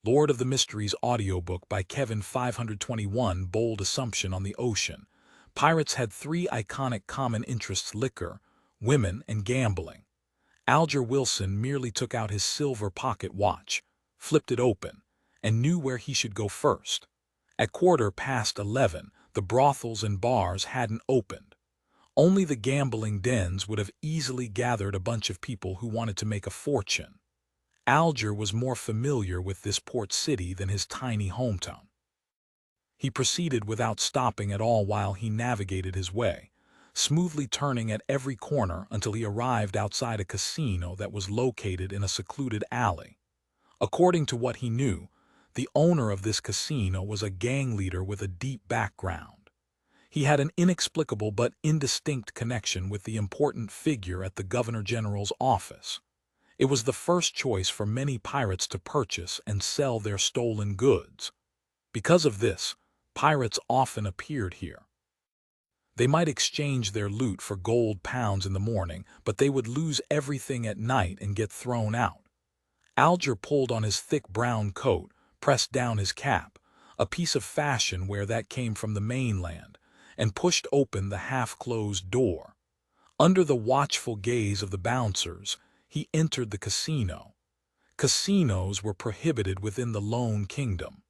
Lord of the Mysteries audiobook by Kevin 521 Bold Assumption on the Ocean. Pirates had three iconic common interests: liquor, women, and gambling. Alger Wilson merely took out his silver pocket watch, flipped it open, and knew where he should go first. At 11:15, the brothels and bars hadn't opened. Only the gambling dens would have easily gathered a bunch of people who wanted to make a fortune. Alger was more familiar with this port city than his tiny hometown. He proceeded without stopping at all while he navigated his way, smoothly turning at every corner until he arrived outside a casino that was located in a secluded alley. According to what he knew, the owner of this casino was a gang leader with a deep background. He had an inexplicable but indistinct connection with the important figure at the Governor General's office. It was the first choice for many pirates to purchase and sell their stolen goods. Because of this, pirates often appeared here. They might exchange their loot for gold pounds in the morning, but they would lose everything at night and get thrown out. Alger pulled on his thick brown coat, pressed down his cap, a piece of fashion wear that came from the mainland, and pushed open the half-closed door. Under the watchful gaze of the bouncers, he entered the casino. Casinos were prohibited within the Lone Kingdom.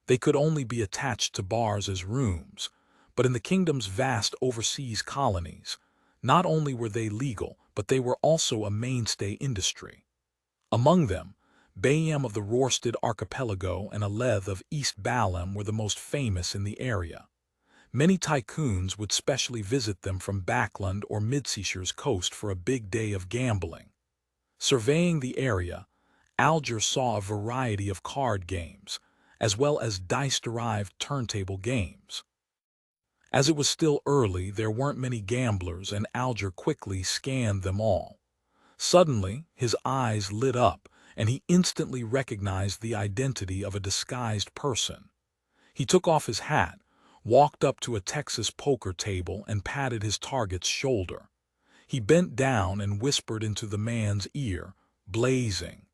They could only be attached to bars as rooms, but in the kingdom's vast overseas colonies, not only were they legal, but they were also a mainstay industry. Among them, Bayam of the Rorsted Archipelago and Aleth of East Balam were the most famous in the area. Many tycoons would specially visit them from Backland or Midseashire's coast for a big day of gambling. Surveying the area, Alger saw a variety of card games, as well as dice-derived turntable games. As it was still early, there weren't many gamblers, and Alger quickly scanned them all. Suddenly, his eyes lit up, and he instantly recognized the identity of a disguised person. He took off his hat, walked up to a Texas poker table, and patted his target's shoulder. He bent down and whispered into the man's ear, blazing.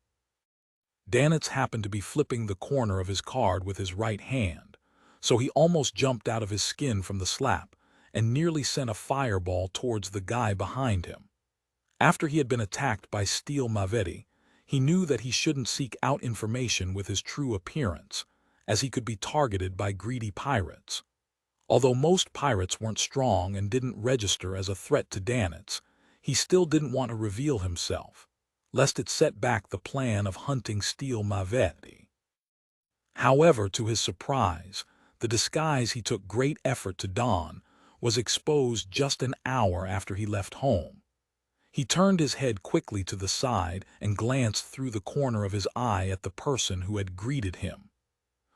Danitz happened to be flipping the corner of his card with his right hand, so he almost jumped out of his skin from the slap and nearly sent a fireball towards the guy behind him. After he had been attacked by Seer Pathway, he knew that he shouldn't seek out information with his true appearance, as he could be targeted by greedy pirates. Although most pirates weren't strong and didn't register as a threat to Danitz, he still didn't want to reveal himself, lest it set back the plan of hunting Seer Pathway. However, to his surprise, the disguise he took great effort to don was exposed just an hour after he left home. He turned his head quickly to the side and glanced through the corner of his eye at the person who had greeted him.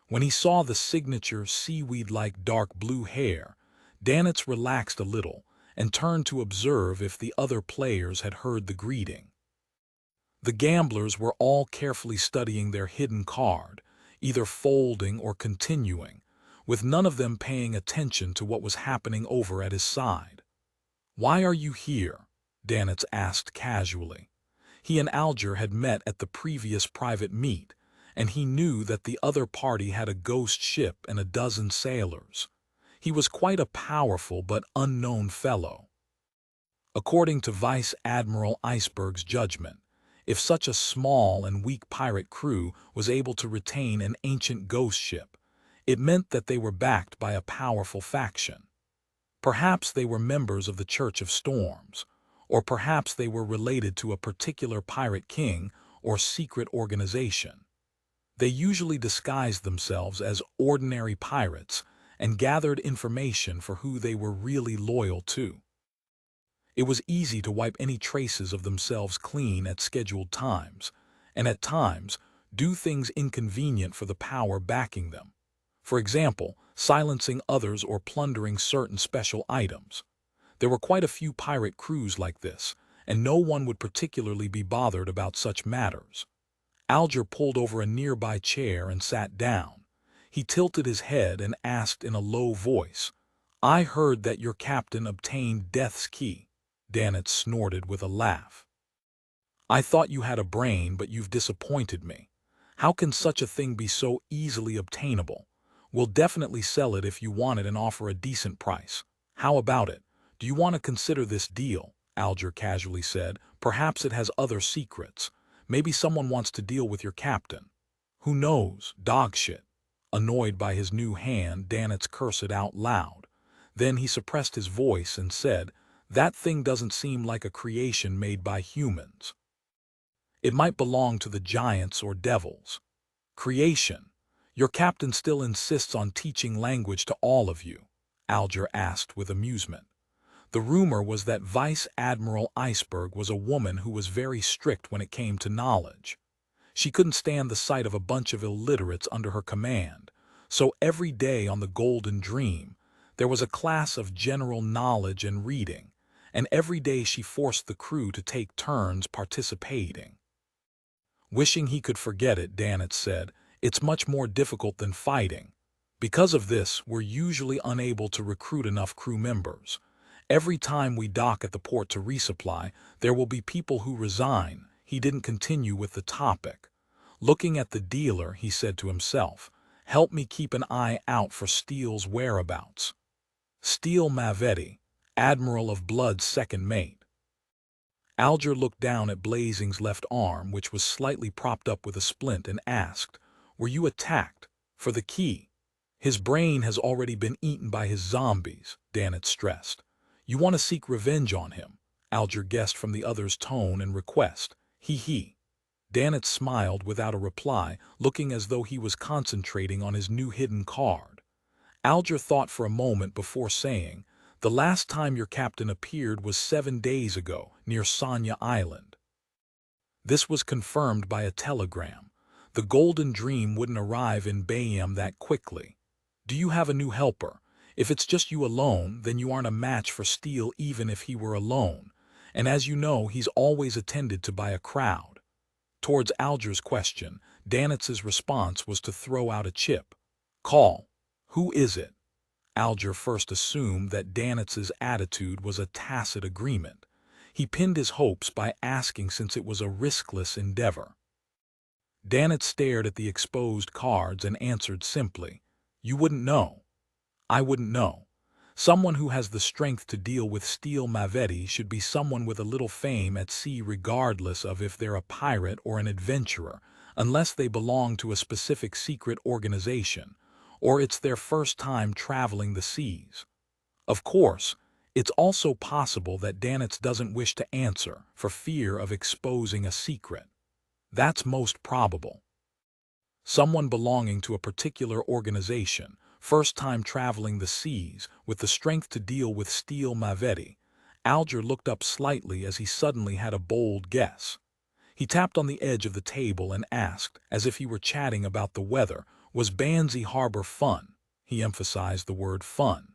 When he saw the signature seaweed-like dark blue hair, Danitz relaxed a little and turned to observe if the other players had heard the greeting. The gamblers were all carefully studying their hidden card, either folding or continuing, with none of them paying attention to what was happening over at his side. "Why are you here?" Danitz asked casually. He and Alger had met at the previous private meet, and he knew that the other party had a ghost ship and a dozen sailors. He was quite a powerful but unknown fellow. According to Vice Admiral Iceberg's judgment, if such a small and weak pirate crew was able to retain an ancient ghost ship, it meant that they were backed by a powerful faction. Perhaps they were members of the Church of Storms, or perhaps they were related to a particular pirate king or secret organization. They usually disguised themselves as ordinary pirates and gathered information for who they were really loyal to. It was easy to wipe any traces of themselves clean at scheduled times, and at times do things inconvenient for the power backing them. For example, silencing others or plundering certain special items. There were quite a few pirate crews like this, and no one would particularly be bothered about such matters. Alger pulled over a nearby chair and sat down. He tilted his head and asked in a low voice, "I heard that your captain obtained Death's Key." Danitz snorted with a laugh. "I thought you had a brain, but you've disappointed me. How can such a thing be so easily obtainable? We'll definitely sell it if you want it and offer a decent price. How about it? Do you want to consider this deal? Alger casually said. Perhaps it has other secrets. Maybe someone wants to deal with your captain. Who knows? Dog shit. Annoyed by his new hand, Danitz cursed out loud. Then he suppressed his voice and said, "That thing doesn't seem like a creation made by humans. It might belong to the giants or devils." Creation. Your captain still insists on teaching language to all of you, Alger asked with amusement. The rumor was that Vice Admiral Iceberg was a woman who was very strict when it came to knowledge. She couldn't stand the sight of a bunch of illiterates under her command, so every day on the Golden Dream, there was a class of general knowledge and reading, and every day she forced the crew to take turns participating. Wishing he could forget it, Danitz said, "It's much more difficult than fighting. Because of this, we're usually unable to recruit enough crew members. Every time we dock at the port to resupply, there will be people who resign." He didn't continue with the topic. Looking at the dealer, he said to himself, "Help me keep an eye out for Steele's whereabouts." Steele Moretti, Admiral of Blood's second mate. Alger looked down at Blazing's left arm, which was slightly propped up with a splint, and asked, "Were you attacked? For the key?" "His brain has already been eaten by his zombies," Danitz stressed. "You want to seek revenge on him," Alger guessed from the other's tone and request. He. Danitz smiled without a reply, looking as though he was concentrating on his new hidden card. Alger thought for a moment before saying, "The last time your captain appeared was 7 days ago, near Sonya Island." This was confirmed by a telegram. The Golden Dream wouldn't arrive in Bayam that quickly. "Do you have a new helper? If it's just you alone, then you aren't a match for Steele even if he were alone. And as you know, he's always attended to by a crowd." Towards Alger's question, Danitz's response was to throw out a chip. "Call. Who is it?" Alger first assumed that Danitz's attitude was a tacit agreement. He pinned his hopes by asking since it was a riskless endeavor. Danitz stared at the exposed cards and answered simply, "You wouldn't know." "I wouldn't know. Someone who has the strength to deal with Steele Moretti should be someone with a little fame at sea regardless of if they're a pirate or an adventurer, unless they belong to a specific secret organization, or it's their first time traveling the seas." Of course, it's also possible that Danitz doesn't wish to answer for fear of exposing a secret. That's most probable. Someone belonging to a particular organization, first time traveling the seas, with the strength to deal with Steele Moretti. Alger looked up slightly as he suddenly had a bold guess. He tapped on the edge of the table and asked, as if he were chatting about the weather, "Was Banzi Harbor fun?" He emphasized the word fun.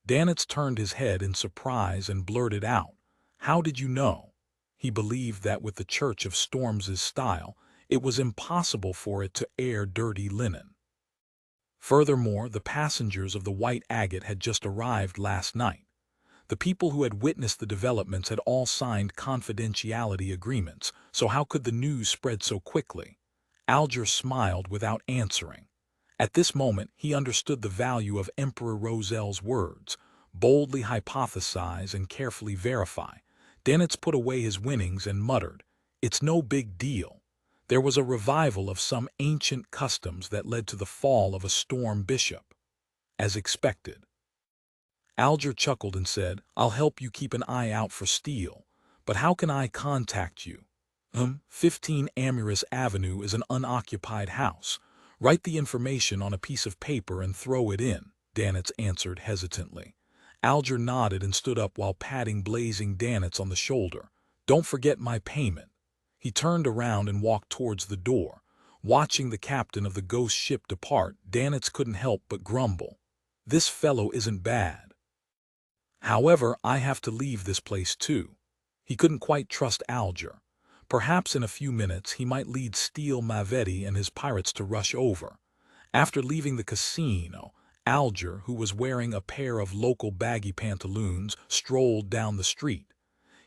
Danitz turned his head in surprise and blurted out, "How did you know?" He believed that with the Church of Storms' style, it was impossible for it to air dirty linen. Furthermore, the passengers of the White Agate had just arrived last night. The people who had witnessed the developments had all signed confidentiality agreements, so how could the news spread so quickly? Alger smiled without answering. At this moment, he understood the value of Emperor Rosel's words: boldly hypothesize and carefully verify. Danitz put away his winnings and muttered, "It's no big deal. There was a revival of some ancient customs that led to the fall of a storm bishop." As expected. Alger chuckled and said, "I'll help you keep an eye out for Steele, but how can I contact you?" 15 Amurus Avenue is an unoccupied house. Write the information on a piece of paper and throw it in," Danitz answered hesitantly. Alger nodded and stood up while patting Blazing Danitz on the shoulder. "Don't forget my payment." He turned around and walked towards the door. Watching the captain of the ghost ship depart, Danitz couldn't help but grumble. "This fellow isn't bad. However, I have to leave this place too." He couldn't quite trust Alger. Perhaps in a few minutes he might lead Steele Moretti and his pirates to rush over. After leaving the casino, Alger, who was wearing a pair of local baggy pantaloons, strolled down the street.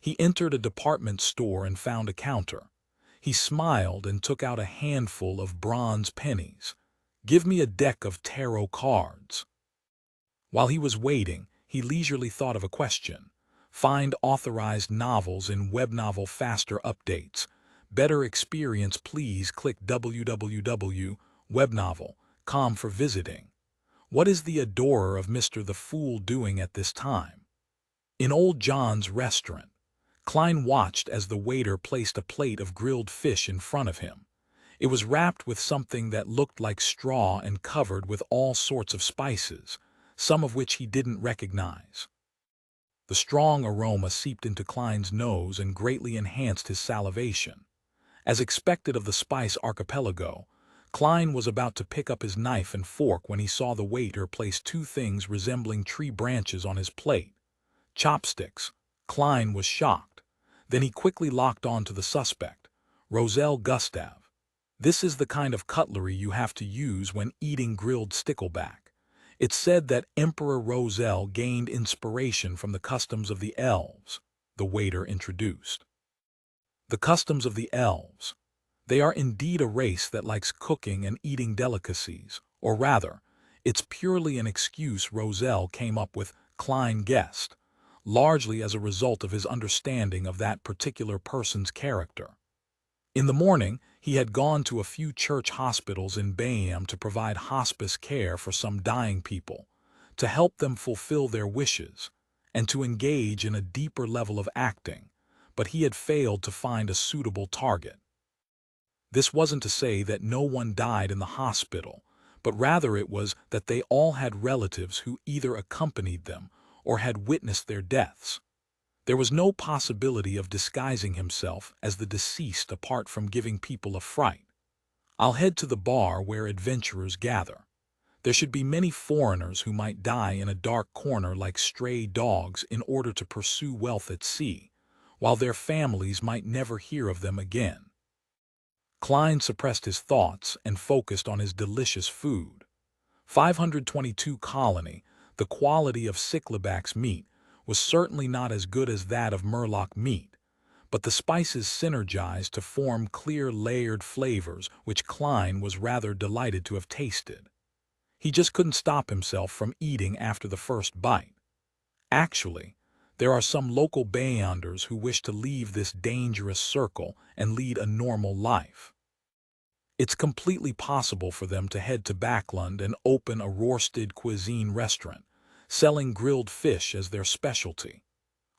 He entered a department store and found a counter. He smiled and took out a handful of bronze pennies. "Give me a deck of tarot cards." While he was waiting, he leisurely thought of a question. Find authorized novels in webnovel faster updates. Better experience, please click www.webnovel.com for visiting. What is the adorer of Mr. the Fool doing at this time? In old John's restaurant, Klein watched as the waiter placed a plate of grilled fish in front of him. It was wrapped with something that looked like straw and covered with all sorts of spices, some of which he didn't recognize. The strong aroma seeped into Klein's nose and greatly enhanced his salivation. As expected of the spice archipelago, Klein was about to pick up his knife and fork when he saw the waiter place two things resembling tree branches on his plate. Chopsticks. Klein was shocked. Then he quickly locked on to the suspect, Roselle Gustav. "This is the kind of cutlery you have to use when eating grilled stickleback. It's said that Emperor Roselle gained inspiration from the customs of the elves," the waiter introduced. The customs of the elves. They are indeed a race that likes cooking and eating delicacies, or rather, it's purely an excuse Roselle came up with, Klein guessed, largely as a result of his understanding of that particular person's character. In the morning, he had gone to a few church hospitals in Bayam to provide hospice care for some dying people, to help them fulfill their wishes, and to engage in a deeper level of acting, but he had failed to find a suitable target. This wasn't to say that no one died in the hospital, but rather it was that they all had relatives who either accompanied them or had witnessed their deaths. There was no possibility of disguising himself as the deceased apart from giving people a fright. "I'll head to the bar where adventurers gather. There should be many foreigners who might die in a dark corner like stray dogs in order to pursue wealth at sea, while their families might never hear of them again." Klein suppressed his thoughts and focused on his delicious food. 522 Colony, the quality of stickleback's meat, was certainly not as good as that of Murloc meat, but the spices synergized to form clear layered flavors which Klein was rather delighted to have tasted. He just couldn't stop himself from eating after the first bite. Actually, there are some local Bayanders who wish to leave this dangerous circle and lead a normal life. It's completely possible for them to head to Backlund and open a roasted cuisine restaurant, selling grilled fish as their specialty.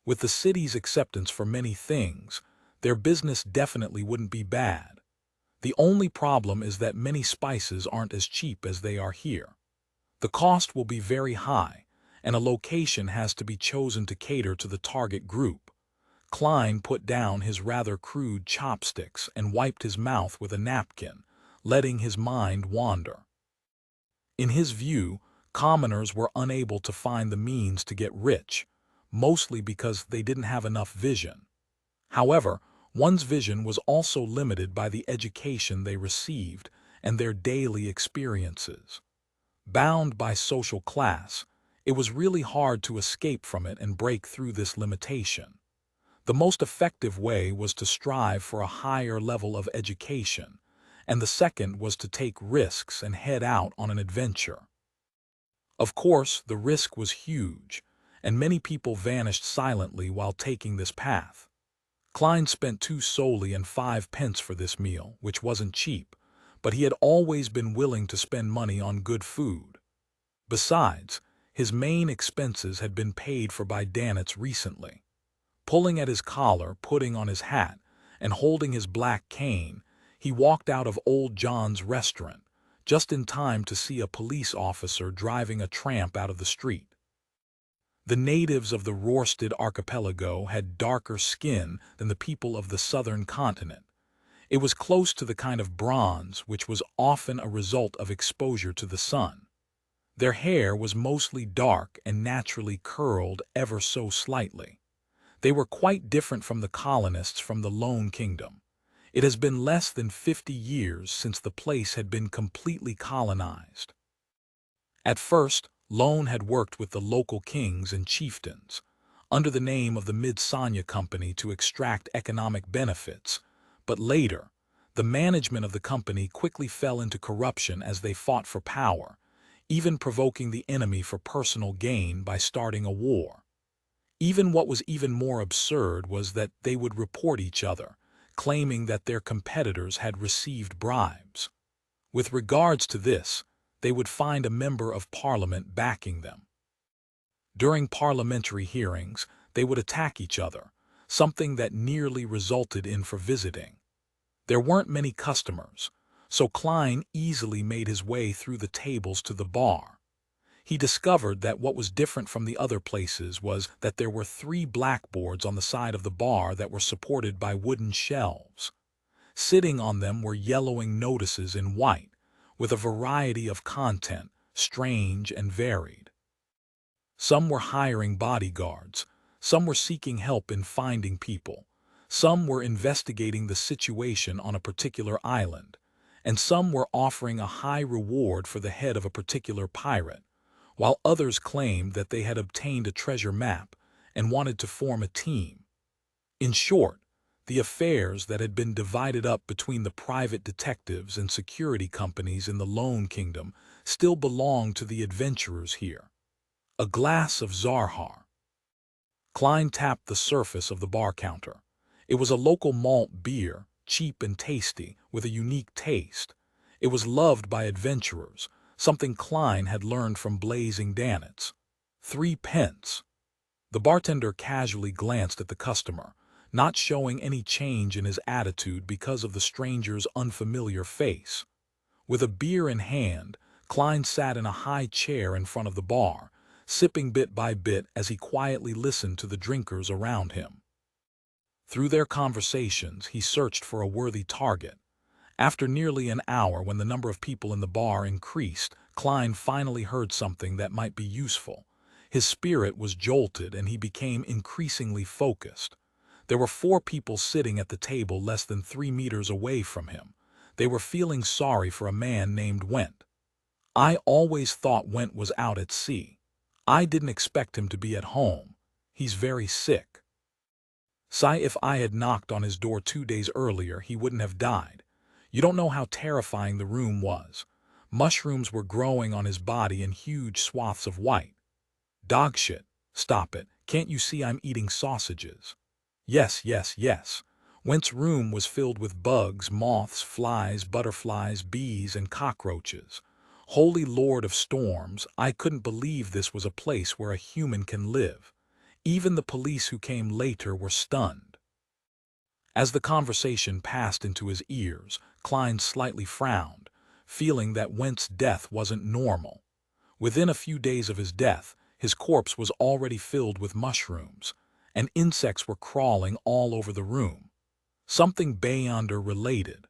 With the city's acceptance for many things, their business definitely wouldn't be bad. The only problem is that many spices aren't as cheap as they are here. The cost will be very high, and a location has to be chosen to cater to the target group. Klein put down his rather crude chopsticks and wiped his mouth with a napkin, letting his mind wander. In his view, commoners were unable to find the means to get rich, mostly because they didn't have enough vision. However, one's vision was also limited by the education they received and their daily experiences. Bound by social class, it was really hard to escape from it and break through this limitation. The most effective way was to strive for a higher level of education, and the second was to take risks and head out on an adventure. Of course, the risk was huge, and many people vanished silently while taking this path. Klein spent 2 soldi and 5 pence for this meal, which wasn't cheap, but he had always been willing to spend money on good food. Besides, his main expenses had been paid for by Danitz recently. Pulling at his collar, putting on his hat, and holding his black cane, he walked out of old John's restaurant, just in time to see a police officer driving a tramp out of the street. The natives of the Rorsted archipelago had darker skin than the people of the southern continent. It was close to the kind of bronze which was often a result of exposure to the sun. Their hair was mostly dark and naturally curled ever so slightly. They were quite different from the colonists from the Lone Kingdom. It has been less than 50 years since the place had been completely colonized. At first, Lone had worked with the local kings and chieftains, under the name of the Mid-Sanya Company to extract economic benefits, but later, The management of the company quickly fell into corruption as they fought for power, even provoking the enemy for personal gain by starting a war. Even what was even more absurd was that they would report each other, claiming that their competitors had received bribes. With regards to this, they would find a member of parliament backing them. During parliamentary hearings, they would attack each other, something that nearly resulted in for visiting. There weren't many customers, so Klein easily made his way through the tables to the bar. He discovered that what was different from the other places was that there were 3 blackboards on the side of the bar that were supported by wooden shelves. Sitting on them were yellowing notices in white, with a variety of content, strange and varied. Some were hiring bodyguards, some were seeking help in finding people, some were investigating the situation on a particular island, and some were offering a high reward for the head of a particular pirate, while others claimed that they had obtained a treasure map and wanted to form a team. In short, the affairs that had been divided up between the private detectives and security companies in the Lone Kingdom still belonged to the adventurers here. A glass of Zarhar. Klein tapped the surface of the bar counter. It was a local malt beer, cheap and tasty, with a unique taste. It was loved by adventurers, something Klein had learned from blazing Danitz. 3 pence. The bartender casually glanced at the customer, not showing any change in his attitude because of the stranger's unfamiliar face. With a beer in hand, Klein sat in a high chair in front of the bar, sipping bit by bit as he quietly listened to the drinkers around him. Through their conversations, he searched for a worthy target. After nearly an hour, when the number of people in the bar increased, Klein finally heard something that might be useful. His spirit was jolted and he became increasingly focused. There were 4 people sitting at the table less than 3 meters away from him. They were feeling sorry for a man named Went. I always thought Went was out at sea. I didn't expect him to be at home. He's very sick. If I had knocked on his door 2 days earlier, he wouldn't have died. You don't know how terrifying the room was. Mushrooms were growing on his body in huge swaths of white. Dog shit. Stop it. Can't you see I'm eating sausages? Yes, yes, yes. Went's room was filled with bugs, moths, flies, butterflies, bees, and cockroaches. Holy Lord of storms, I couldn't believe this was a place where a human can live. Even the police who came later were stunned. As the conversation passed into his ears, Klein slightly frowned, feeling that Went's death wasn't normal. Within a few days of his death, his corpse was already filled with mushrooms, and insects were crawling all over the room. Something Beyonder related.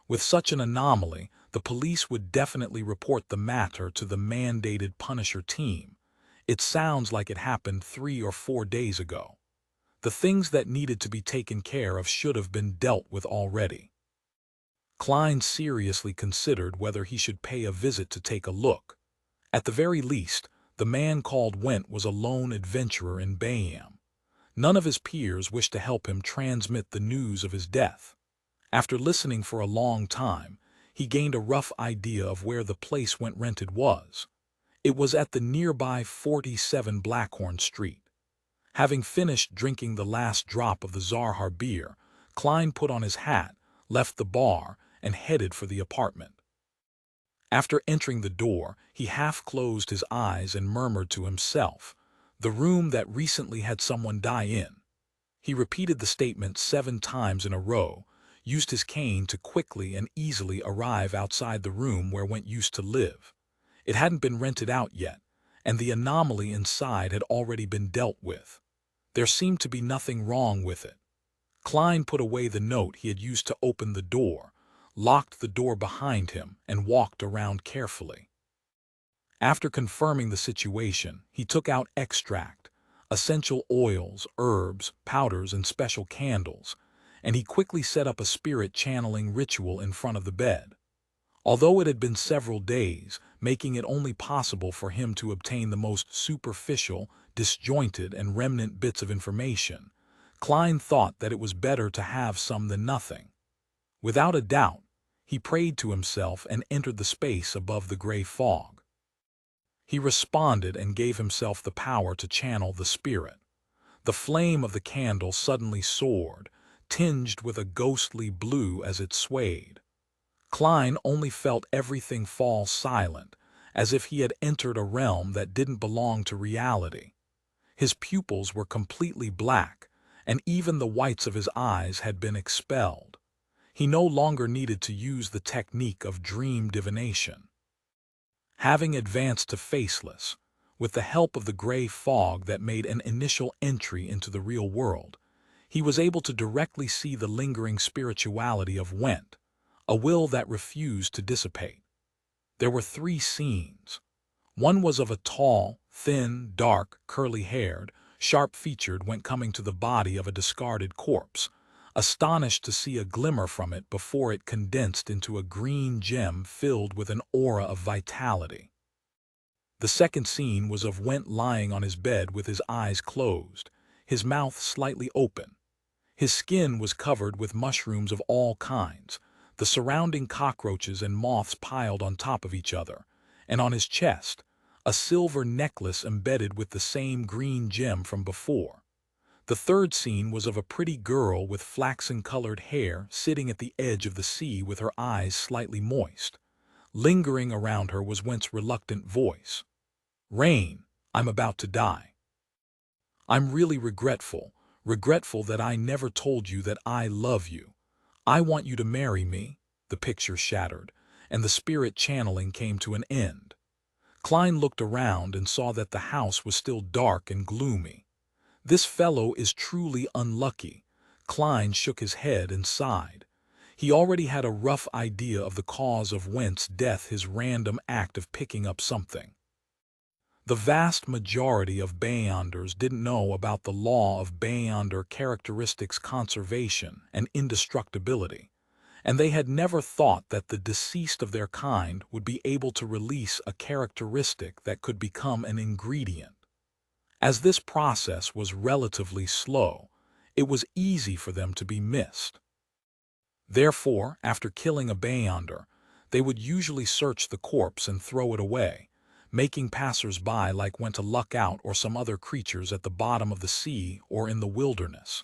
With such an anomaly, the police would definitely report the matter to the mandated Punisher team. It sounds like it happened 3 or 4 days ago. The things that needed to be taken care of should have been dealt with already. Klein seriously considered whether he should pay a visit to take a look. At the very least, the man called Went was a lone adventurer in Bayam. None of his peers wished to help him transmit the news of his death. After listening for a long time, he gained a rough idea of where the place Went rented was. It was at the nearby 47 Blackhorn Street. Having finished drinking the last drop of the Zarhar beer, Klein put on his hat, left the bar, and headed for the apartment. After entering the door, he half closed his eyes and murmured to himself, "The room that recently had someone die in." He repeated the statement 7 times in a row, used his cane to quickly and easily arrive outside the room where Went used to live. It hadn't been rented out yet, and the anomaly inside had already been dealt with. There seemed to be nothing wrong with it. Klein put away the note he had used to open the door, locked the door behind him, and walked around carefully. After confirming the situation, he took out extract, essential oils, herbs, powders, and special candles, and he quickly set up a spirit channeling ritual in front of the bed. Although it had been several days, making it only possible for him to obtain the most superficial, disjointed, and remnant bits of information, Klein thought that it was better to have some than nothing. Without a doubt, He prayed to himself and entered the space above the gray fog. He responded and gave himself the power to channel the spirit. The flame of the candle suddenly soared, tinged with a ghostly blue as it swayed. Klein only felt everything fall silent, as if he had entered a realm that didn't belong to reality. His pupils were completely black, and even the whites of his eyes had been expelled. He no longer needed to use the technique of dream divination. Having advanced to faceless, with the help of the gray fog that made an initial entry into the real world, he was able to directly see the lingering spirituality of Went, a will that refused to dissipate. There were 3 scenes. One was of a tall, thin, dark, curly-haired, sharp-featured Went coming to the body of a discarded corpse, astonished to see a glimmer from it before it condensed into a green gem filled with an aura of vitality. The second scene was of Went lying on his bed with his eyes closed, his mouth slightly open. His skin was covered with mushrooms of all kinds, the surrounding cockroaches and moths piled on top of each other, and on his chest, a silver necklace embedded with the same green gem from before. The third scene was of a pretty girl with flaxen-colored hair sitting at the edge of the sea with her eyes slightly moist. Lingering around her was Went's reluctant voice. "Rain, I'm about to die. I'm really regretful that I never told you that I love you. I want you to marry me." The picture shattered, and the spirit channeling came to an end. Klein looked around and saw that the house was still dark and gloomy. "This fellow is truly unlucky." Klein shook his head and sighed. He already had a rough idea of the cause of Went's death, his random act of picking up something. The vast majority of Beyonders didn't know about the law of Beyonder characteristics conservation and indestructibility, and they had never thought that the deceased of their kind would be able to release a characteristic that could become an ingredient. As this process was relatively slow, it was easy for them to be missed. Therefore, after killing a Beyonder, they would usually search the corpse and throw it away, making passers-by like Went to luck out or some other creatures at the bottom of the sea or in the wilderness.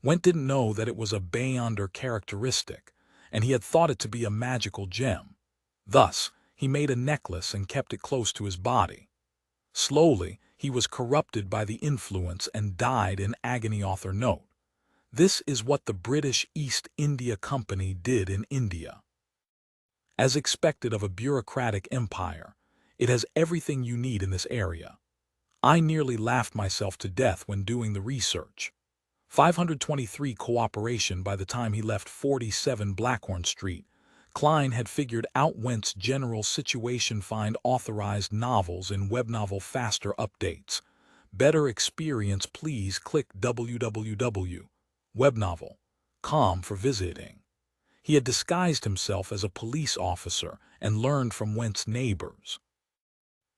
Went didn't know that it was a Beyonder characteristic, and he had thought it to be a magical gem. Thus, he made a necklace and kept it close to his body. Slowly, he was corrupted by the influence and died in agony. Author note: this is what the British East India Company did in India. As expected of a bureaucratic empire, it has everything you need in this area. I nearly laughed myself to death when doing the research. 523 cooperation. By the time he left 47 Blackhorn Street, Klein had figured out Went's general situation. Find authorized novels in Webnovel faster updates. Better experience. Please click www.webnovel.com for visiting. He had disguised himself as a police officer and learned from Went's neighbors.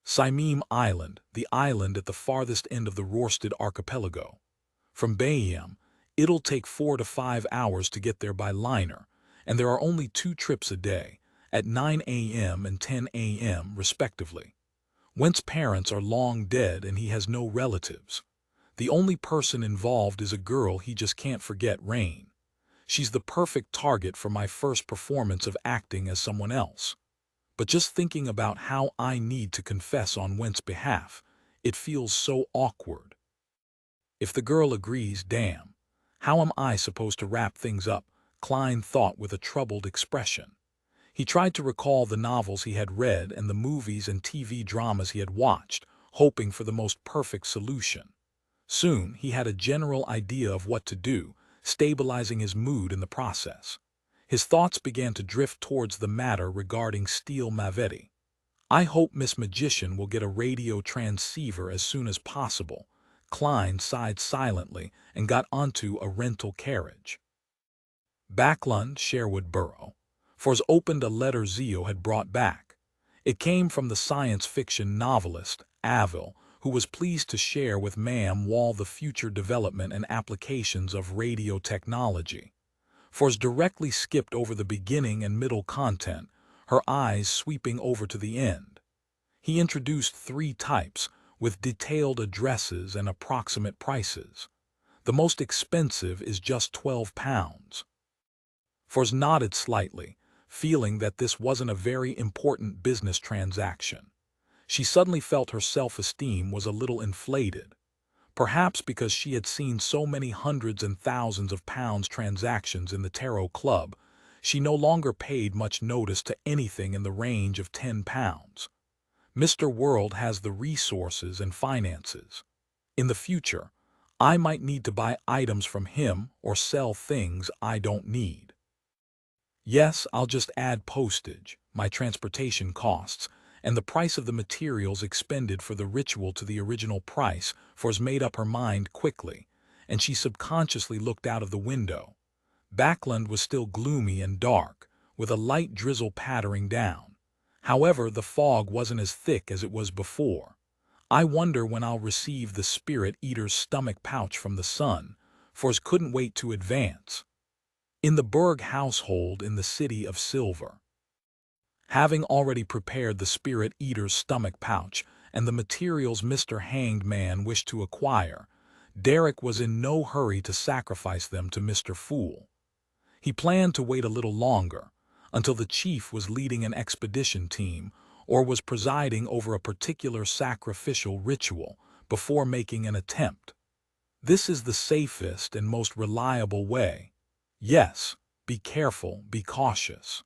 Simeem Island, the island at the farthest end of the Rorsted archipelago. From Bayam, it'll take 4 to 5 hours to get there by liner, and there are only 2 trips a day, at 9 a.m. and 10 a.m. respectively. Went's parents are long dead and he has no relatives. The only person involved is a girl he just can't forget, Rain. She's the perfect target for my first performance of acting as someone else. But just thinking about how I need to confess on Went's behalf, it feels so awkward. If the girl agrees, damn, how am I supposed to wrap things up? Klein thought with a troubled expression. He tried to recall the novels he had read and the movies and TV dramas he had watched, hoping for the most perfect solution. Soon, he had a general idea of what to do, stabilizing his mood in the process. His thoughts began to drift towards the matter regarding Steel Mavetti. I hope Miss Magician will get a radio transceiver as soon as possible. Klein sighed silently and got onto a rental carriage. Backlund, Sherwood Borough. Fors opened a letter Zio had brought back. It came from the science fiction novelist, Avil, who was pleased to share with Ma'am Wall the future development and applications of radio technology. Force directly skipped over the beginning and middle content, her eyes sweeping over to the end. He introduced 3 types, with detailed addresses and approximate prices. The most expensive is just £12. Force nodded slightly, feeling that this wasn't a very important business transaction. She suddenly felt her self-esteem was a little inflated. Perhaps because she had seen so many hundreds and thousands of pounds transactions in the Tarot Club, she no longer paid much notice to anything in the range of £10. Mr. World has the resources and finances. In the future, I might need to buy items from him or sell things I don't need. Yes, I'll just add postage, my transportation costs, and the price of the materials expended for the ritual to the original price. Force made up her mind quickly, and she subconsciously looked out of the window. Backland was still gloomy and dark, with a light drizzle pattering down. However, the fog wasn't as thick as it was before. I wonder when I'll receive the Spirit Eater's stomach pouch from the sun. Force couldn't wait to advance. In the Berg household in the City of Silver. Having already prepared the Spirit Eater's stomach pouch and the materials Mr. Hanged Man wished to acquire, Derek was in no hurry to sacrifice them to Mr. Fool. He planned to wait a little longer, until the chief was leading an expedition team or was presiding over a particular sacrificial ritual, before making an attempt. This is the safest and most reliable way. Yes, be careful, be cautious.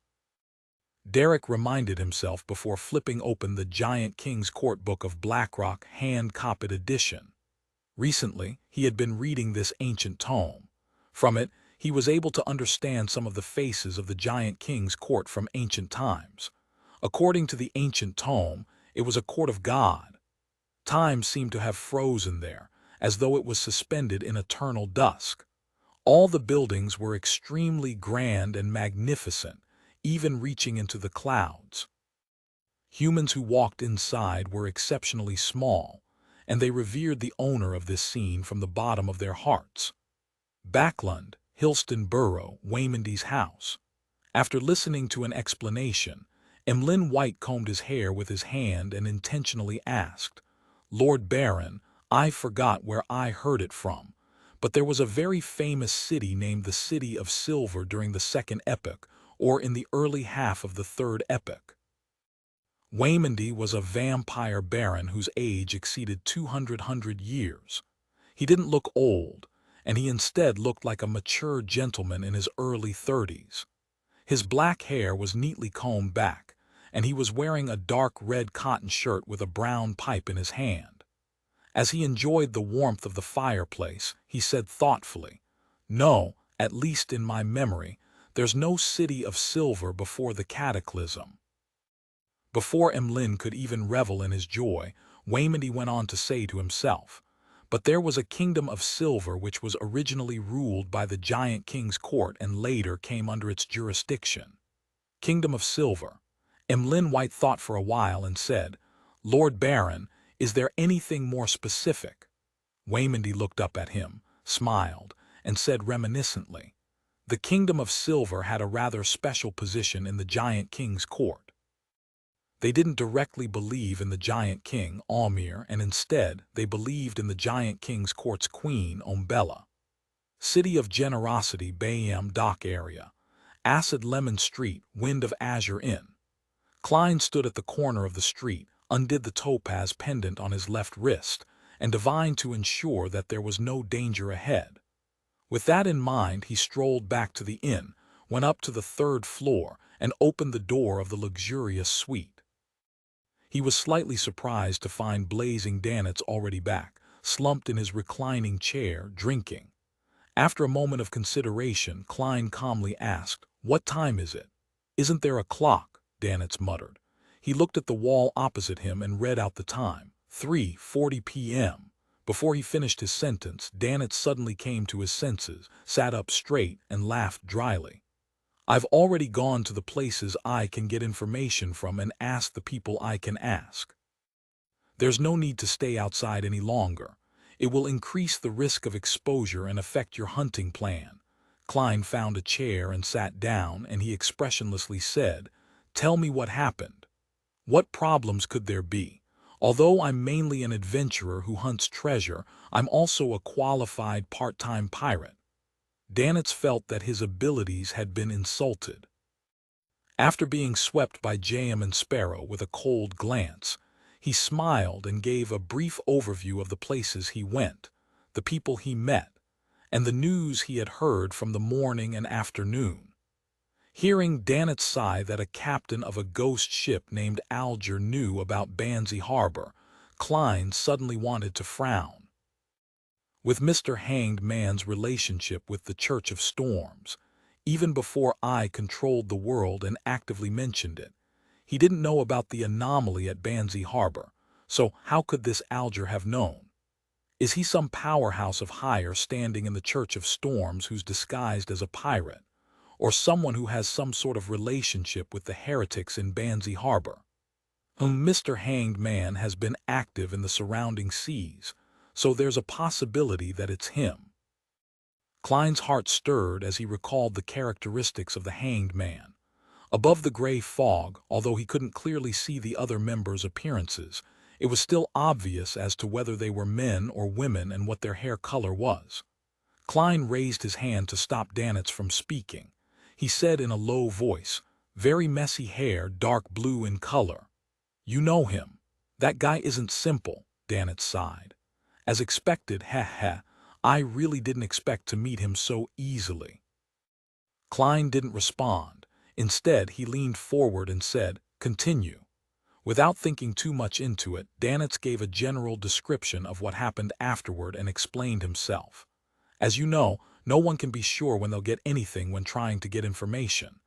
Derek reminded himself before flipping open the Giant King's Court Book of Blackrock hand-copied edition. Recently, he had been reading this ancient tome. From it, he was able to understand some of the faces of the Giant King's court from ancient times. According to the ancient tome, it was a court of God. Time seemed to have frozen there, as though it was suspended in eternal dusk. All the buildings were extremely grand and magnificent, even reaching into the clouds. Humans who walked inside were exceptionally small, and they revered the owner of this scene from the bottom of their hearts. Backland, Hillston Borough, Waymondy's house. After listening to an explanation, Emlyn White combed his hair with his hand and intentionally asked, "Lord Baron, I forgot where I heard it from, but there was a very famous city named the City of Silver during the Second Epoch, or in the early half of the Third Epoch." Waymondy was a vampire baron whose age exceeded 200 years. He didn't look old, and he instead looked like a mature gentleman in his early 30s. His black hair was neatly combed back, and he was wearing a dark red cotton shirt with a brown pipe in his hand. As he enjoyed the warmth of the fireplace, he said thoughtfully, "No, at least in my memory, there's no City of Silver before the Cataclysm." Before Emlyn could even revel in his joy, Waymondy went on to say to himself, "But there was a kingdom of silver which was originally ruled by the Giant King's court and later came under its jurisdiction." Kingdom of Silver. Emlyn White thought for a while and said, "Lord Baron, is there anything more specific?" Waymondy looked up at him, smiled, and said reminiscently, "The Kingdom of Silver had a rather special position in the Giant King's court. They didn't directly believe in the Giant King, Almir, and instead they believed in the Giant King's court's queen, Umbella. City of Generosity, Bayham Dock area. Acid Lemon Street, Wind of Azure Inn." Klein stood at the corner of the street, undid the topaz pendant on his left wrist, and divined to ensure that there was no danger ahead. With that in mind, he strolled back to the inn, went up to the 3rd floor, and opened the door of the luxurious suite. He was slightly surprised to find Blazing Danitz already back, slumped in his reclining chair, drinking. After a moment of consideration, Klein calmly asked, "What time is it?" "Isn't there a clock?" Danitz muttered. He looked at the wall opposite him and read out the time, 3:40 p.m. Before he finished his sentence, Danitz suddenly came to his senses, sat up straight, and laughed dryly. "I've already gone to the places I can get information from and asked the people I can ask. There's no need to stay outside any longer. It will increase the risk of exposure and affect your hunting plan." Klein found a chair and sat down, and he expressionlessly said, "Tell me what happened. What problems could there be? Although I'm mainly an adventurer who hunts treasure, I'm also a qualified part-time pirate." Danitz felt that his abilities had been insulted. After being swept by Jam and Sparrow with a cold glance, he smiled and gave a brief overview of the places he went, the people he met, and the news he had heard from the morning and afternoon. Hearing Danitz sigh that a captain of a ghost ship named Alger knew about Banzi Harbor, Klein suddenly wanted to frown. With Mr. Hanged Man's relationship with the Church of Storms, even before I controlled the world and actively mentioned it, he didn't know about the anomaly at Banzi Harbor, so how could this Alger have known? Is he some powerhouse of higher standing in the Church of Storms who's disguised as a pirate, or someone who has some sort of relationship with the heretics in Banzi Harbor? Mr. Hanged Man has been active in the surrounding seas, so there's a possibility that it's him. Klein's heart stirred as he recalled the characteristics of the Hanged Man. Above the gray fog, although he couldn't clearly see the other members' appearances, it was still obvious as to whether they were men or women and what their hair color was. Klein raised his hand to stop Danitz from speaking. He said in a low voice, "Very messy hair, dark blue in color. You know him. That guy isn't simple," Danitz sighed. "As expected, heh. I really didn't expect to meet him so easily." Klein didn't respond. Instead, he leaned forward and said, "Continue." Without thinking too much into it, Danitz gave a general description of what happened afterward and explained himself. "As you know, no one can be sure when they'll get anything when trying to get information.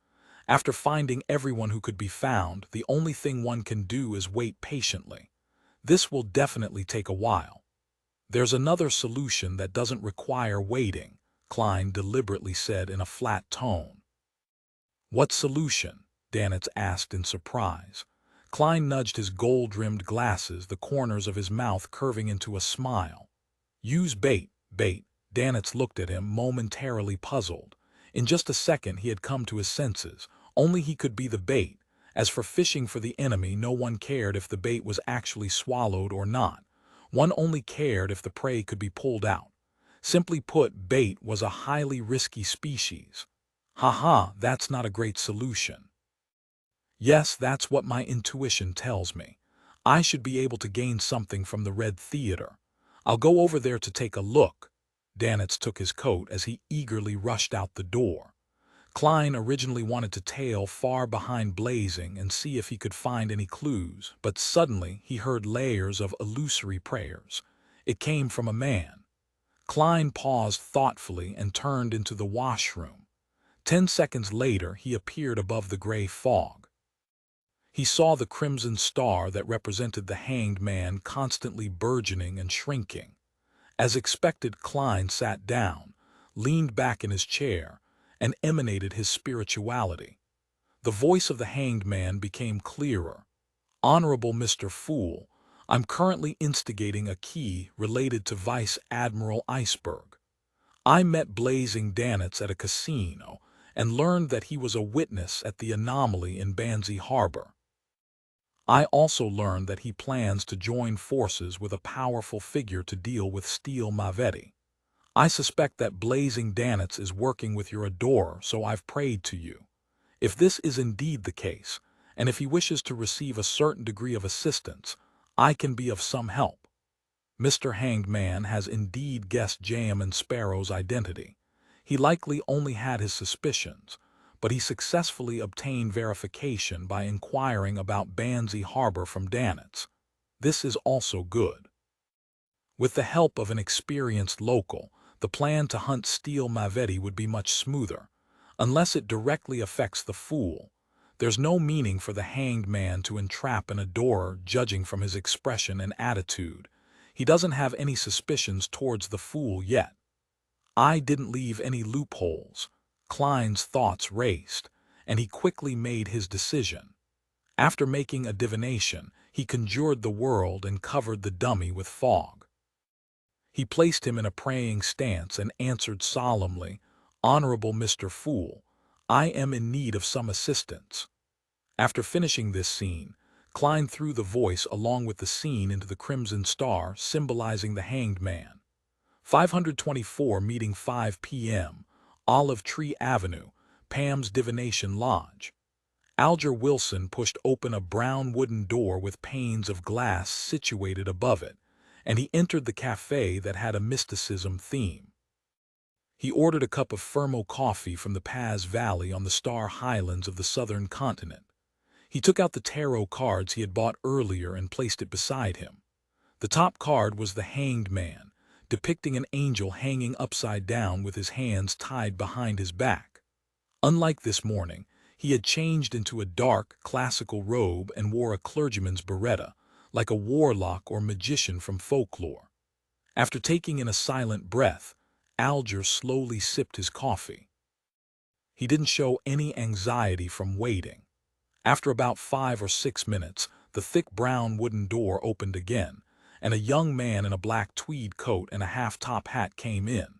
After finding everyone who could be found, the only thing one can do is wait patiently. This will definitely take a while." "There's another solution that doesn't require waiting," Klein deliberately said in a flat tone. "What solution?" Danitz asked in surprise. Klein nudged his gold-rimmed glasses, the corners of his mouth curving into a smile. "Use bait." Danitz looked at him, momentarily puzzled. In just a second he had come to his senses. Only he could be the bait. As for fishing for the enemy, no one cared if the bait was actually swallowed or not. One only cared if the prey could be pulled out. Simply put, bait was a highly risky species. That's not a great solution." "Yes, that's what my intuition tells me. I should be able to gain something from the Red Theater. I'll go over there to take a look." Danitz took his coat as he eagerly rushed out the door. Klein originally wanted to tail far behind Blazing and see if he could find any clues, but suddenly he heard layers of illusory prayers. It came from a man. Klein paused thoughtfully and turned into the washroom. 10 seconds later, he appeared above the gray fog. He saw the crimson star that represented the Hanged Man constantly burgeoning and shrinking. As expected, Klein sat down, leaned back in his chair, and emanated his spirituality. The voice of the Hanged Man became clearer. "Honorable Mr. Fool, I'm currently instigating a key related to Vice Admiral Iceberg. I met Blazing Danitz at a casino and learned that he was a witness at the anomaly in Banzi Harbor. I also learned that he plans to join forces with a powerful figure to deal with Seer Pathway. I suspect that Blazing Danitz is working with your adorer, so I've prayed to you. If this is indeed the case, and if he wishes to receive a certain degree of assistance, I can be of some help." Mr. Hanged Man has indeed guessed Jam and Sparrow's identity. He likely only had his suspicions, but he successfully obtained verification by inquiring about Banzi Harbor from Danitz. This is also good. With the help of an experienced local, the plan to hunt Seer Pathway would be much smoother. Unless it directly affects the Fool, there's no meaning for the Hanged Man to entrap an adorer judging from his expression and attitude. He doesn't have any suspicions towards the Fool yet. I didn't leave any loopholes. Klein's thoughts raced, and he quickly made his decision. After making a divination, he conjured the world and covered the dummy with fog. He placed him in a praying stance and answered solemnly, Honorable Mr. Fool, I am in need of some assistance. After finishing this scene, Klein threw the voice along with the scene into the crimson star symbolizing the hanged man. 524 meeting 5 p.m., Olive Tree Avenue, Pam's Divination Lodge. Alger Wilson pushed open a brown wooden door with panes of glass situated above it, and he entered the cafe that had a mysticism theme. He ordered a cup of Fermo coffee from the Paz Valley on the Star Highlands of the southern continent. He took out the tarot cards he had bought earlier and placed it beside him. The top card was the Hanged Man, depicting an angel hanging upside down with his hands tied behind his back. Unlike this morning, he had changed into a dark, classical robe and wore a clergyman's biretta, like a warlock or magician from folklore. After taking in a silent breath, Alger slowly sipped his coffee. He didn't show any anxiety from waiting. After about 5 or 6 minutes, the thick brown wooden door opened again, and a young man in a black tweed coat and a half-top hat came in.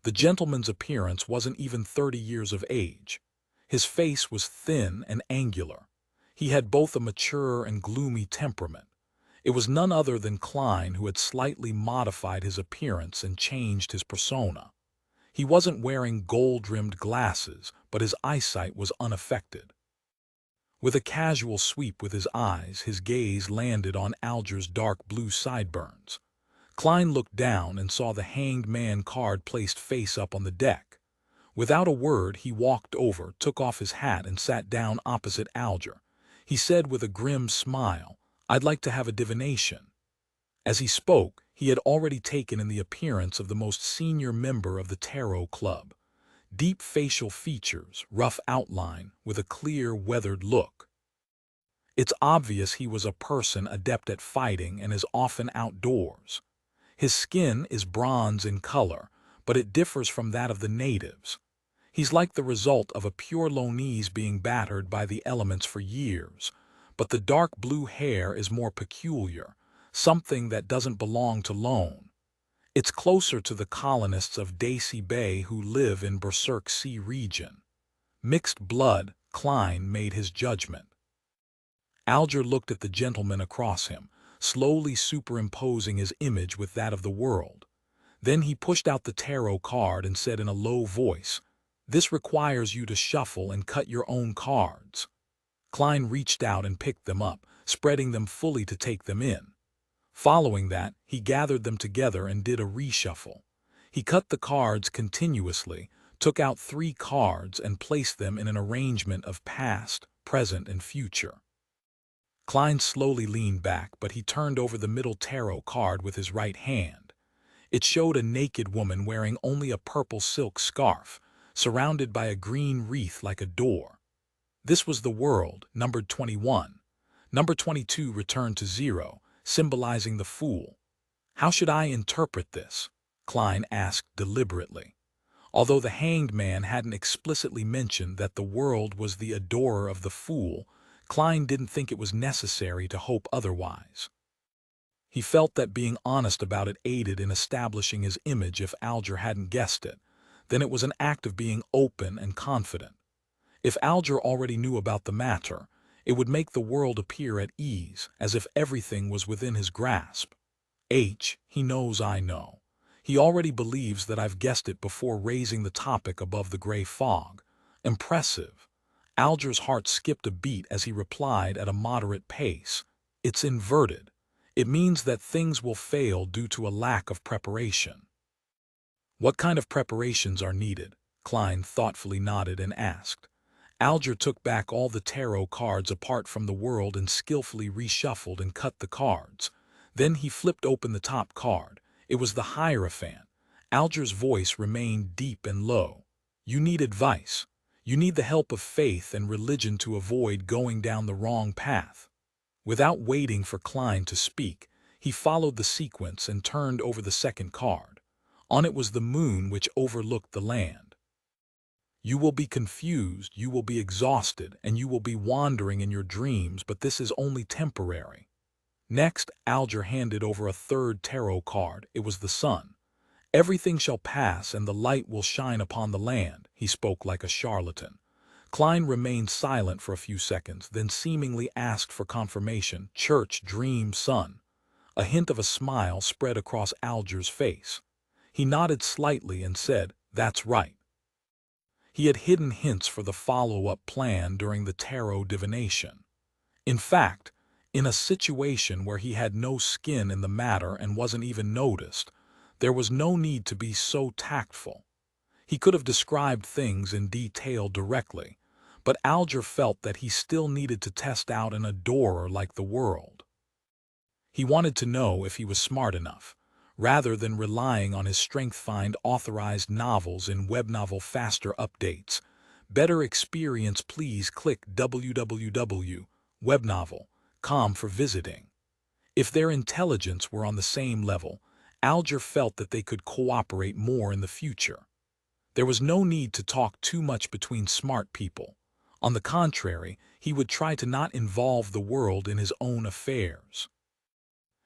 The gentleman's appearance wasn't even 30 years of age. His face was thin and angular. He had both a mature and gloomy temperament. It was none other than Klein, who had slightly modified his appearance and changed his persona. He wasn't wearing gold-rimmed glasses, but his eyesight was unaffected. With a casual sweep with his eyes, his gaze landed on Alger's dark blue sideburns. Klein looked down and saw the Hanged Man card placed face up on the deck. Without a word, he walked over, took off his hat, and sat down opposite Alger. He said with a grim smile, "I'd like to have a divination." As he spoke, he had already taken in the appearance of the most senior member of the Tarot Club. Deep facial features, rough outline, with a clear, weathered look. It's obvious he was a person adept at fighting and is often outdoors. His skin is bronze in color, but it differs from that of the natives. He's like the result of a pure Lonese being battered by the elements for years, but the dark blue hair is more peculiar, something that doesn't belong to Lone. It's closer to the colonists of Daisy Bay who live in Berserk Sea region. Mixed blood, Klein made his judgment. Alger looked at the gentleman across him, slowly superimposing his image with that of the world. Then he pushed out the tarot card and said in a low voice, "This requires you to shuffle and cut your own cards." Klein reached out and picked them up, spreading them fully to take them in. Following that, he gathered them together and did a reshuffle. He cut the cards continuously, took out 3 cards and placed them in an arrangement of past, present, and future. Klein slowly leaned back, but he turned over the middle tarot card with his right hand. It showed a naked woman wearing only a purple silk scarf, surrounded by a green wreath like a door. This was the world, numbered 21. Number 22 returned to 0, symbolizing the fool. "How should I interpret this?" Klein asked deliberately. Although the Hanged Man hadn't explicitly mentioned that the world was the adorer of the fool, Klein didn't think it was necessary to hope otherwise. He felt that being honest about it aided in establishing his image if Alger hadn't guessed it. Then it was an act of being open and confident. If Alger already knew about the matter, it would make the world appear at ease, as if everything was within his grasp. He knows I know. He already believes that I've guessed it before raising the topic above the gray fog. Impressive. Alger's heart skipped a beat as he replied at a moderate pace. It's inverted. It means that things will fail due to a lack of preparation. What kind of preparations are needed? Klein thoughtfully nodded and asked. Alger took back all the tarot cards apart from the world and skillfully reshuffled and cut the cards. Then he flipped open the top card. It was the Hierophant. Alger's voice remained deep and low. You need advice. You need the help of faith and religion to avoid going down the wrong path. Without waiting for Klein to speak, he followed the sequence and turned over the second card. On it was the moon, which overlooked the land. You will be confused, you will be exhausted, and you will be wandering in your dreams, but this is only temporary. Next, Alger handed over a third tarot card. It was the sun. Everything shall pass and the light will shine upon the land, he spoke like a charlatan. Klein remained silent for a few seconds, then seemingly asked for confirmation. Church, dream, son. A hint of a smile spread across Alger's face. He nodded slightly and said, "That's right." He had hidden hints for the follow-up plan during the tarot divination. In fact, in a situation where he had no skin in the matter and wasn't even noticed, there was no need to be so tactful. He could have described things in detail directly, but Alger felt that he still needed to test out an adorer like the world. He wanted to know if he was smart enough, rather than relying on his strength. Find authorized novels in Webnovel Faster Updates. Better experience. Please click www.webnovel.com for visiting. If their intelligence were on the same level, Alger felt that they could cooperate more in the future. There was no need to talk too much between smart people. On the contrary, he would try to not involve the world in his own affairs.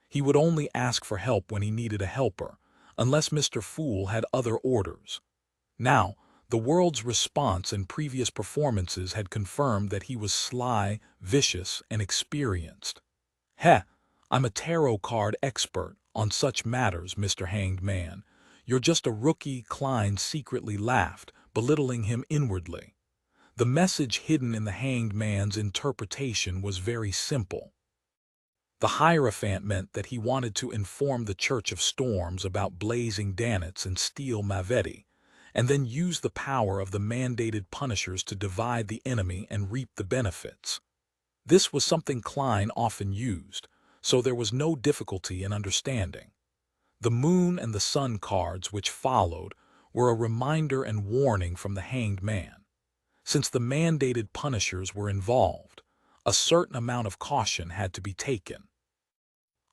He would only ask for help when he needed a helper, unless Mr. Fool had other orders. Now, the world's response and previous performances had confirmed that he was sly, vicious, and experienced. "Heh, I'm a tarot card expert on such matters, Mr. Hanged Man. You're just a rookie." Klein secretly laughed, belittling him inwardly. The message hidden in the Hanged Man's interpretation was very simple. The Hierophant meant that he wanted to inform the Church of Storms about blazing Danitz and Steel Mavetti, and then use the power of the mandated punishers to divide the enemy and reap the benefits. This was something Klein often used, so there was no difficulty in understanding. The Moon and the Sun cards which followed were a reminder and warning from the Hanged Man. Since the mandated punishers were involved, a certain amount of caution had to be taken.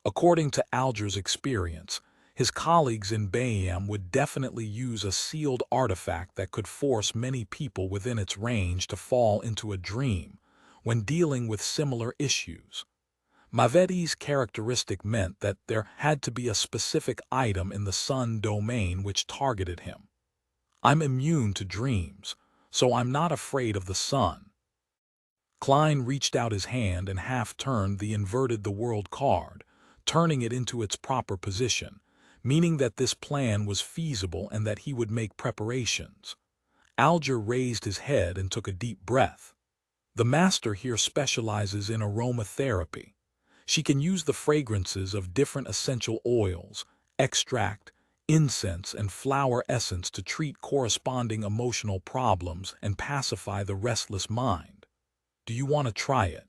According to Alger's experience, his colleagues in Bayam would definitely use a sealed artifact that could force many people within its range to fall into a dream when dealing with similar issues. Mavetti's characteristic meant that there had to be a specific item in the Sun domain which targeted him. "I'm immune to dreams, so I'm not afraid of the Sun." Klein reached out his hand and half-turned the inverted the world card, turning it into its proper position, meaning that this plan was feasible and that he would make preparations. Alger raised his head and took a deep breath. The master here specializes in aromatherapy. She can use the fragrances of different essential oils, extract, incense, and flower essence to treat corresponding emotional problems and pacify the restless mind. Do you want to try it?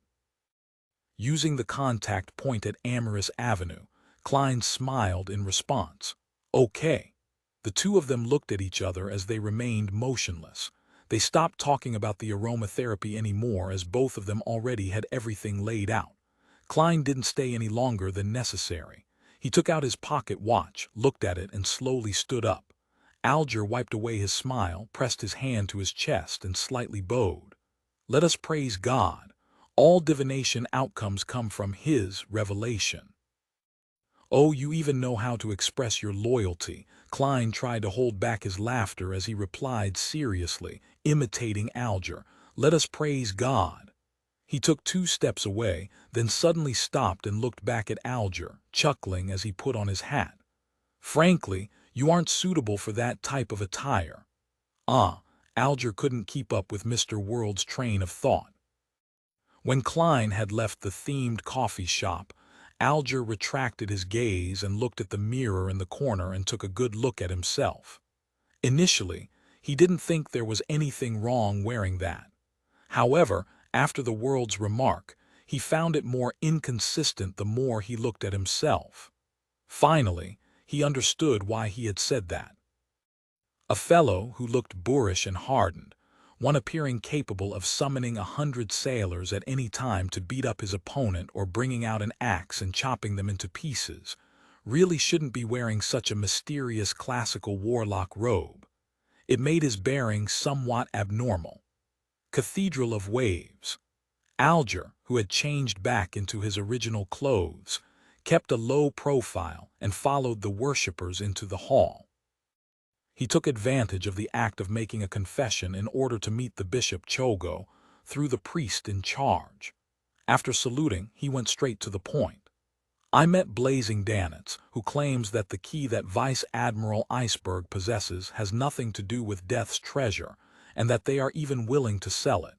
Using the contact point at Amorous Avenue, Klein smiled in response. "Okay." The two of them looked at each other as they remained motionless. They stopped talking about the aromatherapy anymore as both of them already had everything laid out. Klein didn't stay any longer than necessary. He took out his pocket watch, looked at it, and slowly stood up. Alger wiped away his smile, pressed his hand to his chest, and slightly bowed. "Let us praise God. All divination outcomes come from His revelation." "Oh, you even know how to express your loyalty." Klein tried to hold back his laughter as he replied seriously, imitating Alger. "Let us praise God." He took 2 steps away, then suddenly stopped and looked back at Alger, chuckling as he put on his hat. "Frankly, you aren't suitable for that type of attire." Alger couldn't keep up with Mr. World's train of thought. When Klein had left the themed coffee shop, Alger retracted his gaze and looked at the mirror in the corner and took a good look at himself. Initially, he didn't think there was anything wrong wearing that. However, after the World's remark, he found it more inconsistent the more he looked at himself. Finally, he understood why he had said that. A fellow who looked boorish and hardened, one appearing capable of summoning 100 sailors at any time to beat up his opponent or bringing out an axe and chopping them into pieces, really shouldn't be wearing such a mysterious classical warlock robe. It made his bearing somewhat abnormal. Cathedral of Waves. Alger, who had changed back into his original clothes, kept a low profile and followed the worshippers into the hall. He took advantage of the act of making a confession in order to meet the Bishop Chogo through the priest in charge. After saluting, he went straight to the point. I met Blazing Danitz, who claims that the key that Vice Admiral Iceberg possesses has nothing to do with Death's treasure, and that they are even willing to sell it.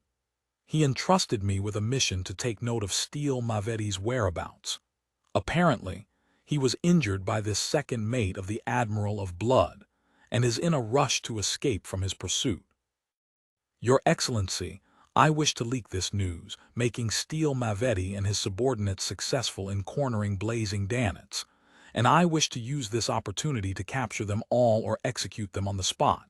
He entrusted me with a mission to take note of Steele Mavetti's whereabouts. Apparently, he was injured by this second mate of the Admiral of Blood, and is in a rush to escape from his pursuit. Your Excellency, I wish to leak this news, making Steele Mavetti and his subordinates successful in cornering Blazing Danitz, and I wish to use this opportunity to capture them all or execute them on the spot.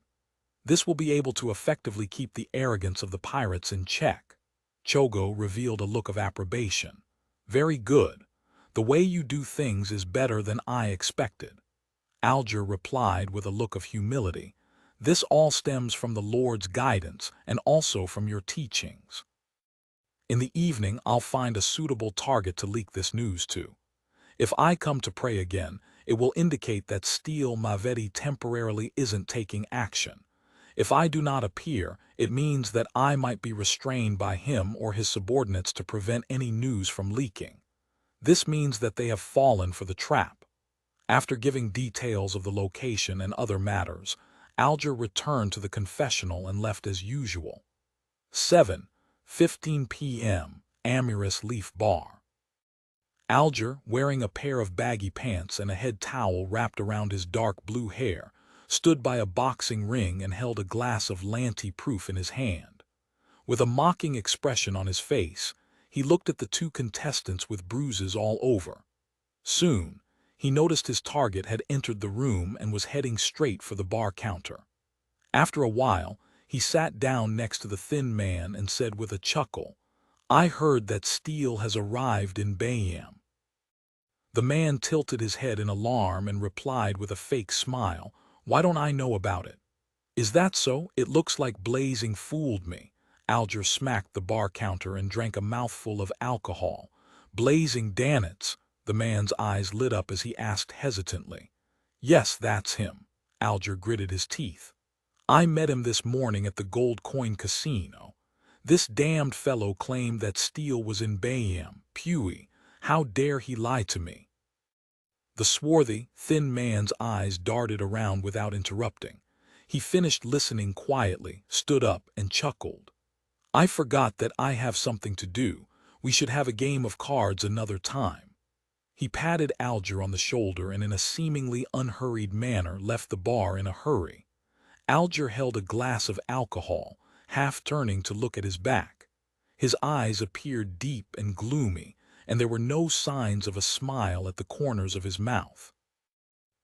This will be able to effectively keep the arrogance of the pirates in check. Chogo revealed a look of approbation. Very good. The way you do things is better than I expected. Alger replied with a look of humility. This all stems from the Lord's guidance and also from your teachings. In the evening, I'll find a suitable target to leak this news to. If I come to pray again, it will indicate that Steele Mavetti temporarily isn't taking action. If I do not appear, it means that I might be restrained by him or his subordinates to prevent any news from leaking. This means that they have fallen for the trap. After giving details of the location and other matters, Alger returned to the confessional and left as usual. 7:15 p.m. Amyris Leaf Bar. Alger, wearing a pair of baggy pants and a head towel wrapped around his dark blue hair, stood by a boxing ring and held a glass of Lanty Proof in his hand. With a mocking expression on his face, he looked at the two contestants with bruises all over. Soon, he noticed his target had entered the room and was heading straight for the bar counter. After a while, he sat down next to the thin man and said with a chuckle, "I heard that Steele has arrived in Bayam." The man tilted his head in alarm and replied with a fake smile, "Why don't I know about it?" "Is that so? It looks like Blazing fooled me." Alger smacked the bar counter and drank a mouthful of alcohol. "Blazing Danitz." The man's eyes lit up as he asked hesitantly. "Yes, that's him." Alger gritted his teeth. "I met him this morning at the Gold Coin Casino. This damned fellow claimed that Steele was in Bayam. Pewee, how dare he lie to me?" The swarthy, thin man's eyes darted around without interrupting. He finished listening quietly, stood up, and chuckled. "I forgot that I have something to do. We should have a game of cards another time." He patted Alger on the shoulder and in a seemingly unhurried manner left the bar in a hurry. Alger held a glass of alcohol, half turning to look at his back. His eyes appeared deep and gloomy, and there were no signs of a smile at the corners of his mouth.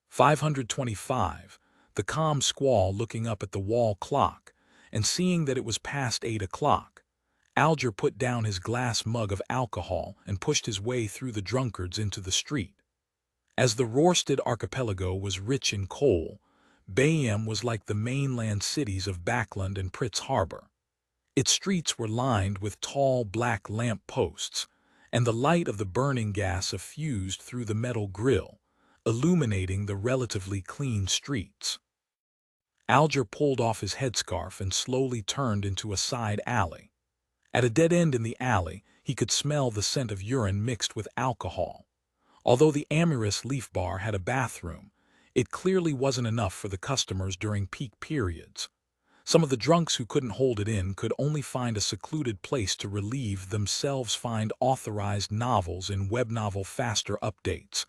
525. The calm squaw looking up at the wall clock, and seeing that it was past 8 o'clock. Alger put down his glass mug of alcohol and pushed his way through the drunkards into the street. As the Rorsted archipelago was rich in coal, Bayam was like the mainland cities of Backland and Pritz Harbor. Its streets were lined with tall black lamp posts, and the light of the burning gas effused through the metal grill, illuminating the relatively clean streets. Alger pulled off his headscarf and slowly turned into a side alley. At a dead end in the alley, he could smell the scent of urine mixed with alcohol. Although the Amyris Leaf Bar had a bathroom, it clearly wasn't enough for the customers during peak periods. Some of the drunks who couldn't hold it in could only find a secluded place to relieve themselves. Find authorized novels in Webnovel Faster Updates.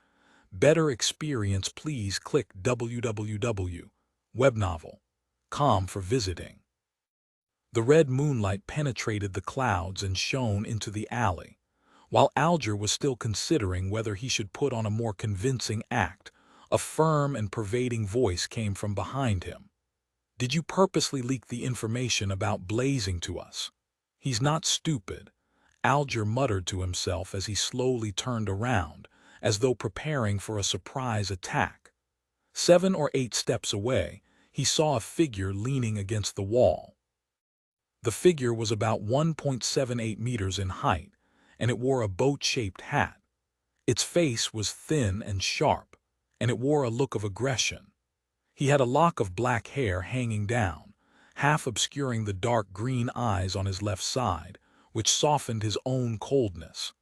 Better experience, please click www.webnovel.com for visiting. The red moonlight penetrated the clouds and shone into the alley. While Alger was still considering whether he should put on a more convincing act, a firm and pervading voice came from behind him. "Did you purposely leak the information about Blazing to us?" "He's not stupid," Alger muttered to himself as he slowly turned around, as though preparing for a surprise attack. 7 or 8 steps away, he saw a figure leaning against the wall. The figure was about 1.78 meters in height, and it wore a boat-shaped hat. Its face was thin and sharp, and it wore a look of aggression. He had a lock of black hair hanging down, half obscuring the dark green eyes on his left side, which softened his own coldness.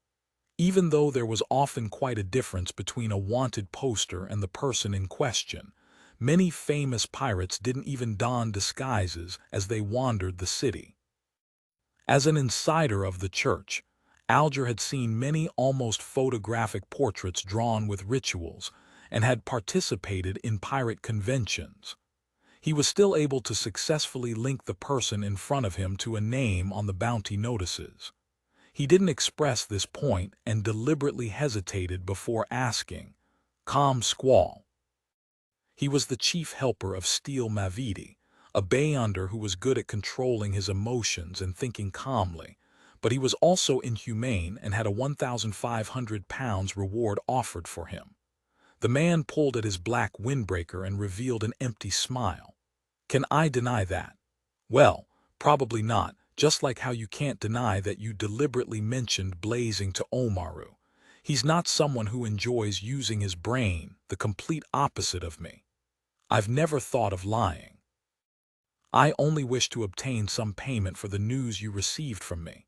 Even though there was often quite a difference between a wanted poster and the person in question, many famous pirates didn't even don disguises as they wandered the city. As an insider of the church, Alger had seen many almost photographic portraits drawn with rituals and had participated in pirate conventions. He was still able to successfully link the person in front of him to a name on the bounty notices. He didn't express this point and deliberately hesitated before asking, "Calm Squall." He was the chief helper of Steele Mavidi, a Beyonder who was good at controlling his emotions and thinking calmly, but he was also inhumane and had a 1,500 pounds reward offered for him. The man pulled at his black windbreaker and revealed an empty smile. "Can I deny that?" "Well, probably not, just like how you can't deny that you deliberately mentioned blazing to Omaru. He's not someone who enjoys using his brain, the complete opposite of me. I've never thought of lying. I only wish to obtain some payment for the news you received from me.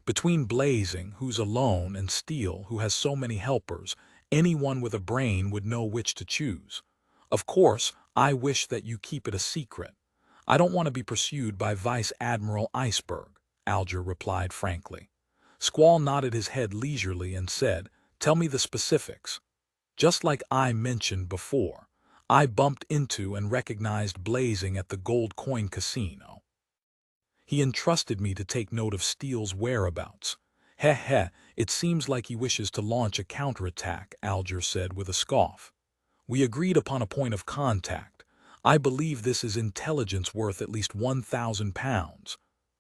Between Blazing, who's alone, and Steele, who has so many helpers, anyone with a brain would know which to choose. Of course, I wish that you keep it a secret. I don't want to be pursued by Vice Admiral Iceberg," Alger replied frankly. Squall nodded his head leisurely and said, "Tell me the specifics." "Just like I mentioned before, I bumped into and recognized Blazing at the Gold Coin Casino. He entrusted me to take note of Steele's whereabouts." "Heh, it seems like he wishes to launch a counterattack," Alger said with a scoff. "We agreed upon a point of contact. I believe this is intelligence worth at least 1,000 pounds.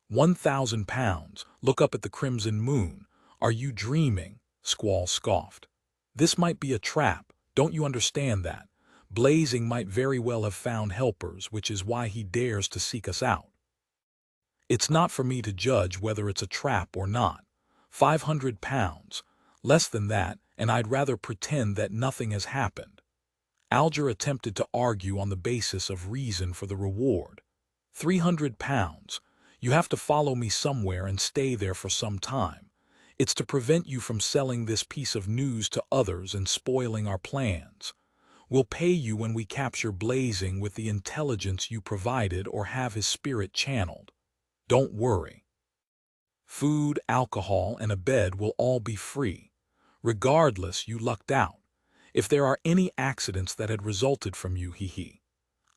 1,000 pounds, look up at the crimson moon. Are you dreaming?" Squall scoffed. "This might be a trap, don't you understand that? Blazing might very well have found helpers, which is why he dares to seek us out. It's not for me to judge whether it's a trap or not. 500 pounds, less than that, and I'd rather pretend that nothing has happened." Alger attempted to argue on the basis of reason for the reward. 300 pounds. You have to follow me somewhere and stay there for some time. It's to prevent you from selling this piece of news to others and spoiling our plans. We'll pay you when we capture Blazing with the intelligence you provided or have his spirit channeled. Don't worry. Food, alcohol, and a bed will all be free. Regardless, you lucked out. If there are any accidents that had resulted from you,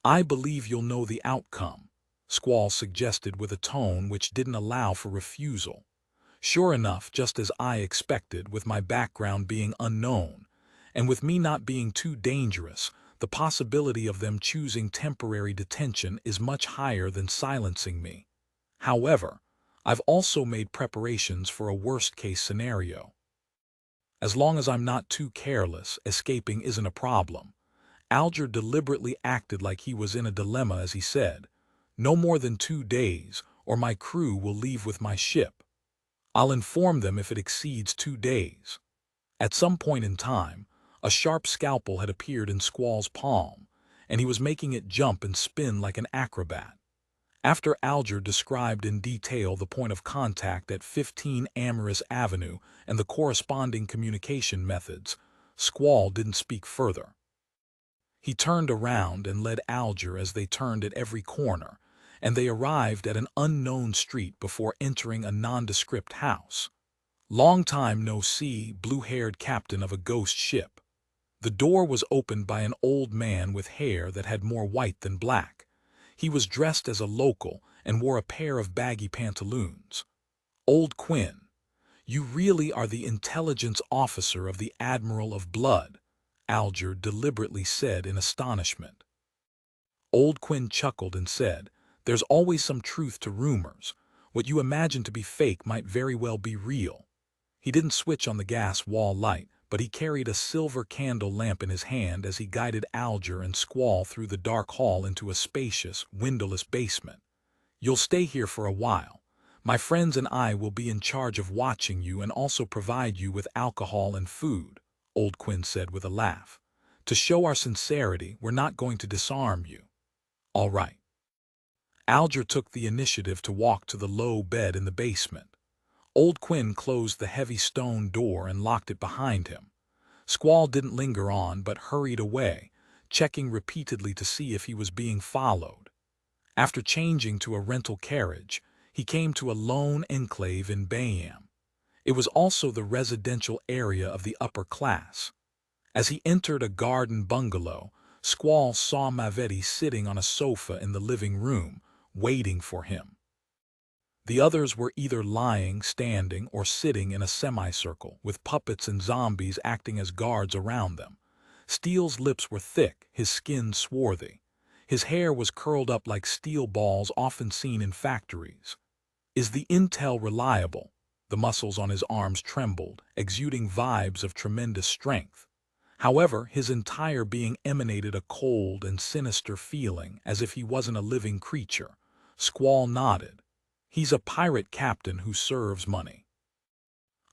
I believe you'll know the outcome," Squall suggested with a tone which didn't allow for refusal. Sure enough, just as I expected, with my background being unknown, and with me not being too dangerous, the possibility of them choosing temporary detention is much higher than silencing me. However, I've also made preparations for a worst-case scenario. As long as I'm not too careless, escaping isn't a problem. Alger deliberately acted like he was in a dilemma as he said, "No more than 2 days, or my crew will leave with my ship. I'll inform them if it exceeds 2 days." At some point in time, a sharp scalpel had appeared in Squall's palm, and he was making it jump and spin like an acrobat. After Alger described in detail the point of contact at 15 Amorous Avenue and the corresponding communication methods, Squall didn't speak further. He turned around and led Alger as they turned at every corner, and they arrived at an unknown street before entering a nondescript house. "Long time no see," blue-haired captain of a ghost ship. The door was opened by an old man with hair that had more white than black. He was dressed as a local and wore a pair of baggy pantaloons. "Old Quinn, you really are the intelligence officer of the Admiral of Blood," Alger deliberately said in astonishment. Old Quinn chuckled and said, "There's always some truth to rumors. What you imagine to be fake might very well be real." He didn't switch on the gas wall light, but he carried a silver candle lamp in his hand as he guided Alger and Squall through the dark hall into a spacious, windowless basement. "You'll stay here for a while. My friends and I will be in charge of watching you and also provide you with alcohol and food," Old Quinn said with a laugh. To show our sincerity, we're not going to disarm you. All right. Alger took the initiative to walk to the low bed in the basement. Old Quinn closed the heavy stone door and locked it behind him. Squall didn't linger on but hurried away, checking repeatedly to see if he was being followed. After changing to a rental carriage, he came to a lone enclave in Bayam. It was also the residential area of the upper class. As he entered a garden bungalow, Squall saw Moretti sitting on a sofa in the living room, waiting for him. The others were either lying, standing, or sitting in a semicircle, with puppets and zombies acting as guards around them. Steele's lips were thick, his skin swarthy. His hair was curled up like steel balls often seen in factories. Is the intel reliable? The muscles on his arms trembled, exuding vibes of tremendous strength. However, his entire being emanated a cold and sinister feeling, as if he wasn't a living creature. Squall nodded. He's a pirate captain who serves money.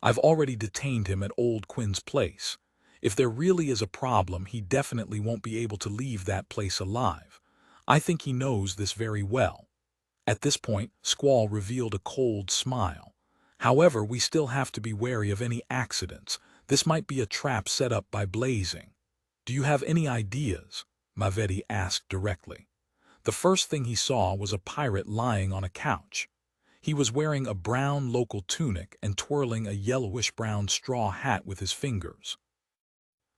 I've already detained him at Old Quinn's place. If there really is a problem, he definitely won't be able to leave that place alive. I think he knows this very well. At this point, Squall revealed a cold smile. However, we still have to be wary of any accidents. This might be a trap set up by Blazing. Do you have any ideas? Moretti asked directly. The first thing he saw was a pirate lying on a couch. He was wearing a brown local tunic and twirling a yellowish-brown straw hat with his fingers.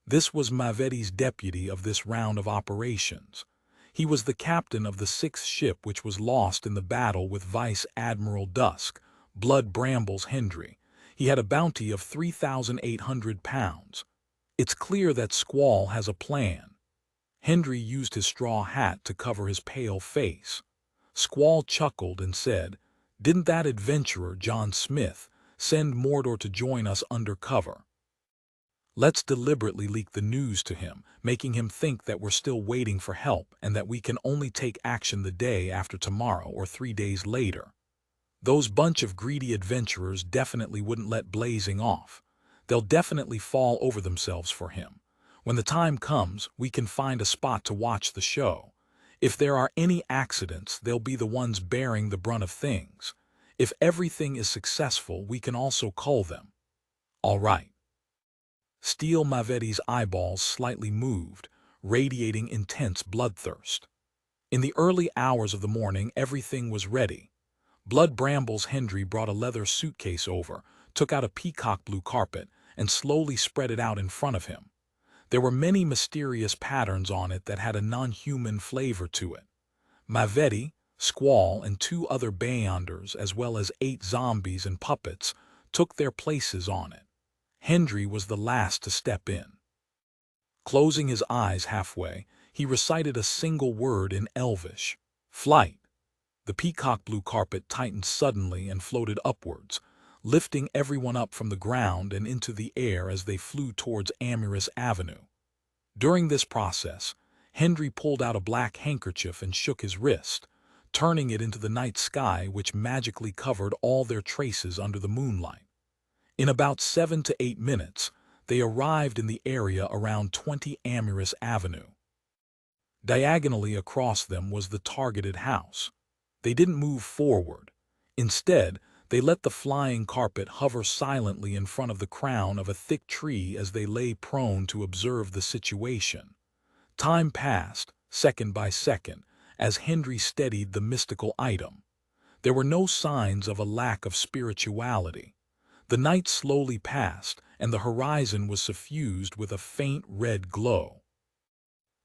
This was Moretti's deputy of this round of operations. He was the captain of the 6th ship which was lost in the battle with Vice Admiral Dusk, Blood Brambles Hendry. He had a bounty of 3,800 pounds. It's clear that Squall has a plan. Hendry used his straw hat to cover his pale face. Squall chuckled and said, "Didn't that adventurer, John Smith, send Mordor to join us under cover? Let's deliberately leak the news to him, making him think that we're still waiting for help and that we can only take action the day after tomorrow or 3 days later. Those bunch of greedy adventurers definitely wouldn't let Blazing off. They'll definitely fall over themselves for him. When the time comes, we can find a spot to watch the show. If there are any accidents, they'll be the ones bearing the brunt of things. If everything is successful, we can also cull them." All right. Steele Moretti's eyeballs slightly moved, radiating intense bloodthirst. In the early hours of the morning, everything was ready. Blood Brambles Hendry brought a leather suitcase over, took out a peacock blue carpet, and slowly spread it out in front of him. There were many mysterious patterns on it that had a non-human flavor to it. Moretti, Squall, and 2 other Beyonders, as well as 8 zombies and puppets, took their places on it. Hendry was the last to step in. Closing his eyes halfway, he recited a single word in Elvish: "Flight." The peacock blue carpet tightened suddenly and floated upwards, lifting everyone up from the ground and into the air as they flew towards Amorous Avenue. During this process, Hendry pulled out a black handkerchief and shook his wrist, turning it into the night sky which magically covered all their traces under the moonlight. In about 7 to 8 minutes, they arrived in the area around 20 Amorous Avenue. Diagonally across them was the targeted house. They didn't move forward. Instead, they let the flying carpet hover silently in front of the crown of a thick tree as they lay prone to observe the situation. Time passed, second by second, as Hendry steadied the mystical item. There were no signs of a lack of spirituality. The night slowly passed, and the horizon was suffused with a faint red glow.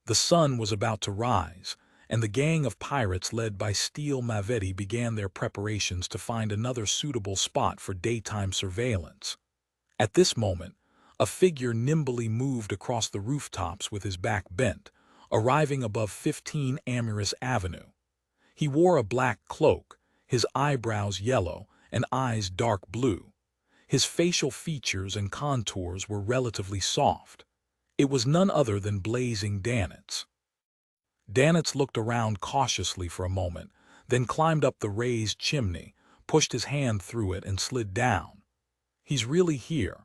The sun was about to rise, and the gang of pirates led by Steele Moretti began their preparations to find another suitable spot for daytime surveillance. At this moment, a figure nimbly moved across the rooftops with his back bent, arriving above 15 Amorous Avenue. He wore a black cloak, his eyebrows yellow, and eyes dark blue. His facial features and contours were relatively soft. It was none other than Blazing Danitz. Danitz looked around cautiously for a moment, then climbed up the raised chimney, pushed his hand through it, and slid down. "He's really here."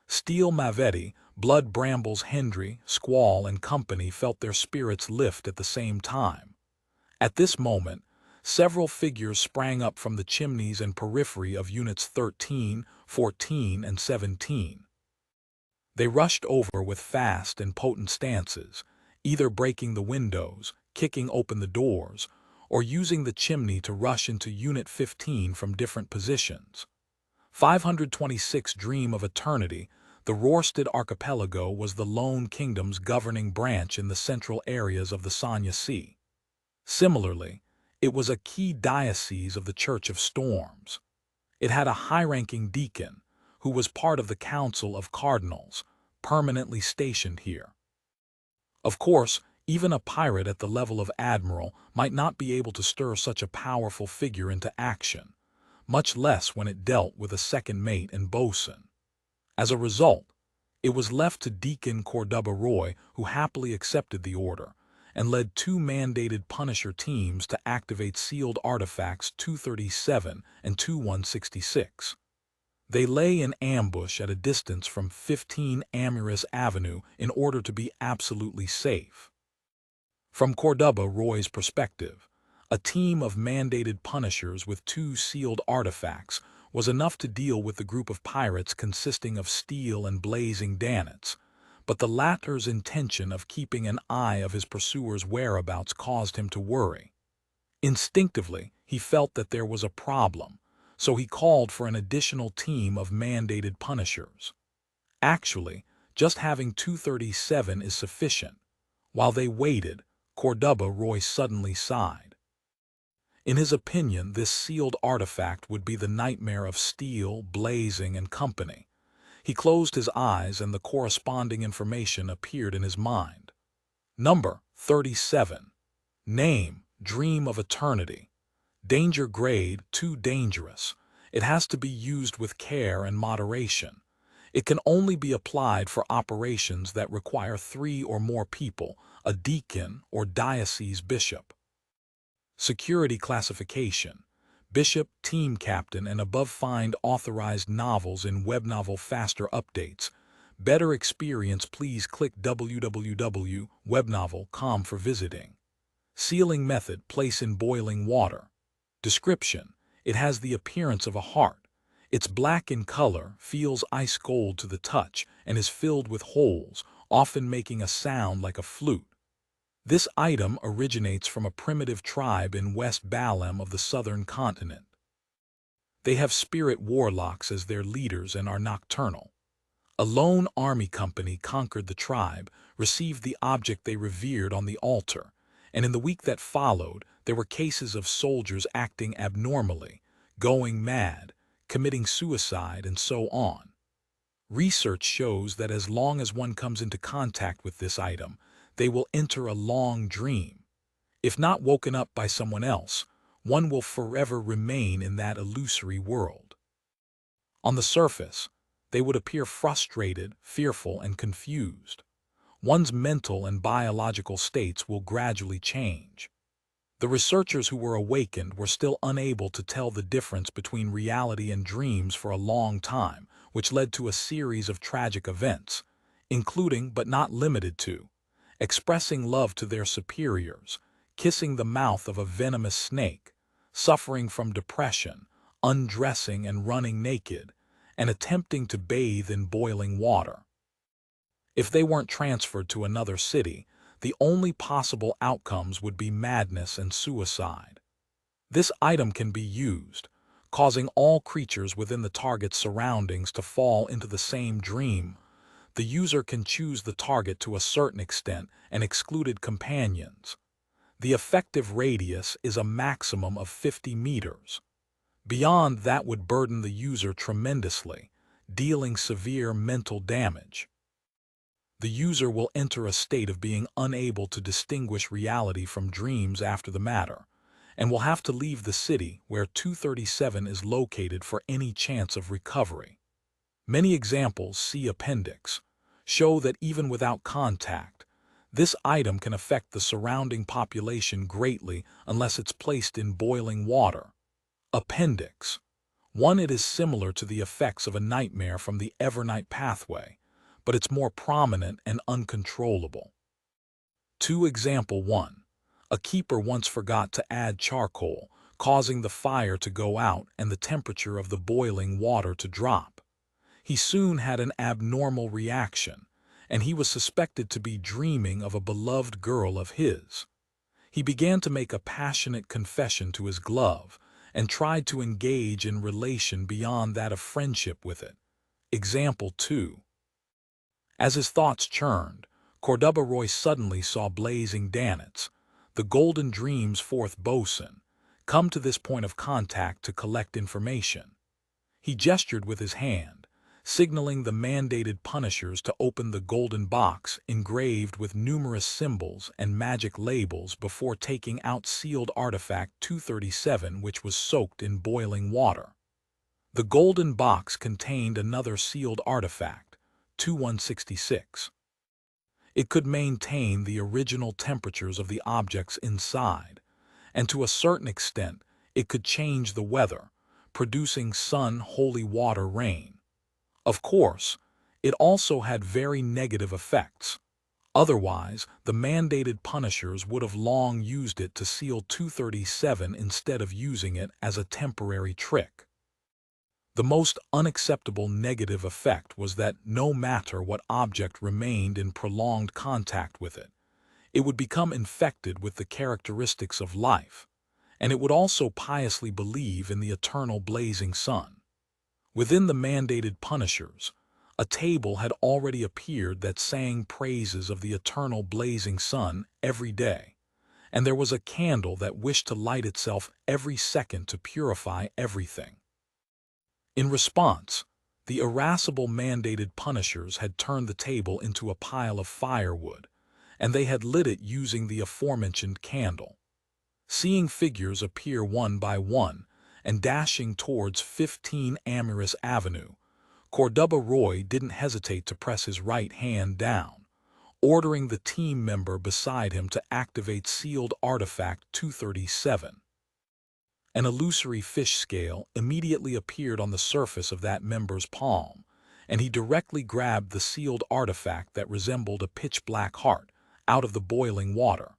Steele Mavetti, Blood Brambles Hendry, Squall and company felt their spirits lift at the same time. At this moment, several figures sprang up from the chimneys and periphery of Units 13, 14, and 17. They rushed over with fast and potent stances, either breaking the windows, kicking open the doors, or using the chimney to rush into Unit 15 from different positions. 526 Dream of Eternity. The Rorstad Archipelago was the lone kingdom's governing branch in the central areas of the Sanya Sea. Similarly, it was a key diocese of the Church of Storms. It had a high-ranking deacon, who was part of the Council of Cardinals, permanently stationed here. Of course, even a pirate at the level of admiral might not be able to stir such a powerful figure into action, much less when it dealt with a second mate and boatswain. As a result, it was left to Deacon Cordoba Roy, who happily accepted the order, and led two mandated Punisher teams to activate sealed artifacts 237 and 2166. They lay in ambush at a distance from 15 Amyris Avenue in order to be absolutely safe. From Cordoba Roy's perspective, a team of mandated Punishers with two sealed artifacts was enough to deal with the group of pirates consisting of Steel and Blazing Danets, but the latter's intention of keeping an eye of his pursuer's whereabouts caused him to worry. Instinctively, he felt that there was a problem, so he called for an additional team of mandated Punishers. Actually, just having 237 is sufficient. While they waited, Cordoba Roy suddenly sighed. In his opinion, this sealed artifact would be the nightmare of Steel, Blazing, and company. He closed his eyes and the corresponding information appeared in his mind. Number 37. Name, Dream of Eternity. Danger grade, too dangerous. It has to be used with care and moderation. It can only be applied for operations that require 3 or more people, a deacon or diocese bishop. Security classification. Bishop, team captain, and above. Find authorized novels in webnovel faster updates. Better experience, please click www.webnovel.com for visiting. Sealing method, place in boiling water. Description. It has the appearance of a heart. It's black in color, feels ice cold to the touch, and is filled with holes, often making a sound like a flute. This item originates from a primitive tribe in West Balem of the southern continent. They have spirit warlocks as their leaders and are nocturnal. A lone army company conquered the tribe, received the object they revered on the altar, and in the week that followed, there were cases of soldiers acting abnormally, going mad, committing suicide, and so on. Research shows that as long as one comes into contact with this item, they will enter a long dream. If not woken up by someone else, one will forever remain in that illusory world. On the surface, they would appear frustrated, fearful, and confused. One's mental and biological states will gradually change. The researchers who were awakened were still unable to tell the difference between reality and dreams for a long time, which led to a series of tragic events, including but not limited to expressing love to their superiors, kissing the mouth of a venomous snake, suffering from depression, undressing and running naked, and attempting to bathe in boiling water. If they weren't transferred to another city, the only possible outcomes would be madness and suicide. This item can be used, causing all creatures within the target's surroundings to fall into the same dream. The user can choose the target to a certain extent and excluded companions. The effective radius is a maximum of 50 meters. Beyond that would burden the user tremendously, dealing severe mental damage. The user will enter a state of being unable to distinguish reality from dreams after the matter, and will have to leave the city where 237 is located for any chance of recovery. Many examples, see appendix, show that even without contact, this item can affect the surrounding population greatly unless it's placed in boiling water. Appendix. One, it is similar to the effects of a nightmare from the Evernight Pathway, but it's more prominent and uncontrollable. 2. Example 1. A keeper once forgot to add charcoal, causing the fire to go out and the temperature of the boiling water to drop. He soon had an abnormal reaction, and he was suspected to be dreaming of a beloved girl of his. He began to make a passionate confession to his glove and tried to engage in relation beyond that of friendship with it. Example 2. As his thoughts churned, Cordoba Roy suddenly saw blazing Danitz, the Golden Dream's fourth bosun, come to this point of contact to collect information. He gestured with his hand, signaling the mandated punishers to open the golden box engraved with numerous symbols and magic labels before taking out sealed artifact 237, which was soaked in boiling water. The golden box contained another sealed artifact, 2166. It could maintain the original temperatures of the objects inside, and to a certain extent it could change the weather, producing sun holy water rain. Of course, it also had very negative effects. Otherwise, the mandated punishers would have long used it to seal 237 instead of using it as a temporary trick. The most unacceptable negative effect was that no matter what object remained in prolonged contact with it, it would become infected with the characteristics of life, and it would also piously believe in the eternal blazing sun. Within the mandated punishers, a table had already appeared that sang praises of the eternal blazing sun every day, and there was a candle that wished to light itself every second to purify everything. In response, the irascible mandated punishers had turned the table into a pile of firewood, and they had lit it using the aforementioned candle. Seeing figures appear one by one and dashing towards 15 Amorous Avenue, Cordoba Roy didn't hesitate to press his right hand down, ordering the team member beside him to activate sealed artifact 237. An illusory fish scale immediately appeared on the surface of that member's palm, and he directly grabbed the sealed artifact that resembled a pitch-black heart out of the boiling water.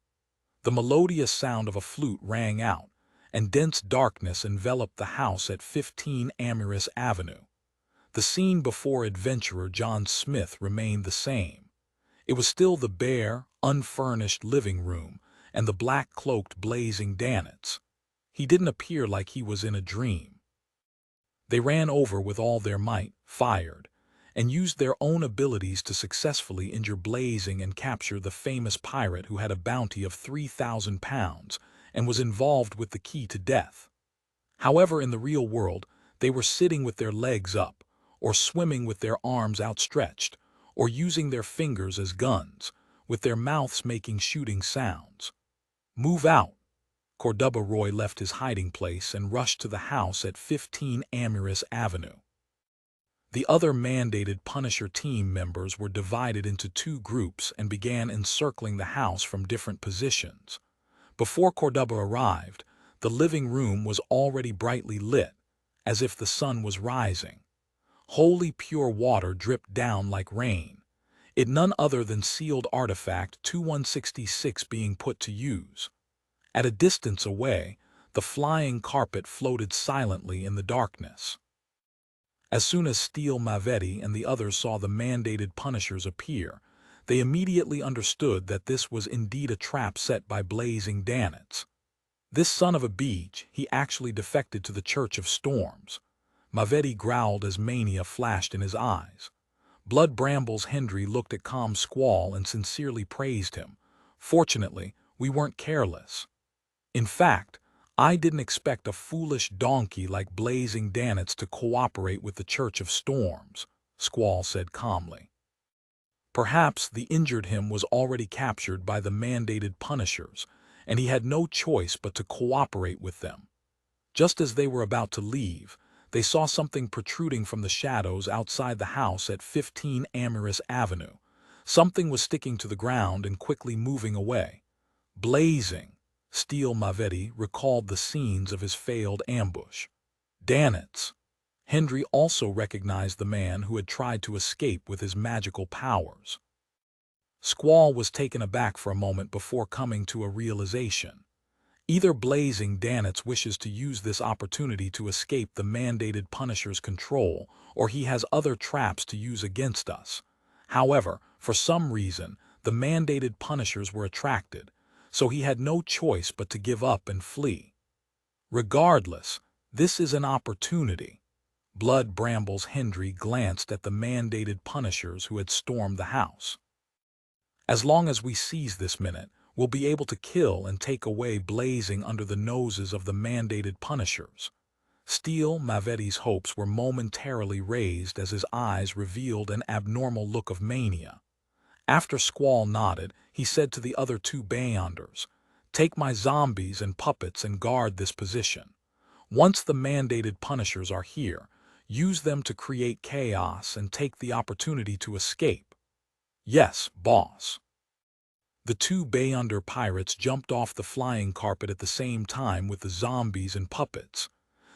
The melodious sound of a flute rang out, and dense darkness enveloped the house at 15 Amorous Avenue. The scene before adventurer John Smith remained the same. It was still the bare, unfurnished living room and the black-cloaked blazing Danitz. He didn't appear like he was in a dream. They ran over with all their might, fired, and used their own abilities to successfully injure Blazing and capture the famous pirate who had a bounty of 3,000 pounds and was involved with the key to death. However, in the real world, they were sitting with their legs up, or swimming with their arms outstretched, or using their fingers as guns, with their mouths making shooting sounds. "Move out!" Cordoba Roy left his hiding place and rushed to the house at 15 Amorous Avenue. The other mandated Punisher team members were divided into two groups and began encircling the house from different positions. Before Cordoba arrived, the living room was already brightly lit, as if the sun was rising. Holy pure water dripped down like rain, it none other than sealed artifact 2166 being put to use. At a distance away, the flying carpet floated silently in the darkness. As soon as Steampunk Moretti and the others saw the mandated punishers appear, they immediately understood that this was indeed a trap set by Blazing Danitz. This son of a beach, he actually defected to the Church of Storms. Moretti growled as mania flashed in his eyes. Blood Brambles Hendry looked at Calm Squall and sincerely praised him. "Fortunately, we weren't careless. In fact, I didn't expect a foolish donkey like Blazing Danitz to cooperate with the Church of Storms," Squall said calmly. Perhaps the injured him was already captured by the mandated punishers, and he had no choice but to cooperate with them. Just as they were about to leave, they saw something protruding from the shadows outside the house at 15 Amorous Avenue. Something was sticking to the ground and quickly moving away. Blazing! Steampunk Moretti recalled the scenes of his failed ambush. "Danitz!" Hendry also recognized the man who had tried to escape with his magical powers. Squall was taken aback for a moment before coming to a realization. Either Blazing Danitz wishes to use this opportunity to escape the mandated Punisher's control, or he has other traps to use against us. However, for some reason, the mandated Punishers were attracted, so he had no choice but to give up and flee. Regardless, this is an opportunity. Blood Brambles Hendry glanced at the mandated Punishers who had stormed the house. As long as we seize this minute, we'll be able to kill and take away Blazing under the noses of the mandated Punishers. Steele Mavetti's hopes were momentarily raised as his eyes revealed an abnormal look of mania. After Squall nodded, he said to the other two Beyonders, "Take my zombies and puppets and guard this position. Once the mandated Punishers are here, use them to create chaos and take the opportunity to escape." "Yes, boss." The two Beyonder pirates jumped off the flying carpet at the same time with the zombies and puppets.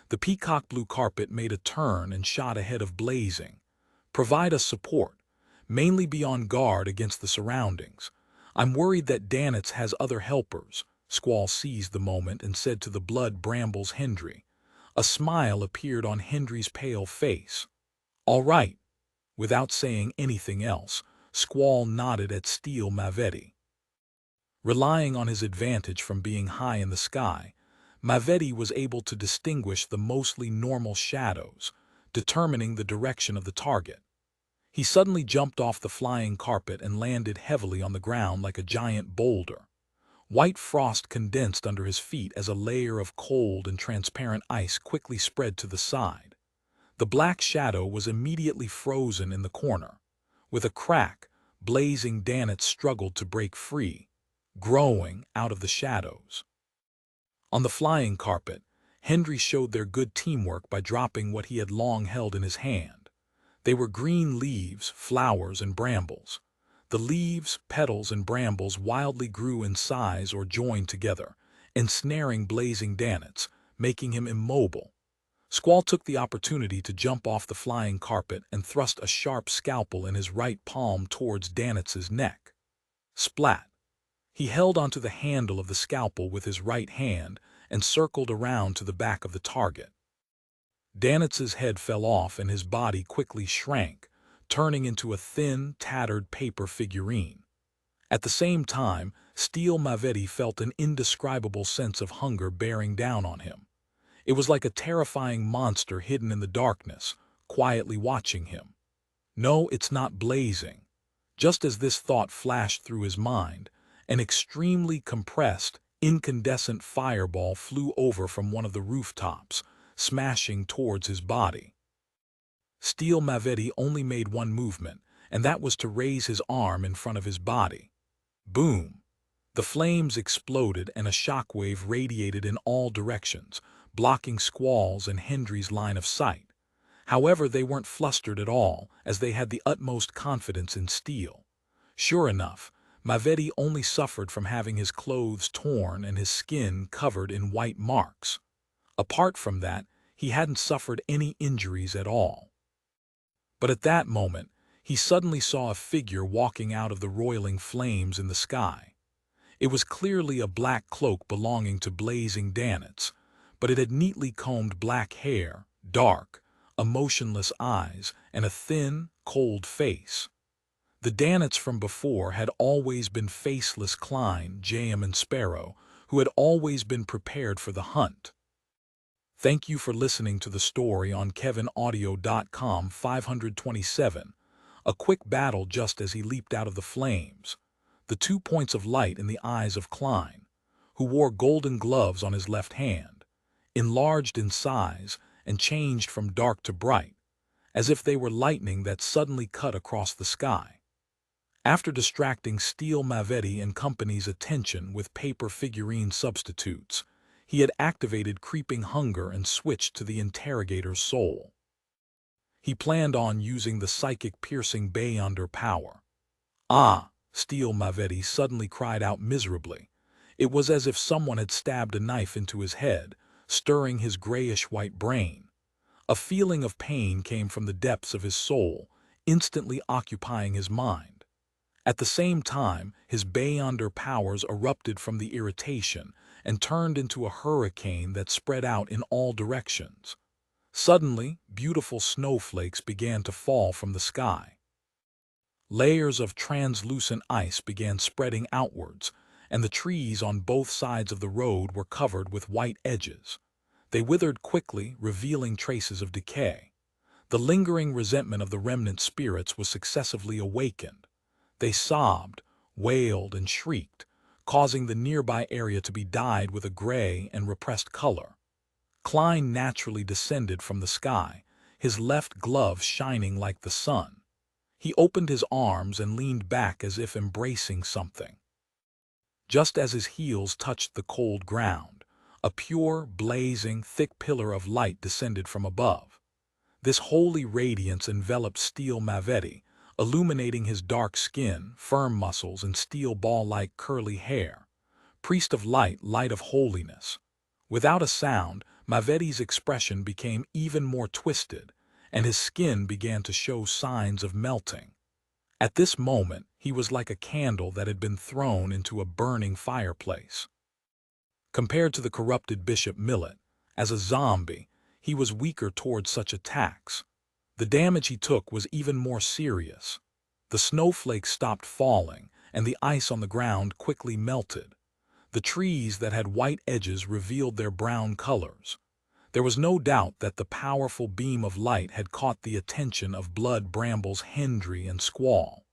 The peacock blue carpet made a turn and shot ahead of Blazing. "Provide us support. Mainly be on guard against the surroundings. I'm worried that Danitz has other helpers." Squall seized the moment and said to the Blood Brambles Hendry. A smile appeared on Hendry's pale face. "All right." Without saying anything else, Squall nodded at Steele Mavetti. Relying on his advantage from being high in the sky, Mavetti was able to distinguish the mostly normal shadows, determining the direction of the target. He suddenly jumped off the flying carpet and landed heavily on the ground like a giant boulder. White frost condensed under his feet as a layer of cold and transparent ice quickly spread to the side. The black shadow was immediately frozen in the corner. With a crack, Blazing Danitz struggled to break free, growing out of the shadows. On the flying carpet, Hendry showed their good teamwork by dropping what he had long held in his hand. They were green leaves, flowers, and brambles. The leaves, petals, and brambles wildly grew in size or joined together, ensnaring Blazing Danitz, making him immobile. Squall took the opportunity to jump off the flying carpet and thrust a sharp scalpel in his right palm towards Danitz's neck. Splat! He held onto the handle of the scalpel with his right hand and circled around to the back of the target. Danitz's head fell off and his body quickly shrank, turning into a thin, tattered paper figurine. At the same time, Steele Mavetti felt an indescribable sense of hunger bearing down on him. It was like a terrifying monster hidden in the darkness, quietly watching him. No, it's not Blazing. Just as this thought flashed through his mind, an extremely compressed, incandescent fireball flew over from one of the rooftops, smashing towards his body. Steele Mavetti only made one movement, and that was to raise his arm in front of his body. Boom! The flames exploded and a shockwave radiated in all directions, blocking Squall's and Hendry's line of sight. However, they weren't flustered at all, as they had the utmost confidence in Steele. Sure enough, Mavetti only suffered from having his clothes torn and his skin covered in white marks. Apart from that, he hadn't suffered any injuries at all. But at that moment, he suddenly saw a figure walking out of the roiling flames in the sky. It was clearly a black cloak belonging to Blazing Danitz, but it had neatly combed black hair, dark, emotionless eyes, and a thin, cold face. The Danitz from before had always been faceless Klein, Jam, and Sparrow, who had always been prepared for the hunt. Thank you for listening to the story on KevinAudio.com 527, a quick battle just as he leaped out of the flames. The 2 points of light in the eyes of Klein, who wore golden gloves on his left hand, enlarged in size and changed from dark to bright, as if they were lightning that suddenly cut across the sky. After distracting Steele Mavetti and company's attention with paper figurine substitutes, he had activated Creeping Hunger and switched to the interrogator's soul. He planned on using the psychic piercing Beyonder power. "Ah!" Steele Mavetti suddenly cried out miserably. It was as if someone had stabbed a knife into his head, stirring his grayish-white brain. A feeling of pain came from the depths of his soul, instantly occupying his mind. At the same time, his Beyonder powers erupted from the irritation and turned into a hurricane that spread out in all directions. Suddenly, beautiful snowflakes began to fall from the sky. Layers of translucent ice began spreading outwards, and the trees on both sides of the road were covered with white edges. They withered quickly, revealing traces of decay. The lingering resentment of the remnant spirits was successively awakened. They sobbed, wailed, and shrieked, causing the nearby area to be dyed with a gray and repressed color. Klein naturally descended from the sky, his left glove shining like the sun. He opened his arms and leaned back as if embracing something. Just as his heels touched the cold ground, a pure, blazing, thick pillar of light descended from above. This holy radiance enveloped Steampunk Moretti, illuminating his dark skin, firm muscles, and steel ball-like curly hair. Priest of light, light of holiness. Without a sound, Moretti's expression became even more twisted, and his skin began to show signs of melting. At this moment, he was like a candle that had been thrown into a burning fireplace. Compared to the corrupted Bishop Millet, as a zombie, he was weaker towards such attacks. The damage he took was even more serious. The snowflakes stopped falling, and the ice on the ground quickly melted. The trees that had white edges revealed their brown colors. There was no doubt that the powerful beam of light had caught the attention of Blood Brambles Hendry and Squall.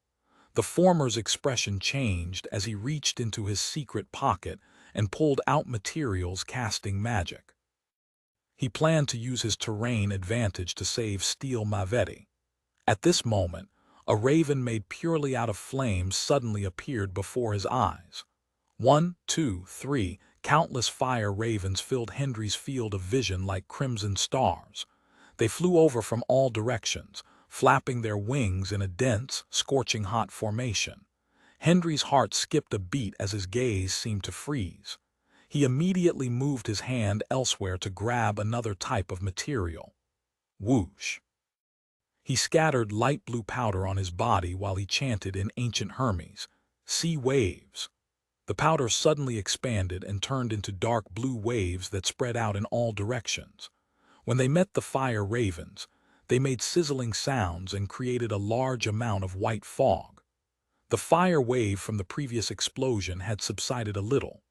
The former's expression changed as he reached into his secret pocket and pulled out materials casting magic. He planned to use his terrain advantage to save Steampunk Moretti. At this moment, a raven made purely out of flames suddenly appeared before his eyes. 1, 2, 3, countless fire ravens filled Hendry's field of vision like crimson stars. They flew over from all directions, flapping their wings in a dense, scorching hot formation. Hendry's heart skipped a beat as his gaze seemed to freeze. He immediately moved his hand elsewhere to grab another type of material. Whoosh! He scattered light blue powder on his body while he chanted in ancient Hermes, "Sea waves." The powder suddenly expanded and turned into dark blue waves that spread out in all directions. When they met the fire ravens, they made sizzling sounds and created a large amount of white fog. The fire wave from the previous explosion had subsided a little.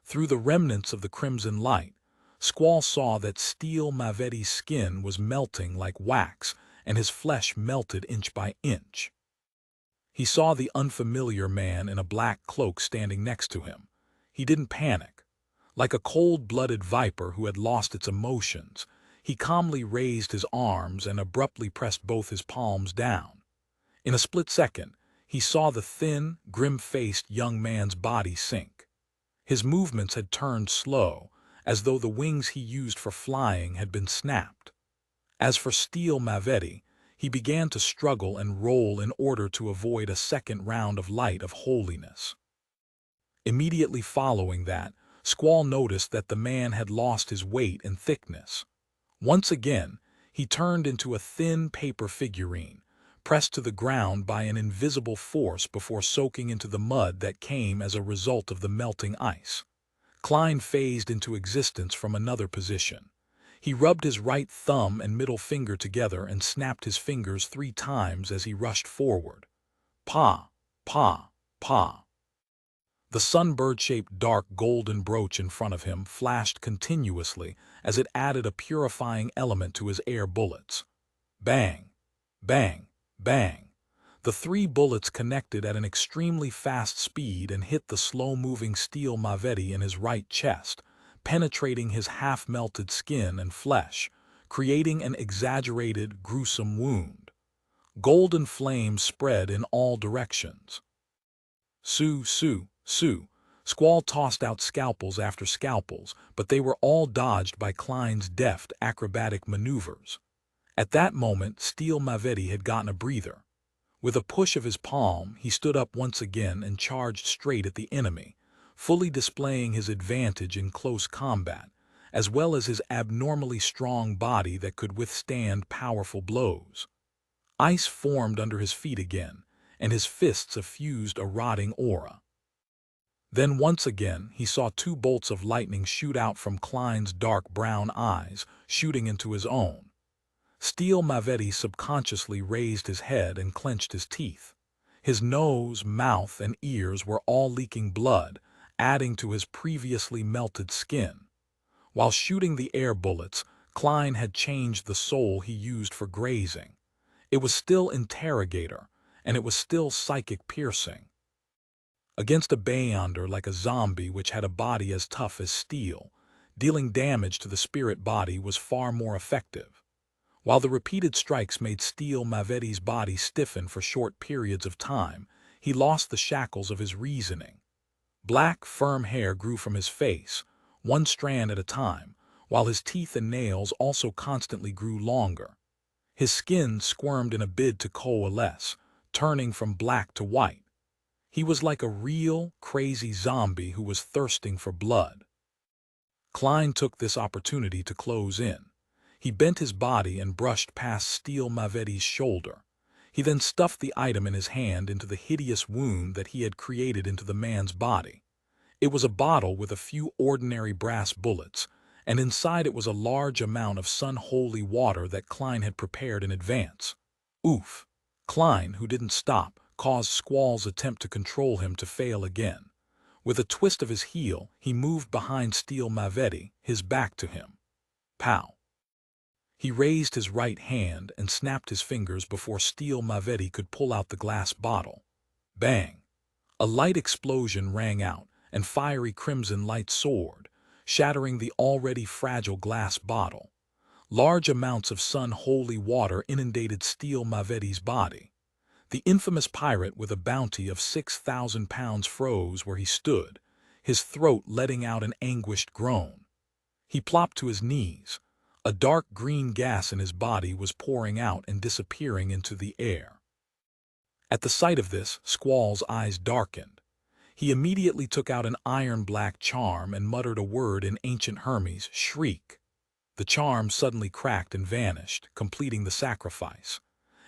Through the remnants of the crimson light, Squall saw that Steampunk Moretti's skin was melting like wax and his flesh melted inch by inch. He saw the unfamiliar man in a black cloak standing next to him. He didn't panic. Like a cold-blooded viper who had lost its emotions, he calmly raised his arms and abruptly pressed both his palms down. In a split second, he saw the thin, grim-faced young man's body sink. His movements had turned slow, as though the wings he used for flying had been snapped. As for Steampunk Moretti, he began to struggle and roll in order to avoid a second round of light of holiness. Immediately following that, Squall noticed that the man had lost his weight and thickness. Once again, he turned into a thin paper figurine, pressed to the ground by an invisible force before soaking into the mud that came as a result of the melting ice. Klein phased into existence from another position. He rubbed his right thumb and middle finger together and snapped his fingers 3 times as he rushed forward. Pa, pa, pa. The sunbird-shaped dark golden brooch in front of him flashed continuously as it added a purifying element to his air bullets. Bang, bang, bang. The 3 bullets connected at an extremely fast speed and hit the slow-moving Steampunk Moretti in his right chest, penetrating his half-melted skin and flesh, creating an exaggerated, gruesome wound. Golden flames spread in all directions. Sue, Sue, Sue. Squall tossed out scalpels after scalpels, but they were all dodged by Klein's deft, acrobatic maneuvers. At that moment, Steampunk Moretti had gotten a breather. With a push of his palm, he stood up once again and charged straight at the enemy, fully displaying his advantage in close combat, as well as his abnormally strong body that could withstand powerful blows. Ice formed under his feet again, and his fists effused a rotting aura. Then once again he saw two bolts of lightning shoot out from Klein's dark brown eyes, shooting into his own. Steampunk Moretti subconsciously raised his head and clenched his teeth. His nose, mouth, and ears were all leaking blood, adding to his previously melted skin. While shooting the air bullets, Klein had changed the soul he used for grazing. It was still interrogator, and it was still psychic piercing. Against a beyonder like a zombie which had a body as tough as steel, dealing damage to the spirit body was far more effective. While the repeated strikes made Steampunk Moretti's body stiffen for short periods of time, he lost the shackles of his reasoning. Black, firm hair grew from his face, one strand at a time, while his teeth and nails also constantly grew longer. His skin squirmed in a bid to coalesce, turning from black to white. He was like a real, crazy zombie who was thirsting for blood. Klein took this opportunity to close in. He bent his body and brushed past Steampunk Moretti's shoulder. He then stuffed the item in his hand into the hideous wound that he had created into the man's body. It was a bottle with a few ordinary brass bullets, and inside it was a large amount of sun-holy water that Klein had prepared in advance. Oof! Klein, who didn't stop, caused Squall's attempt to control him to fail again. With a twist of his heel, he moved behind Steampunk Moretti, his back to him. Pow! He raised his right hand and snapped his fingers before Steampunk Moretti could pull out the glass bottle. Bang! A light explosion rang out, and fiery crimson light soared, shattering the already fragile glass bottle. Large amounts of sun-holy water inundated Steampunk Moretti's body. The infamous pirate with a bounty of 6,000 pounds froze where he stood, his throat letting out an anguished groan. He plopped to his knees. A dark green gas in his body was pouring out and disappearing into the air. At the sight of this, Squall's eyes darkened. He immediately took out an iron-black charm and muttered a word in ancient Hermes, shriek. The charm suddenly cracked and vanished, completing the sacrifice.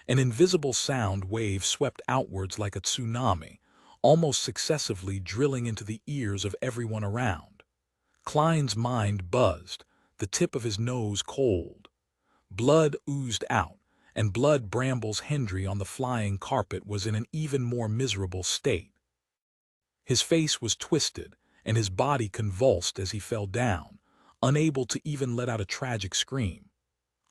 An invisible sound wave swept outwards like a tsunami, almost successively drilling into the ears of everyone around. Klein's mind buzzed, the tip of his nose cold. Blood oozed out, and Blood Brambles Hendry on the flying carpet was in an even more miserable state. His face was twisted, and his body convulsed as he fell down, unable to even let out a tragic scream.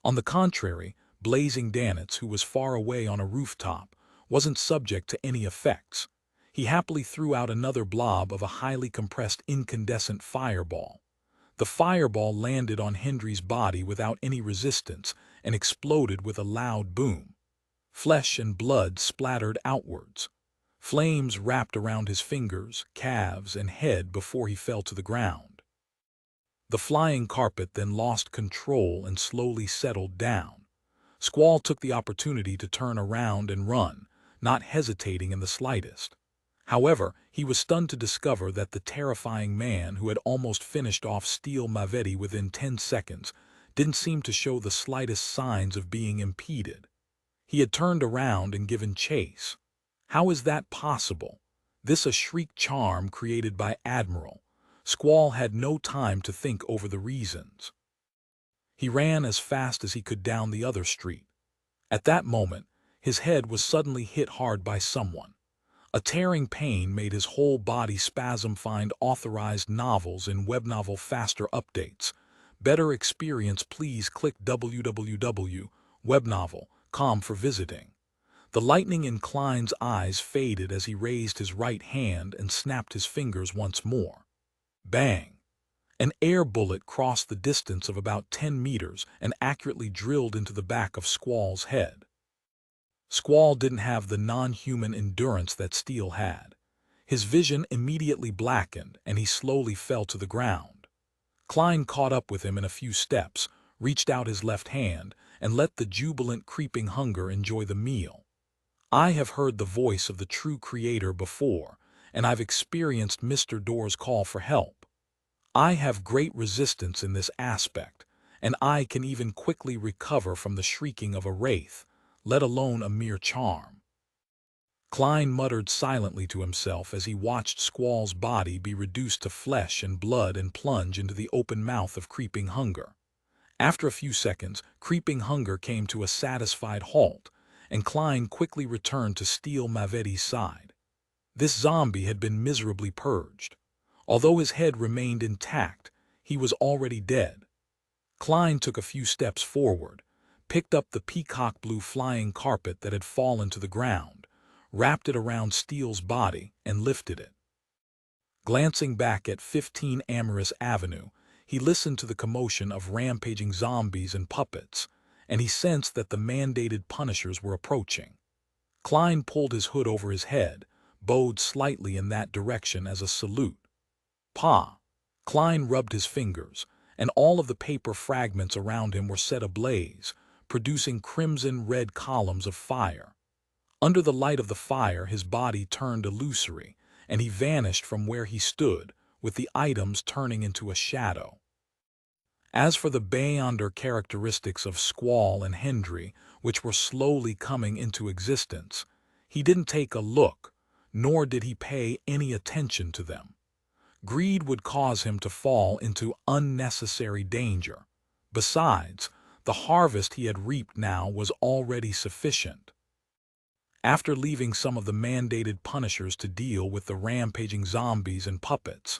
On the contrary, Blazing Danitz, who was far away on a rooftop, wasn't subject to any effects. He happily threw out another blob of a highly compressed incandescent fireball. The fireball landed on Hendry's body without any resistance and exploded with a loud boom. Flesh and blood splattered outwards. Flames wrapped around his fingers, calves, and head before he fell to the ground. The flying carpet then lost control and slowly settled down. Squall took the opportunity to turn around and run, not hesitating in the slightest. However, he was stunned to discover that the terrifying man who had almost finished off Steampunk Moretti within 10 seconds didn't seem to show the slightest signs of being impeded. He had turned around and given chase. How is that possible? This a shriek charm created by Admiral. Squall had no time to think over the reasons. He ran as fast as he could down the other street. At that moment, his head was suddenly hit hard by someone. A tearing pain made his whole body spasm. Find authorized novels in Webnovel Faster Updates. Better experience, please click www.webnovel.com for visiting. The lightning in Klein's eyes faded as he raised his right hand and snapped his fingers once more. Bang! An air bullet crossed the distance of about 10 meters and accurately drilled into the back of Squall's head. Squall didn't have the non-human endurance that Steel had. His vision immediately blackened and he slowly fell to the ground. Klein caught up with him in a few steps, reached out his left hand, and let the jubilant creeping hunger enjoy the meal. I have heard the voice of the true creator before, and I've experienced Mr. Door's call for help. I have great resistance in this aspect, and I can even quickly recover from the shrieking of a wraith, let alone a mere charm." Klein muttered silently to himself as he watched Squall's body be reduced to flesh and blood and plunge into the open mouth of Creeping Hunger. After a few seconds, Creeping Hunger came to a satisfied halt, and Klein quickly returned to Steel Mavetti's side. This zombie had been miserably purged. Although his head remained intact, he was already dead. Klein took a few steps forward, picked up the peacock blue flying carpet that had fallen to the ground, wrapped it around Steel's body, and lifted it. Glancing back at 15 Amorous Avenue, he listened to the commotion of rampaging zombies and puppets, and he sensed that the mandated punishers were approaching. Klein pulled his hood over his head, bowed slightly in that direction as a salute. "Pa!" Klein rubbed his fingers, and all of the paper fragments around him were set ablaze, producing crimson-red columns of fire. Under the light of the fire, his body turned illusory, and he vanished from where he stood, with the items turning into a shadow. As for the beyonder characteristics of Squall and Hendry, which were slowly coming into existence, he didn't take a look, nor did he pay any attention to them. Greed would cause him to fall into unnecessary danger. Besides, the harvest he had reaped now was already sufficient. After leaving some of the mandated punishers to deal with the rampaging zombies and puppets,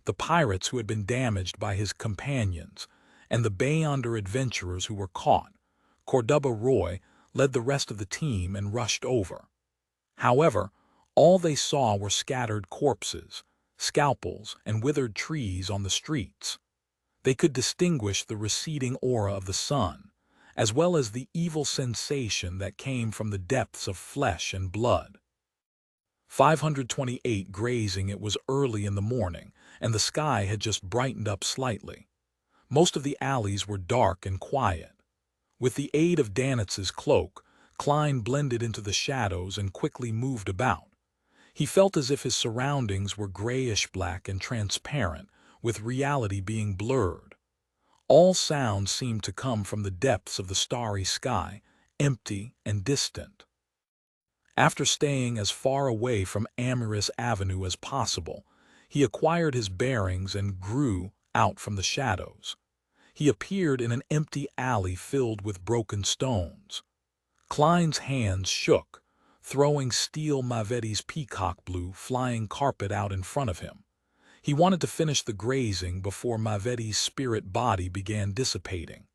the pirates who had been damaged by his companions, and the beyonder adventurers who were caught, Cordoba Roy led the rest of the team and rushed over. However, all they saw were scattered corpses, scalpels, and withered trees on the streets. They could distinguish the receding aura of the sun, as well as the evil sensation that came from the depths of flesh and blood. 528 grazing. It was early in the morning, and the sky had just brightened up slightly. Most of the alleys were dark and quiet. With the aid of Danitz's cloak, Klein blended into the shadows and quickly moved about. He felt as if his surroundings were grayish-black and transparent, with reality being blurred. All sounds seemed to come from the depths of the starry sky, empty and distant. After staying as far away from Amorous Avenue as possible, he acquired his bearings and grew out from the shadows. He appeared in an empty alley filled with broken stones. Klein's hands shook, throwing Steel Mavetti's peacock blue flying carpet out in front of him. He wanted to finish the grazing before Mavetti's spirit body began dissipating.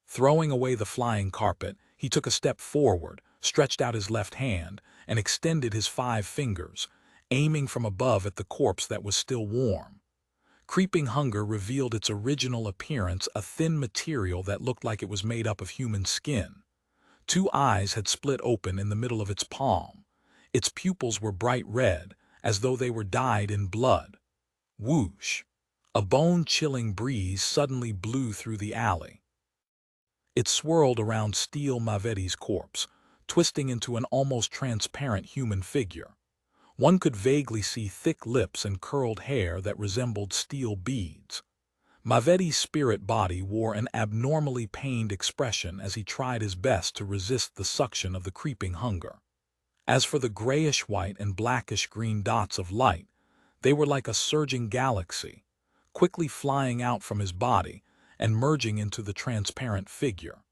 Throwing away the flying carpet, he took a step forward, stretched out his left hand, and extended his 5 fingers, aiming from above at the corpse that was still warm. Creeping Hunger revealed its original appearance, a thin material that looked like it was made up of human skin. 2 eyes had split open in the middle of its palm. Its pupils were bright red, as though they were dyed in blood. Whoosh! A bone-chilling breeze suddenly blew through the alley. It swirled around Steel Mavetti's corpse, twisting into an almost transparent human figure. One could vaguely see thick lips and curled hair that resembled steel beads. Mavetti's spirit body wore an abnormally pained expression as he tried his best to resist the suction of the Creeping Hunger. As for the grayish-white and blackish-green dots of light, they were like a surging galaxy, quickly flying out from his body and merging into the transparent figure.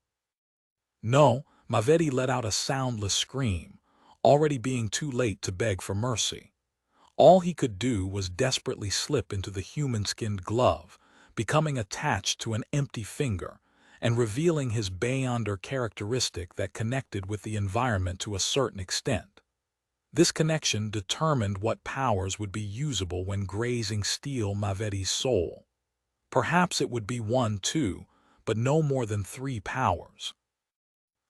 "No!" Mavetti let out a soundless scream, already being too late to beg for mercy. All he could do was desperately slip into the human-skinned glove, becoming attached to an empty finger, and revealing his beyonder characteristic that connected with the environment to a certain extent. This connection determined what powers would be usable when grazing Steel Mavetti's soul. Perhaps it would be 1, 2, but no more than 3 powers.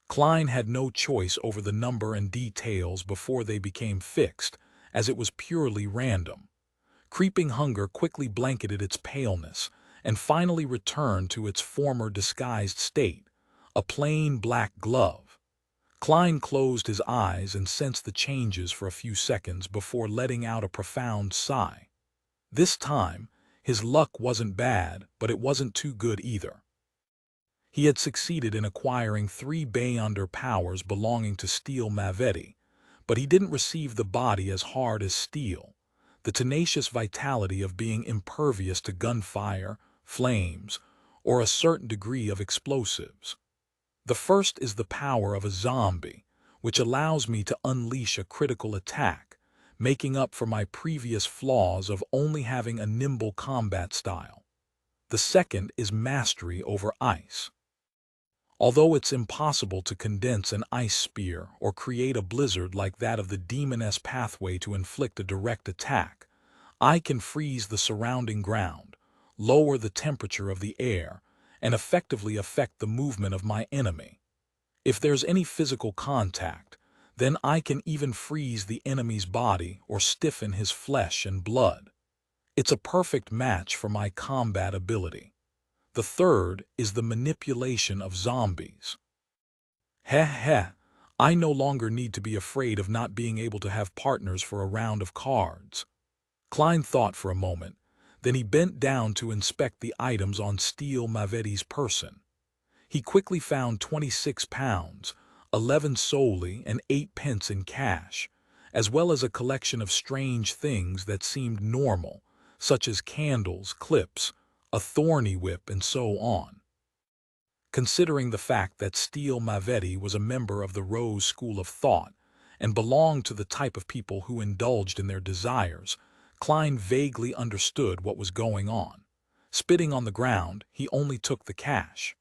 Klein had no choice over the number and details before they became fixed, as it was purely random. Creeping Hunger quickly blanketed its paleness, and finally returned to its former disguised state, a plain black glove. Klein closed his eyes and sensed the changes for a few seconds before letting out a profound sigh. This time, His luck wasn't bad, but it wasn't too good either. He had succeeded in acquiring 3 beyonder powers belonging to Steampunk Moretti, but he didn't receive the body as hard as steel, the tenacious vitality of being impervious to gunfire, flames, or a certain degree of explosives. The first is the power of a zombie, which allows me to unleash a critical attack, making up for my previous flaws of only having a nimble combat style. The second is mastery over ice. Although it's impossible to condense an ice spear or create a blizzard like that of the demoness pathway to inflict a direct attack, I can freeze the surrounding ground, lower the temperature of the air, and effectively affect the movement of my enemy. If there's any physical contact, then I can even freeze the enemy's body or stiffen his flesh and blood. It's a perfect match for my combat ability. The third is the manipulation of zombies. I no longer need to be afraid of not being able to have partners for a round of cards. Klein thought for a moment, then he bent down to inspect the items on Steampunk Moretti's person. He quickly found 26 pounds, 11 solely, and 8 pence in cash, as well as a collection of strange things that seemed normal, such as candles, clips, a thorny whip, and so on. Considering the fact that Steampunk Moretti was a member of the Rose School of Thought and belonged to the type of people who indulged in their desires, Klein vaguely understood what was going on. Spitting on the ground, he only took the cash.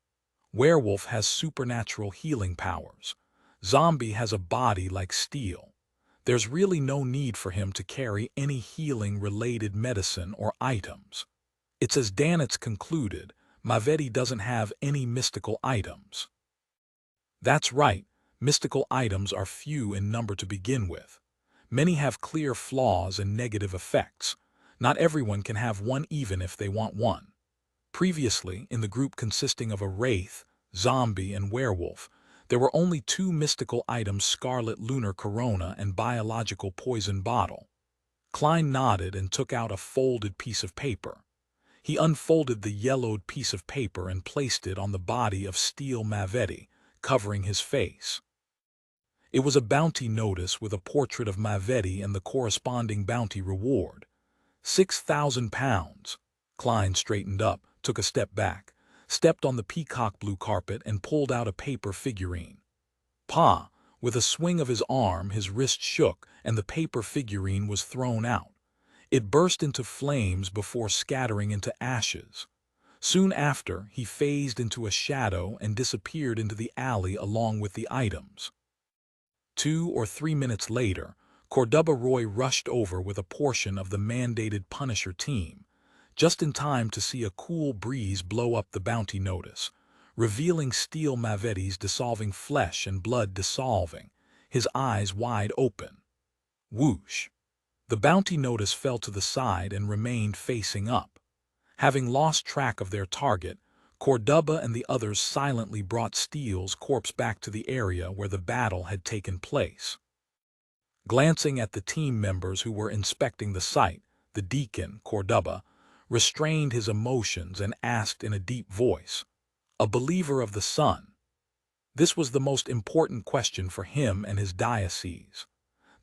Werewolf has supernatural healing powers. Zombie has a body like steel. There's really no need for him to carry any healing-related medicine or items. It's as Danitz concluded, Moretti doesn't have any mystical items. That's right, mystical items are few in number to begin with. Many have clear flaws and negative effects. Not everyone can have one even if they want one. Previously, in the group consisting of a wraith, zombie, and werewolf, there were only 2 mystical items: scarlet lunar corona and biological poison bottle. Klein nodded and took out a folded piece of paper. He unfolded the yellowed piece of paper and placed it on the body of Steampunk Moretti, covering his face. It was a bounty notice with a portrait of Moretti and the corresponding bounty reward. 6,000 pounds. Klein straightened up, took a step back, stepped on the peacock blue carpet, and pulled out a paper figurine. Pa! With a swing of his arm, his wrist shook, and the paper figurine was thrown out. It burst into flames before scattering into ashes. Soon after, he phased into a shadow and disappeared into the alley along with the items. 2 or 3 minutes later, Cordoba Roy rushed over with a portion of the mandated Punisher team, just in time to see a cool breeze blow up the bounty notice, revealing Steampunk Moretti's dissolving flesh and blood dissolving, his eyes wide open. Whoosh! The bounty notice fell to the side and remained facing up. Having lost track of their target, Cordoba and the others silently brought Steel's corpse back to the area where the battle had taken place. Glancing at the team members who were inspecting the site, the deacon, Cordoba, restrained his emotions and asked in a deep voice, "A believer of the sun?" This was the most important question for him and his diocese.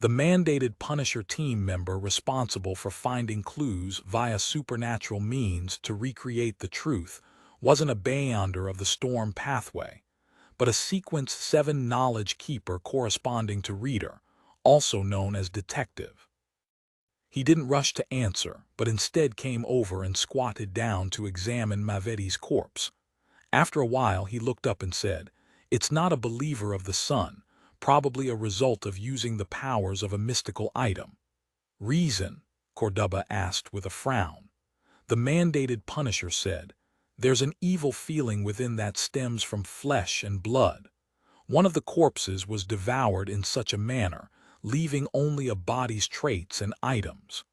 The mandated Punisher team member responsible for finding clues via supernatural means to recreate the truth wasn't a beyonder of the storm pathway, but a Sequence 7 knowledge keeper corresponding to reader, also known as detective. He didn't rush to answer, but instead came over and squatted down to examine Moretti's corpse. After a while he looked up and said, "It's not a believer of the sun, probably a result of using the powers of a mystical item." "Reason?" Cordoba asked with a frown. The mandated Punisher said, "There's an evil feeling within that stems from flesh and blood. One of the corpses was devoured in such a manner, leaving only a body's traits and items.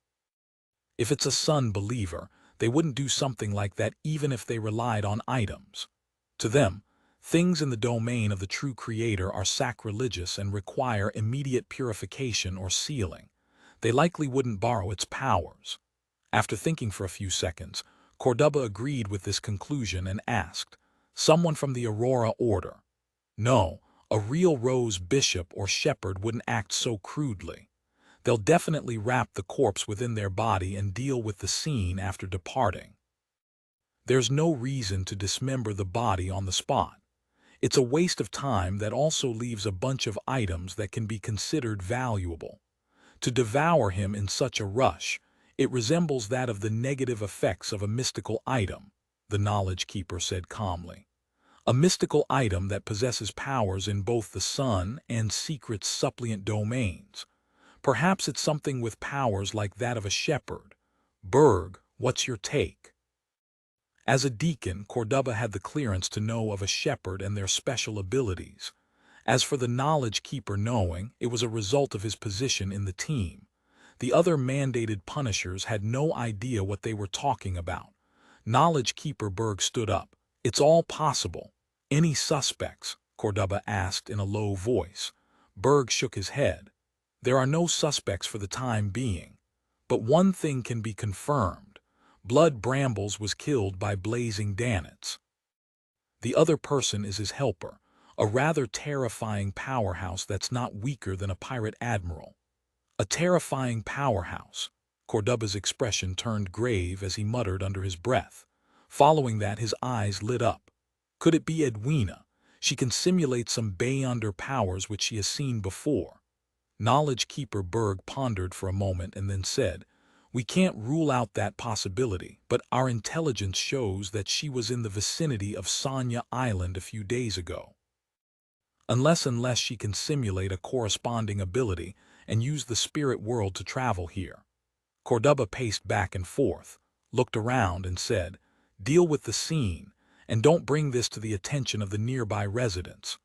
If it's a sun believer, they wouldn't do something like that even if they relied on items. To them, things in the domain of the true creator are sacrilegious and require immediate purification or sealing. They likely wouldn't borrow its powers. After thinking for a few seconds, Cordoba agreed with this conclusion and asked, "Someone from the Aurora Order?" "No, a real Rose bishop or shepherd wouldn't act so crudely. They'll definitely wrap the corpse within their body and deal with the scene after departing. There's no reason to dismember the body on the spot. It's a waste of time that also leaves a bunch of items that can be considered valuable. To devour him in such a rush, it resembles that of the negative effects of a mystical item," the knowledge keeper said calmly. "A mystical item that possesses powers in both the sun and secret suppliant domains. Perhaps it's something with powers like that of a shepherd. Berg, what's your take?" As a deacon, Cordoba had the clearance to know of a shepherd and their special abilities. As for the knowledge keeper knowing, it was a result of his position in the team. The other mandated punishers had no idea what they were talking about. Knowledge keeper Berg stood up. "It's all possible." "Any suspects?" Cordoba asked in a low voice. Berg shook his head. "There are no suspects for the time being. But one thing can be confirmed. Blood Brambles was killed by blazing Danets. The other person is his helper, a rather terrifying powerhouse that's not weaker than a pirate admiral." "A terrifying powerhouse." Cordoba's expression turned grave as he muttered under his breath. Following that, his eyes lit up. "Could it be Edwina? She can simulate some Beyonder powers which she has seen before." Knowledge keeper Berg pondered for a moment and then said, "We can't rule out that possibility, but our intelligence shows that she was in the vicinity of Sonya Island a few days ago. Unless she can simulate a corresponding ability and use the spirit world to travel here." Cordoba paced back and forth, looked around and said, "Deal with the scene, and don't bring this to the attention of the nearby residents.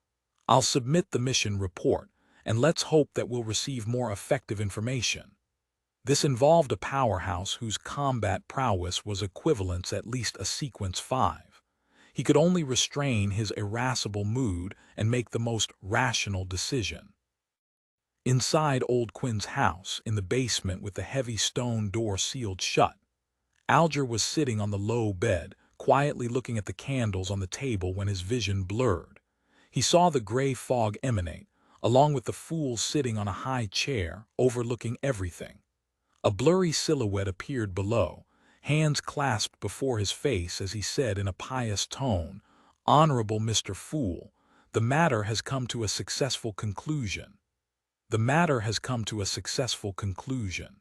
I'll submit the mission report, and let's hope that we'll receive more effective information." This involved a powerhouse whose combat prowess was equivalent at least a sequence 5. He could only restrain his irascible mood and make the most rational decision. Inside Old Quinn's house, in the basement with the heavy stone door sealed shut, Alger was sitting on the low bed, quietly looking at the candles on the table when his vision blurred. He saw the gray fog emanate, along with the fool sitting on a high chair, overlooking everything. A blurry silhouette appeared below, hands clasped before his face as he said in a pious tone, "Honorable Mr. Fool, the matter has come to a successful conclusion. The matter has come to a successful conclusion.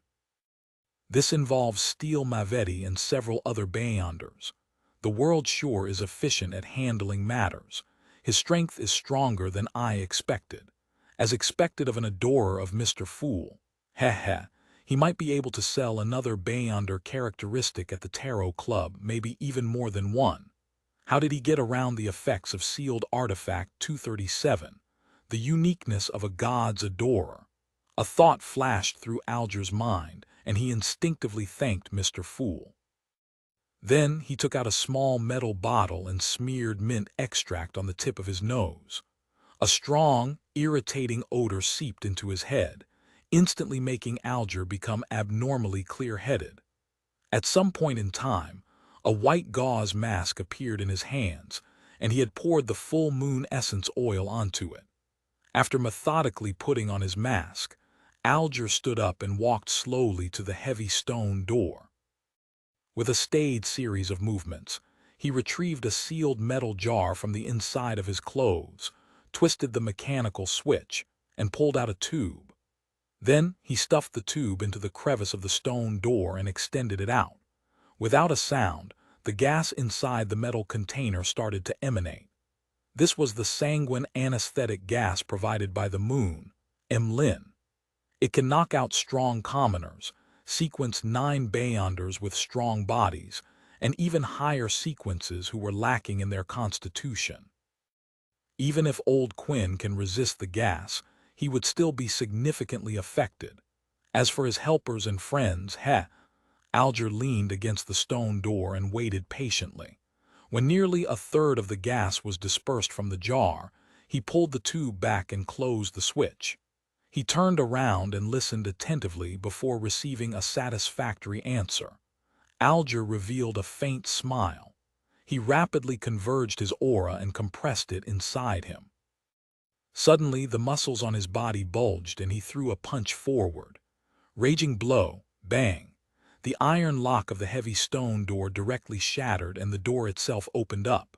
This involves Steele Mavetti and several other Beyonders. The world sure is efficient at handling matters. His strength is stronger than I expected. As expected of an adorer of Mr. Fool. Heh. He might be able to sell another Beyonder characteristic at the Tarot Club, maybe even more than one. How did he get around the effects of sealed artifact 237? The uniqueness of a god's adorer." A thought flashed through Alger's mind, and he instinctively thanked Mr. Fool. Then he took out a small metal bottle and smeared mint extract on the tip of his nose. A strong, irritating odor seeped into his head, instantly making Alger become abnormally clear-headed. At some point in time, a white gauze mask appeared in his hands, and he had poured the full moon essence oil onto it. After methodically putting on his mask, Alger stood up and walked slowly to the heavy stone door. With a staid series of movements, he retrieved a sealed metal jar from the inside of his clothes, twisted the mechanical switch, and pulled out a tube. Then he stuffed the tube into the crevice of the stone door and extended it out. Without a sound, the gas inside the metal container started to emanate. This was the sanguine anesthetic gas provided by the moon, Lin. It can knock out strong commoners, sequence 9 Beyonders with strong bodies, and even higher sequences who were lacking in their constitution. Even if Old Quinn can resist the gas, he would still be significantly affected. As for his helpers and friends, Alger leaned against the stone door and waited patiently. When nearly a third of the gas was dispersed from the jar, he pulled the tube back and closed the switch. He turned around and listened attentively before receiving a satisfactory answer. Alger revealed a faint smile. He rapidly converged his aura and compressed it inside him. Suddenly, the muscles on his body bulged and he threw a punch forward. Raging blow, bang. The iron lock of the heavy stone door directly shattered and the door itself opened up.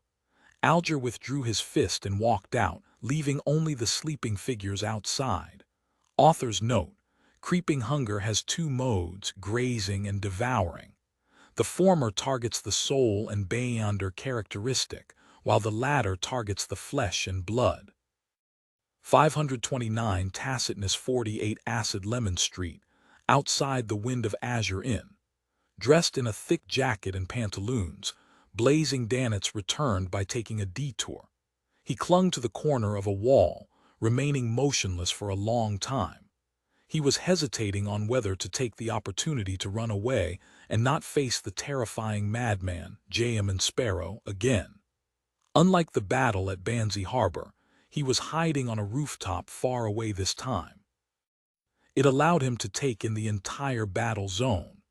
Alger withdrew his fist and walked out, leaving only the sleeping figures outside. Author's note: creeping hunger has two modes, grazing and devouring. The former targets the soul and beyonder characteristic, while the latter targets the flesh and blood. 529 Tacitness 48 Acid Lemon Street, outside the Wind of Azure Inn. Dressed in a thick jacket and pantaloons, Blazing Danitz returned by taking a detour. He clung to the corner of a wall, remaining motionless for a long time. He was hesitating on whether to take the opportunity to run away and not face the terrifying madman, J.M. Sparrow, again. Unlike the battle at Banzi Harbor, he was hiding on a rooftop far away this time. It allowed him to take in the entire battle zone.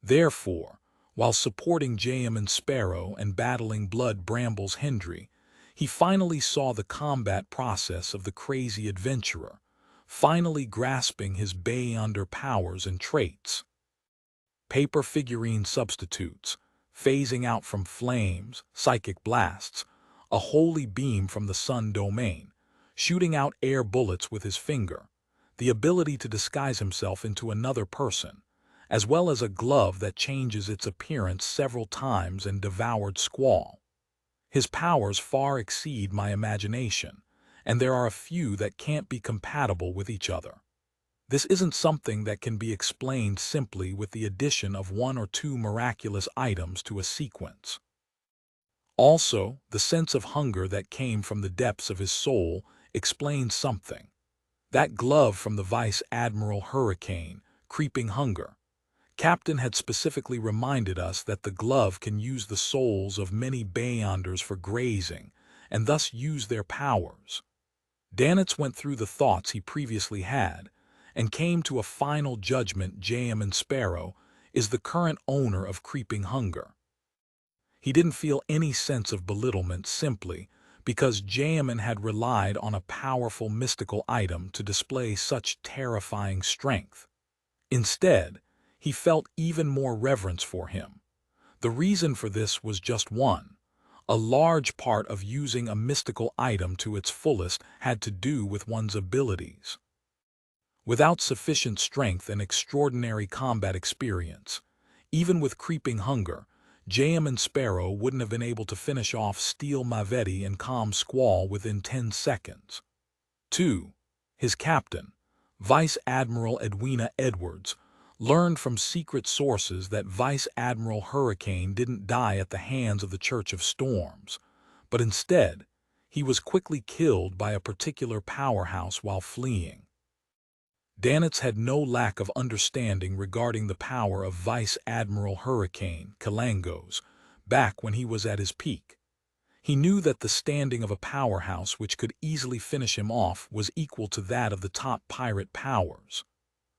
Therefore, while supporting J.M. Sparrow and battling Blood Brambles Hendry, he finally saw the combat process of the crazy adventurer, finally grasping his beyonder powers and traits. Paper figurine substitutes, phasing out from flames, psychic blasts, a holy beam from the sun domain, shooting out air bullets with his finger, the ability to disguise himself into another person, as well as a glove that changes its appearance several times and devoured Squall. His powers far exceed my imagination, and there are a few that can't be compatible with each other. This isn't something that can be explained simply with the addition of one or two miraculous items to a sequence. Also, the sense of hunger that came from the depths of his soul explains something. That glove from the Vice Admiral Hurricane, creeping hunger. Captain had specifically reminded us that the glove can use the souls of many beyonders for grazing, and thus use their powers. Danitz went through the thoughts he previously had, and came to a final judgment. J.M. Sparrow is the current owner of creeping hunger. He didn't feel any sense of belittlement simply because J.M. had relied on a powerful mystical item to display such terrifying strength. Instead, he felt even more reverence for him. The reason for this was just one. A large part of using a mystical item to its fullest had to do with one's abilities. Without sufficient strength and extraordinary combat experience, even with creeping hunger, J.M. Sparrow wouldn't have been able to finish off Steel Mavetti and Calm Squall within 10 seconds. 2. His captain, Vice Admiral Edwina Edwards, learned from secret sources that Vice Admiral Hurricane didn't die at the hands of the Church of Storms, but instead, he was quickly killed by a particular powerhouse while fleeing. Danitz had no lack of understanding regarding the power of Vice Admiral Hurricane, Kalangos, back when he was at his peak. He knew that the standing of a powerhouse which could easily finish him off was equal to that of the top pirate powers.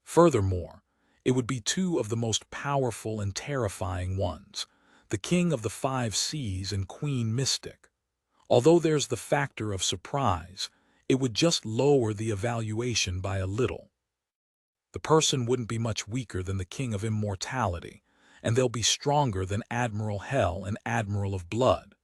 Furthermore, it would be two of the most powerful and terrifying ones, the King of the Five Seas and Queen Mystic. Although there's the factor of surprise, it would just lower the evaluation by a little. The person wouldn't be much weaker than the King of Immortality, and they'll be stronger than Admiral Hell and Admiral of Blood.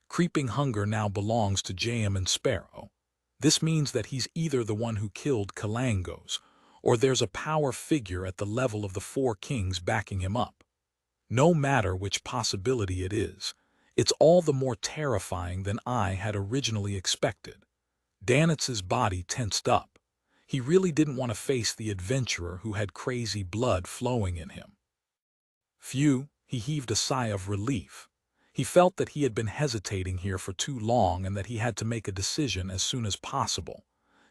Creeping hunger now belongs to J.M. Sparrow. This means that he's either the one who killed Kalangos, or there's a power figure at the level of the Four Kings backing him up. No matter which possibility it is, it's all the more terrifying than I had originally expected. Danitz's body tensed up. He really didn't want to face the adventurer who had crazy blood flowing in him. Phew, he heaved a sigh of relief. He felt that he had been hesitating here for too long and that he had to make a decision as soon as possible.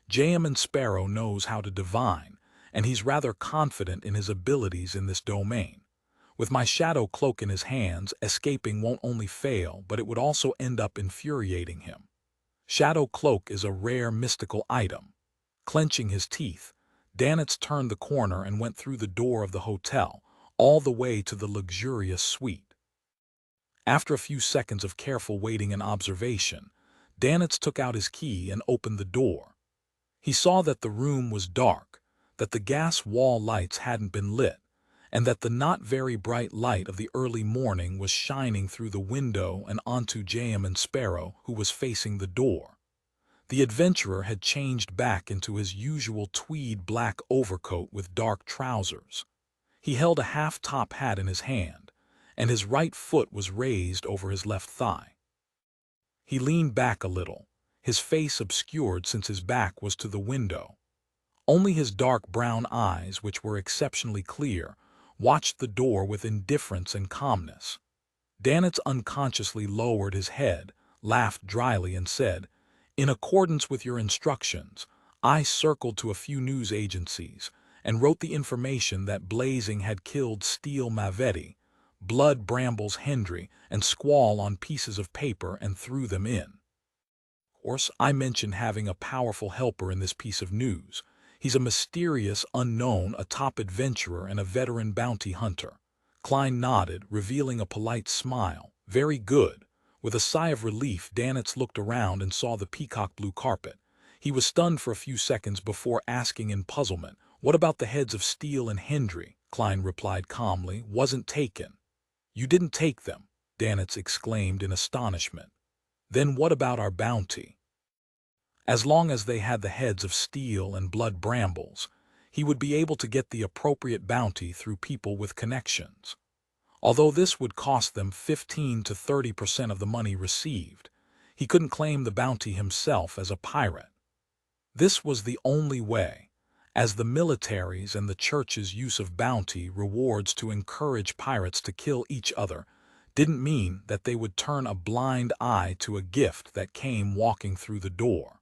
J.M. Sparrow knows how to divine, and he's rather confident in his abilities in this domain. With my shadow cloak in his hands, escaping won't only fail, but it would also end up infuriating him. Shadow cloak is a rare mystical item. Clenching his teeth, Danitz turned the corner and went through the door of the hotel, all the way to the luxurious suite. After a few seconds of careful waiting and observation, Danitz took out his key and opened the door. He saw that the room was dark, that the gas wall lights hadn't been lit, and that the not very bright light of the early morning was shining through the window and onto J.M. Sparrow, who was facing the door. The adventurer had changed back into his usual tweed black overcoat with dark trousers. He held a half-top hat in his hand, and his right foot was raised over his left thigh. He leaned back a little, his face obscured since his back was to the window. Only his dark brown eyes, which were exceptionally clear, watched the door with indifference and calmness. Danitz unconsciously lowered his head, laughed dryly, and said, "In accordance with your instructions, I circled to a few news agencies and wrote the information that Blazing had killed Steele Mavetti, Blood Brambles Hendry, and Squall on pieces of paper and threw them in. Of course, I mentioned having a powerful helper in this piece of news. He's a mysterious unknown, a top adventurer and a veteran bounty hunter." Klein nodded, revealing a polite smile. "Very good." With a sigh of relief, Danitz looked around and saw the peacock blue carpet. He was stunned for a few seconds before asking in puzzlement, "What about the heads of Steele and Hendry?" Klein replied calmly, "Wasn't taken." "You didn't take them?" Danitz exclaimed in astonishment. "Then what about our bounty?" As long as they had the heads of Steele and Blood Brambles, he would be able to get the appropriate bounty through people with connections. Although this would cost them 15 to 30% of the money received, he couldn't claim the bounty himself as a pirate. This was the only way, as the military's and the church's use of bounty rewards to encourage pirates to kill each other didn't mean that they would turn a blind eye to a gift that came walking through the door.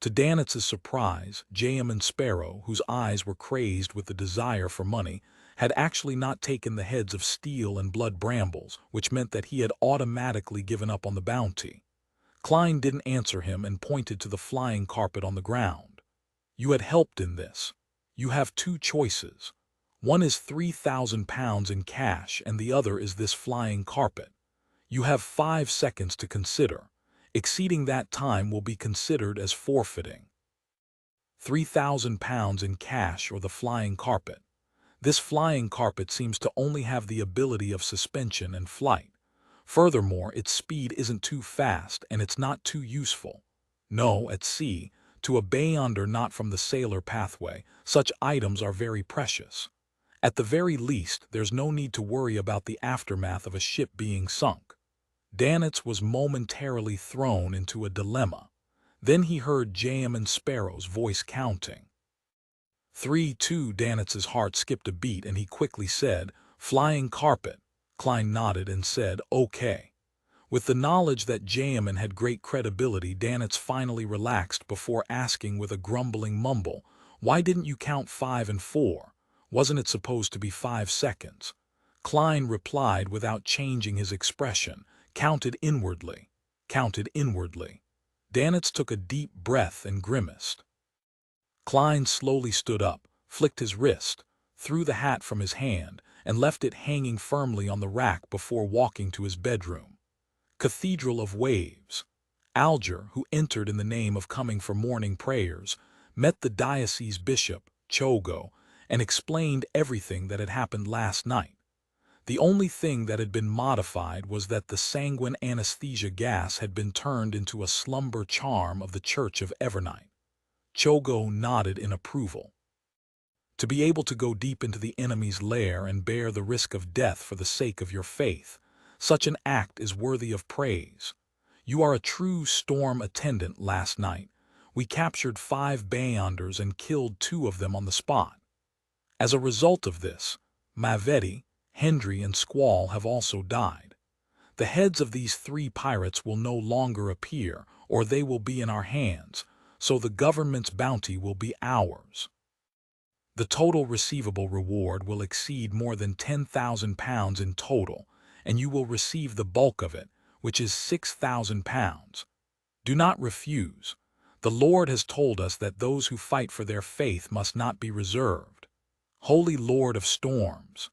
To Danitz's surprise, J.M. Sparrow, whose eyes were crazed with the desire for money, had actually not taken the heads of Steele and Blood Brambles, which meant that he had automatically given up on the bounty. Klein didn't answer him and pointed to the flying carpet on the ground. "You had helped in this. You have two choices. One is £3,000 in cash and the other is this flying carpet. You have 5 seconds to consider. Exceeding that time will be considered as forfeiting." £3,000 in cash or the flying carpet. This flying carpet seems to only have the ability of suspension and flight. Furthermore, its speed isn't too fast and it's not too useful. No, at sea, to a beyonder not from the Seer Pathway, such items are very precious. At the very least, there's no need to worry about the aftermath of a ship being sunk. Danitz was momentarily thrown into a dilemma. Then he heard J.M. Sparrow's voice counting. 3, 2. Danitz's heart skipped a beat and he quickly said, "Flying carpet." Klein nodded and said, "Okay." With the knowledge that J.M. had great credibility, Danitz finally relaxed before asking with a grumbling mumble, "Why didn't you count 5 and 4? Wasn't it supposed to be 5 seconds?" Klein replied without changing his expression, "Counted inwardly. Counted inwardly." Danitz took a deep breath and grimaced. Klein slowly stood up, flicked his wrist, threw the hat from his hand, and left it hanging firmly on the rack before walking to his bedroom. Cathedral of Waves. Alger, who entered in the name of coming for morning prayers, met the diocese bishop, Chogo, and explained everything that had happened last night. The only thing that had been modified was that the sanguine anesthesia gas had been turned into a slumber charm of the Church of Evernight. Chogo nodded in approval. To be able to go deep into the enemy's lair and bear the risk of death for the sake of your faith, such an act is worthy of praise. You are a true storm attendant. Last night, we captured 5 beyonders and killed 2 of them on the spot. As a result of this, Mavetti, Hendry, and Squall have also died. The heads of these 3 pirates will no longer appear, or they will be in our hands, so the government's bounty will be ours. The total receivable reward will exceed more than £10,000 in total, and you will receive the bulk of it, which is £6,000. Do not refuse. The Lord has told us that those who fight for their faith must not be reserved. Holy Lord of Storms.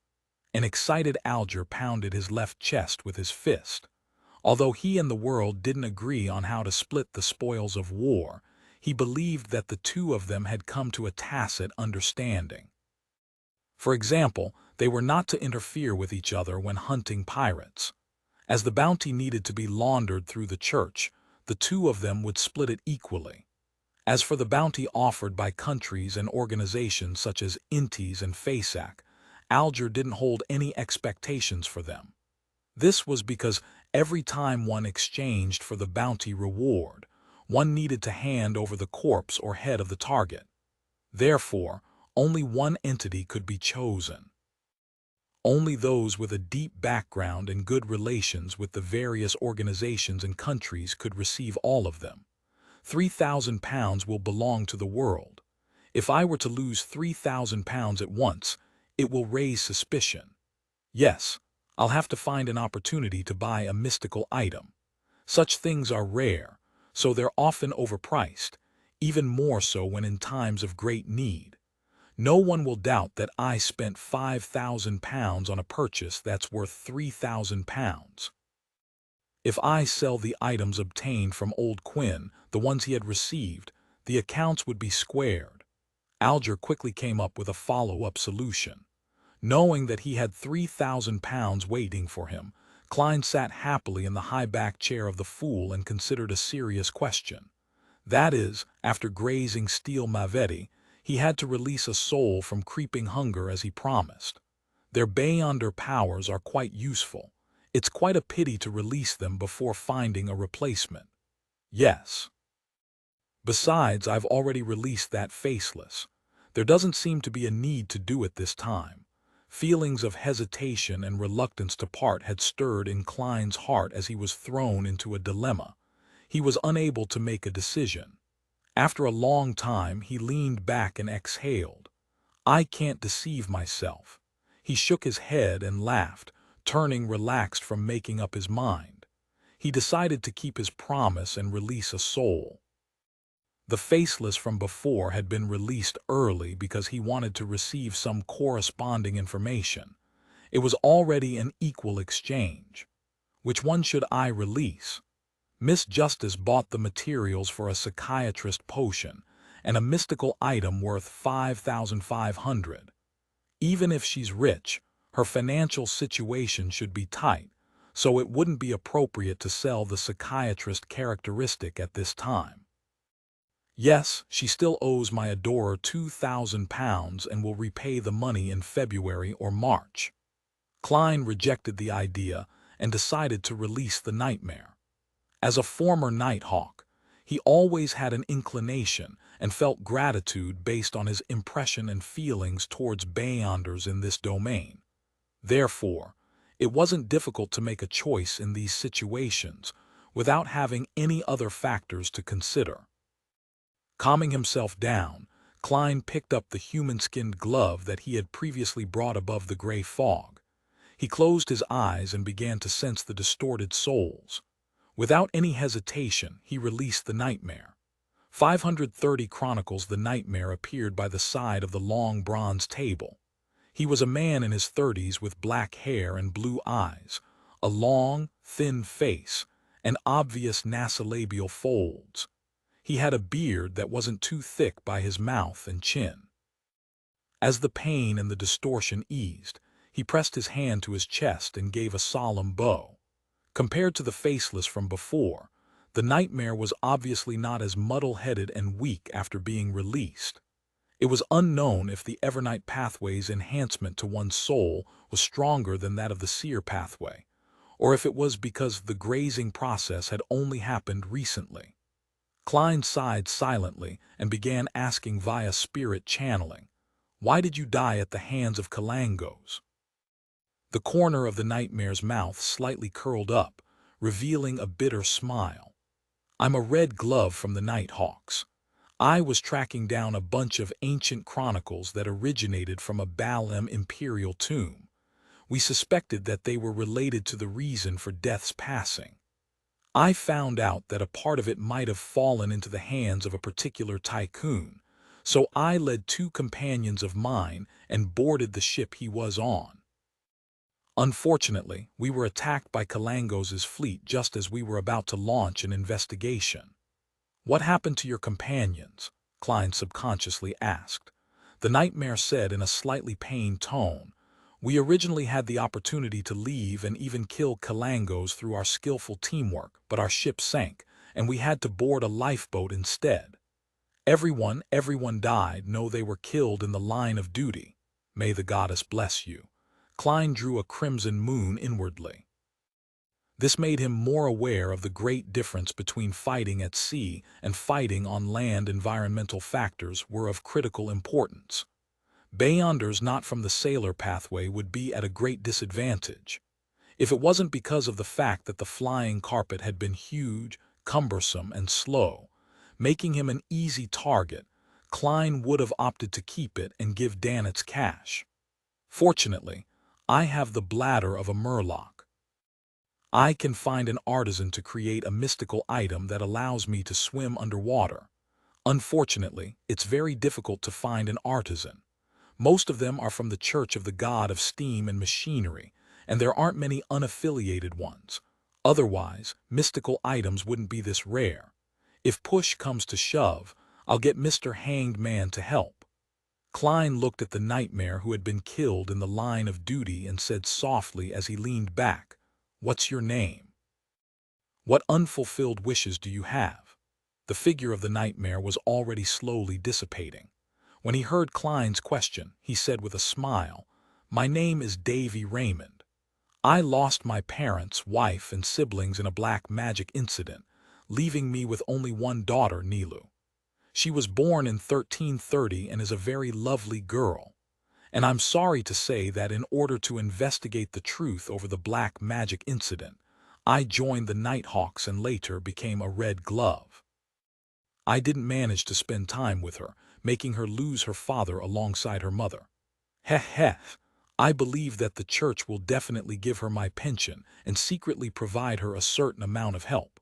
An excited Alger pounded his left chest with his fist. Although he and the world didn't agree on how to split the spoils of war, he believed that the two of them had come to a tacit understanding. For example, they were not to interfere with each other when hunting pirates. As the bounty needed to be laundered through the church, the two of them would split it equally. As for the bounty offered by countries and organizations such as Intis and FASAC, Alger didn't hold any expectations for them. This was because every time one exchanged for the bounty reward, one needed to hand over the corpse or head of the target. Therefore, only one entity could be chosen. Only those with a deep background and good relations with the various organizations and countries could receive all of them. 3,000 pounds will belong to the world. If I were to lose 3,000 pounds at once, it will raise suspicion. Yes, I'll have to find an opportunity to buy a mystical item. Such things are rare, so they're often overpriced, even more so when in times of great need. No one will doubt that I spent 5,000 pounds on a purchase that's worth 3,000 pounds. If I sell the items obtained from Old Quinn, the ones he had received, the accounts would be squared. Alger quickly came up with a follow-up solution. Knowing that he had 3,000 pounds waiting for him, Klein sat happily in the high-backed chair of the fool and considered a serious question. That is, after grazing Steer Pathway, he had to release a soul from creeping hunger as he promised. Their beyonder powers are quite useful. It's quite a pity to release them before finding a replacement. Yes. Besides, I've already released that faceless. There doesn't seem to be a need to do it this time. Feelings of hesitation and reluctance to part had stirred in Klein's heart as he was thrown into a dilemma. He was unable to make a decision. After a long time, he leaned back and exhaled. I can't deceive myself. He shook his head and laughed, turning relaxed from making up his mind. He decided to keep his promise and release a soul. The faceless from before had been released early because he wanted to receive some corresponding information. It was already an equal exchange. Which one should I release? Miss Justice bought the materials for a psychiatrist potion and a mystical item worth 5,500. Even if she's rich, her financial situation should be tight, so it wouldn't be appropriate to sell the psychiatrist characteristic at this time. Yes, she still owes my adorer 2,000 pounds and will repay the money in February or March. Klein rejected the idea and decided to release the nightmare. As a former Nighthawk, he always had an inclination and felt gratitude based on his impression and feelings towards beyonders in this domain. Therefore, it wasn't difficult to make a choice in these situations without having any other factors to consider. Calming himself down, Klein picked up the human-skinned glove that he had previously brought above the gray fog. He closed his eyes and began to sense the distorted souls. Without any hesitation, he released the nightmare. 530 Chronicles the nightmare appeared by the side of the long bronze table. He was a man in his 30s with black hair and blue eyes, a long, thin face, and obvious nasolabial folds. He had a beard that wasn't too thick by his mouth and chin. As the pain and the distortion eased, he pressed his hand to his chest and gave a solemn bow. Compared to the faceless from before, the nightmare was obviously not as muddle-headed and weak after being released. It was unknown if the Evernight Pathway's enhancement to one's soul was stronger than that of the Seer Pathway, or if it was because the grazing process had only happened recently. Klein sighed silently and began asking via spirit channeling, "Why did you die at the hands of Kalangos?" The corner of the nightmare's mouth slightly curled up, revealing a bitter smile. "I'm a red glove from the Nighthawks. I was tracking down a bunch of ancient chronicles that originated from a Baalem imperial tomb. We suspected that they were related to the reason for Death's passing. I found out that a part of it might have fallen into the hands of a particular tycoon, so I led 2 companions of mine and boarded the ship he was on. Unfortunately, we were attacked by Kalangos's fleet just as we were about to launch an investigation. What happened to your companions? Klein subconsciously asked. The nightmare said in a slightly pained tone, we originally had the opportunity to leave and even kill Kalangos through our skillful teamwork, but our ship sank, and we had to board a lifeboat instead. Everyone died. No, they were killed in the line of duty. May the goddess bless you. Klein drew a crimson moon inwardly. This made him more aware of the great difference between fighting at sea and fighting on land. Environmental factors were of critical importance. Beyonders not from the Seer Pathway would be at a great disadvantage. If it wasn't because of the fact that the flying carpet had been huge, cumbersome, and slow, making him an easy target, Klein would have opted to keep it and give Dan its cash. Fortunately, I have the bladder of a murloc. I can find an artisan to create a mystical item that allows me to swim underwater. Unfortunately, it's very difficult to find an artisan. Most of them are from the Church of the God of Steam and Machinery, and there aren't many unaffiliated ones. Otherwise, mystical items wouldn't be this rare. If push comes to shove, I'll get Mr. Hanged Man to help. Klein looked at the nightmare who had been killed in the line of duty and said softly as he leaned back, "What's your name? What unfulfilled wishes do you have?" The figure of the nightmare was already slowly dissipating. When he heard Klein's question, he said with a smile, "My name is Davy Raymond. I lost my parents, wife, and siblings in a black magic incident, leaving me with only one daughter, Nilu. She was born in 1330 and is a very lovely girl. And I'm sorry to say that in order to investigate the truth over the black magic incident, I joined the Nighthawks and later became a Red Glove. I didn't manage to spend time with her, making her lose her father alongside her mother. Heh. I believe that the church will definitely give her my pension and secretly provide her a certain amount of help.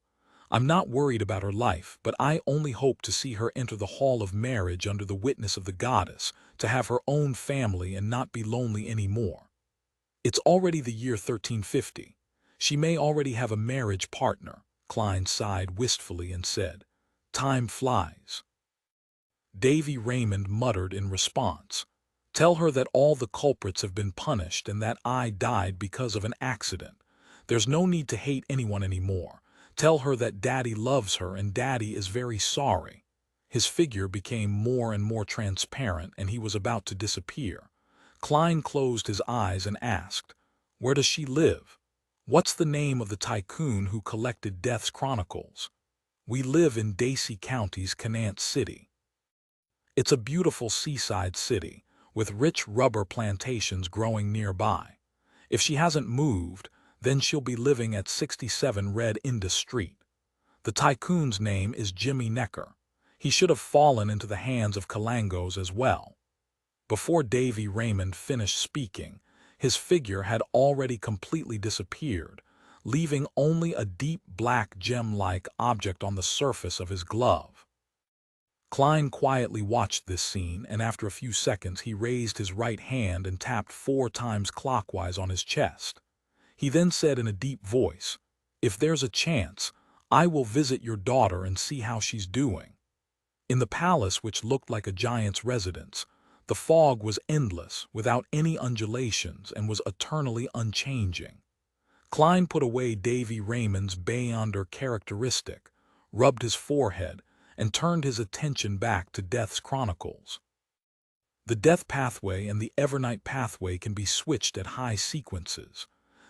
I'm not worried about her life, but I only hope to see her enter the hall of marriage under the witness of the goddess, to have her own family and not be lonely anymore. It's already the year 1350. She may already have a marriage partner." Klein sighed wistfully and said, "Time flies." Davy Raymond muttered in response, "Tell her that all the culprits have been punished and that I died because of an accident. There's no need to hate anyone anymore. Tell her that Daddy loves her and Daddy is very sorry." His figure became more and more transparent and he was about to disappear. Klein closed his eyes and asked, "Where does she live? What's the name of the tycoon who collected Death's Chronicles?" "We live in Dacey County's Canant City. It's a beautiful seaside city, with rich rubber plantations growing nearby. If she hasn't moved, then she'll be living at 67 Red Indus Street. The tycoon's name is Jimmy Necker. He should have fallen into the hands of Kalangos as well." Before Davy Raymond finished speaking, his figure had already completely disappeared, leaving only a deep black gem-like object on the surface of his glove. Klein quietly watched this scene, and after a few seconds he raised his right hand and tapped 4 times clockwise on his chest. He then said in a deep voice, "If there's a chance, I will visit your daughter and see how she's doing." In the palace, which looked like a giant's residence, the fog was endless, without any undulations, and was eternally unchanging. Klein put away Davy Raymond's Beyonder characteristic, rubbed his forehead, and turned his attention back to Death's Chronicles. The Death Pathway and the Evernight Pathway can be switched at high sequences.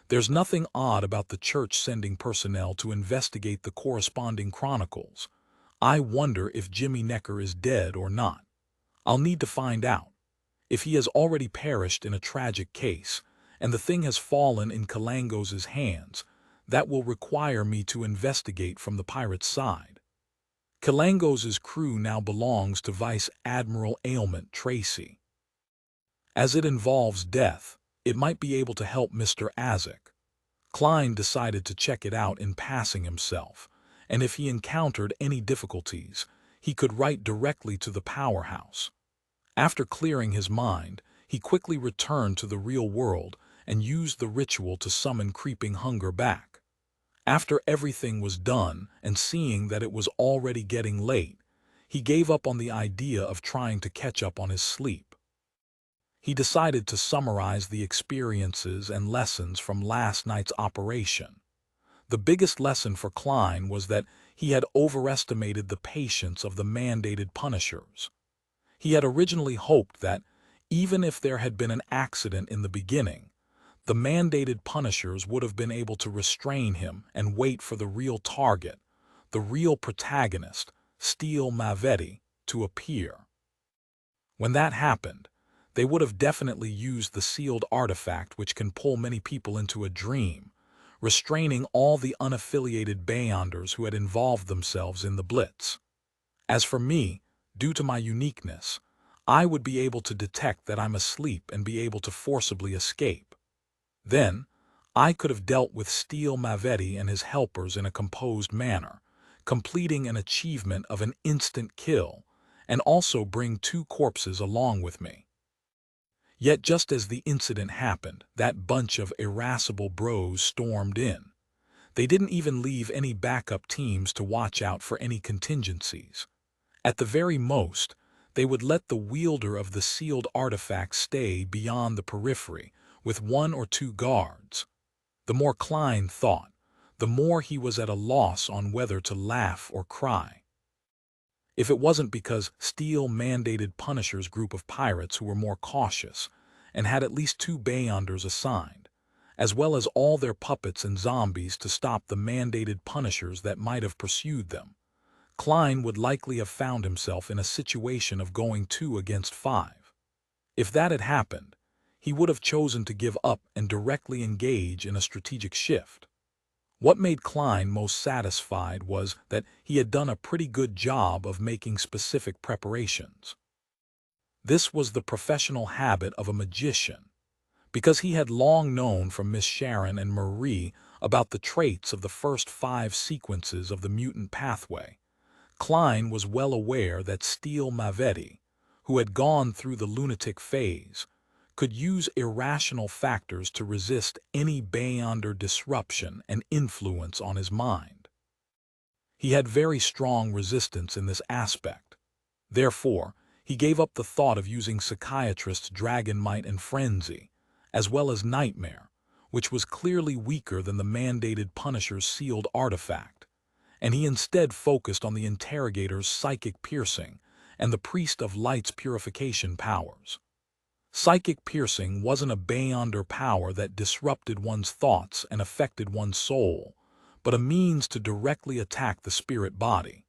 There's nothing odd about the church sending personnel to investigate the corresponding chronicles. I wonder if Jimmy Necker is dead or not. I'll need to find out. If he has already perished in a tragic case, and the thing has fallen in Kalangos' hands, that will require me to investigate from the pirate's side. Kalangos' crew now belongs to Vice Admiral Ailment Tracy. As it involves death, it might be able to help Mr. Azek. Klein decided to check it out in passing himself, and if he encountered any difficulties, he could write directly to the powerhouse. After clearing his mind, he quickly returned to the real world and used the ritual to summon creeping hunger back. After everything was done, and seeing that it was already getting late, he gave up on the idea of trying to catch up on his sleep. He decided to summarize the experiences and lessons from last night's operation. The biggest lesson for Klein was that he had overestimated the patience of the mandated punishers. He had originally hoped that, even if there had been an accident in the beginning, the mandated punishers would have been able to restrain him and wait for the real target, the real protagonist, Steampunk Moretti, to appear. When that happened, they would have definitely used the sealed artifact which can pull many people into a dream, restraining all the unaffiliated Beyonders who had involved themselves in the Blitz. As for me, due to my uniqueness, I would be able to detect that I'm asleep and be able to forcibly escape. Then, I could have dealt with Steampunk Moretti and his helpers in a composed manner, completing an achievement of an instant kill, and also bring 2 corpses along with me. Yet just as the incident happened, that bunch of irascible bros stormed in. They didn't even leave any backup teams to watch out for any contingencies. At the very most, they would let the wielder of the sealed artifact stay beyond the periphery with 1 or 2 guards. The more Klein thought, the more he was at a loss on whether to laugh or cry. If it wasn't because Steele mandated Punisher's group of pirates who were more cautious and had at least 2 Beyonders assigned, as well as all their puppets and zombies to stop the mandated Punishers that might have pursued them, Klein would likely have found himself in a situation of going 2 against 5. If that had happened, he would have chosen to give up and directly engage in a strategic shift. What made Klein most satisfied was that he had done a pretty good job of making specific preparations. This was the professional habit of a magician, because he had long known from Miss Sharon and Marie about the traits of the first 5 sequences of the mutant pathway. Klein was well aware that Steampunk Moretti, who had gone through the lunatic phase, could use irrational factors to resist any Beyonder disruption and influence on his mind. He had very strong resistance in this aspect. Therefore, he gave up the thought of using Psychiatrist's Dragon Might and Frenzy, as well as Nightmare, which was clearly weaker than the mandated Punisher's sealed artifact, and he instead focused on the Interrogator's Psychic Piercing and the Priest of Light's Purification powers. Psychic piercing wasn't a Beyonder power that disrupted one's thoughts and affected one's soul, but a means to directly attack the spirit body.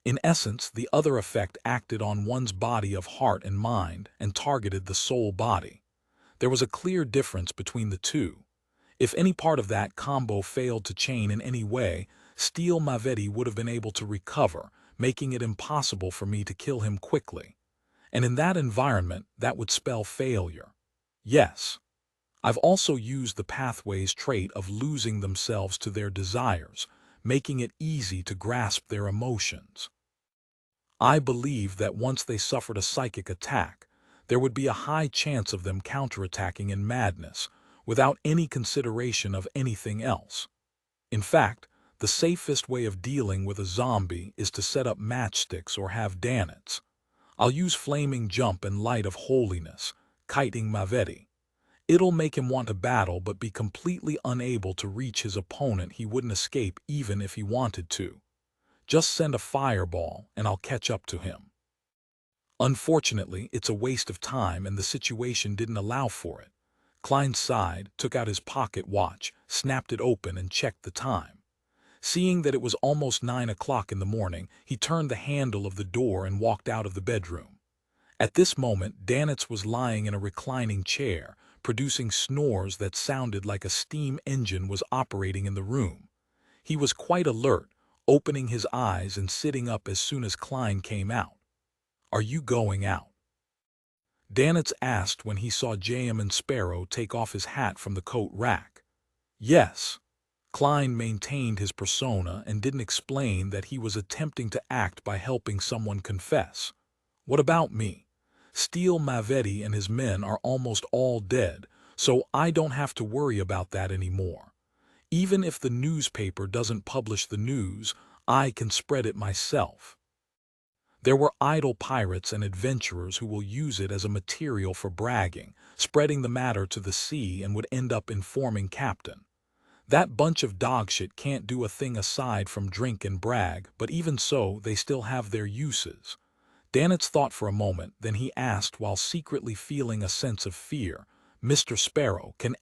In essence, the other effect acted on one's body of heart and mind and targeted the soul body. There was a clear difference between the two. If any part of that combo failed to chain in any way, Steampunk Moretti would have been able to recover, making it impossible for me to kill him quickly. And in that environment, that would spell failure. Yes, I've also used the pathway's trait of losing themselves to their desires, making it easy to grasp their emotions. I believe that once they suffered a psychic attack, there would be a high chance of them counterattacking in madness, without any consideration of anything else. In fact, the safest way of dealing with a zombie is to set up matchsticks or have Danets. I'll use Flaming Jump and Light of Holiness, kiting Moretti. It'll make him want to battle but be completely unable to reach his opponent. He wouldn't escape even if he wanted to. Just send a fireball and I'll catch up to him. Unfortunately, it's a waste of time and the situation didn't allow for it. Klein sighed, took out his pocket watch, snapped it open and checked the time. Seeing that it was almost 9 o'clock in the morning, he turned the handle of the door and walked out of the bedroom. At this moment, Danitz was lying in a reclining chair, producing snores that sounded like a steam engine was operating in the room. He was quite alert, opening his eyes and sitting up as soon as Klein came out. "Are you going out?" Danitz asked when he saw J.M. and Sparrow take off his hat from the coat rack. "Yes." Klein maintained his persona and didn't explain that he was attempting to act by helping someone confess. "What about me? Steampunk Moretti and his men are almost all dead, so I don't have to worry about that anymore. Even if the newspaper doesn't publish the news, I can spread it myself. There were idle pirates and adventurers who will use it as a material for bragging, spreading the matter to the sea, and would end up informing Captain. That bunch of dogshit can't do a thing aside from drink and brag, but even so, they still have their uses. Danitz thought for a moment, then he asked while secretly feeling a sense of fear, "Mr. Sparrow, can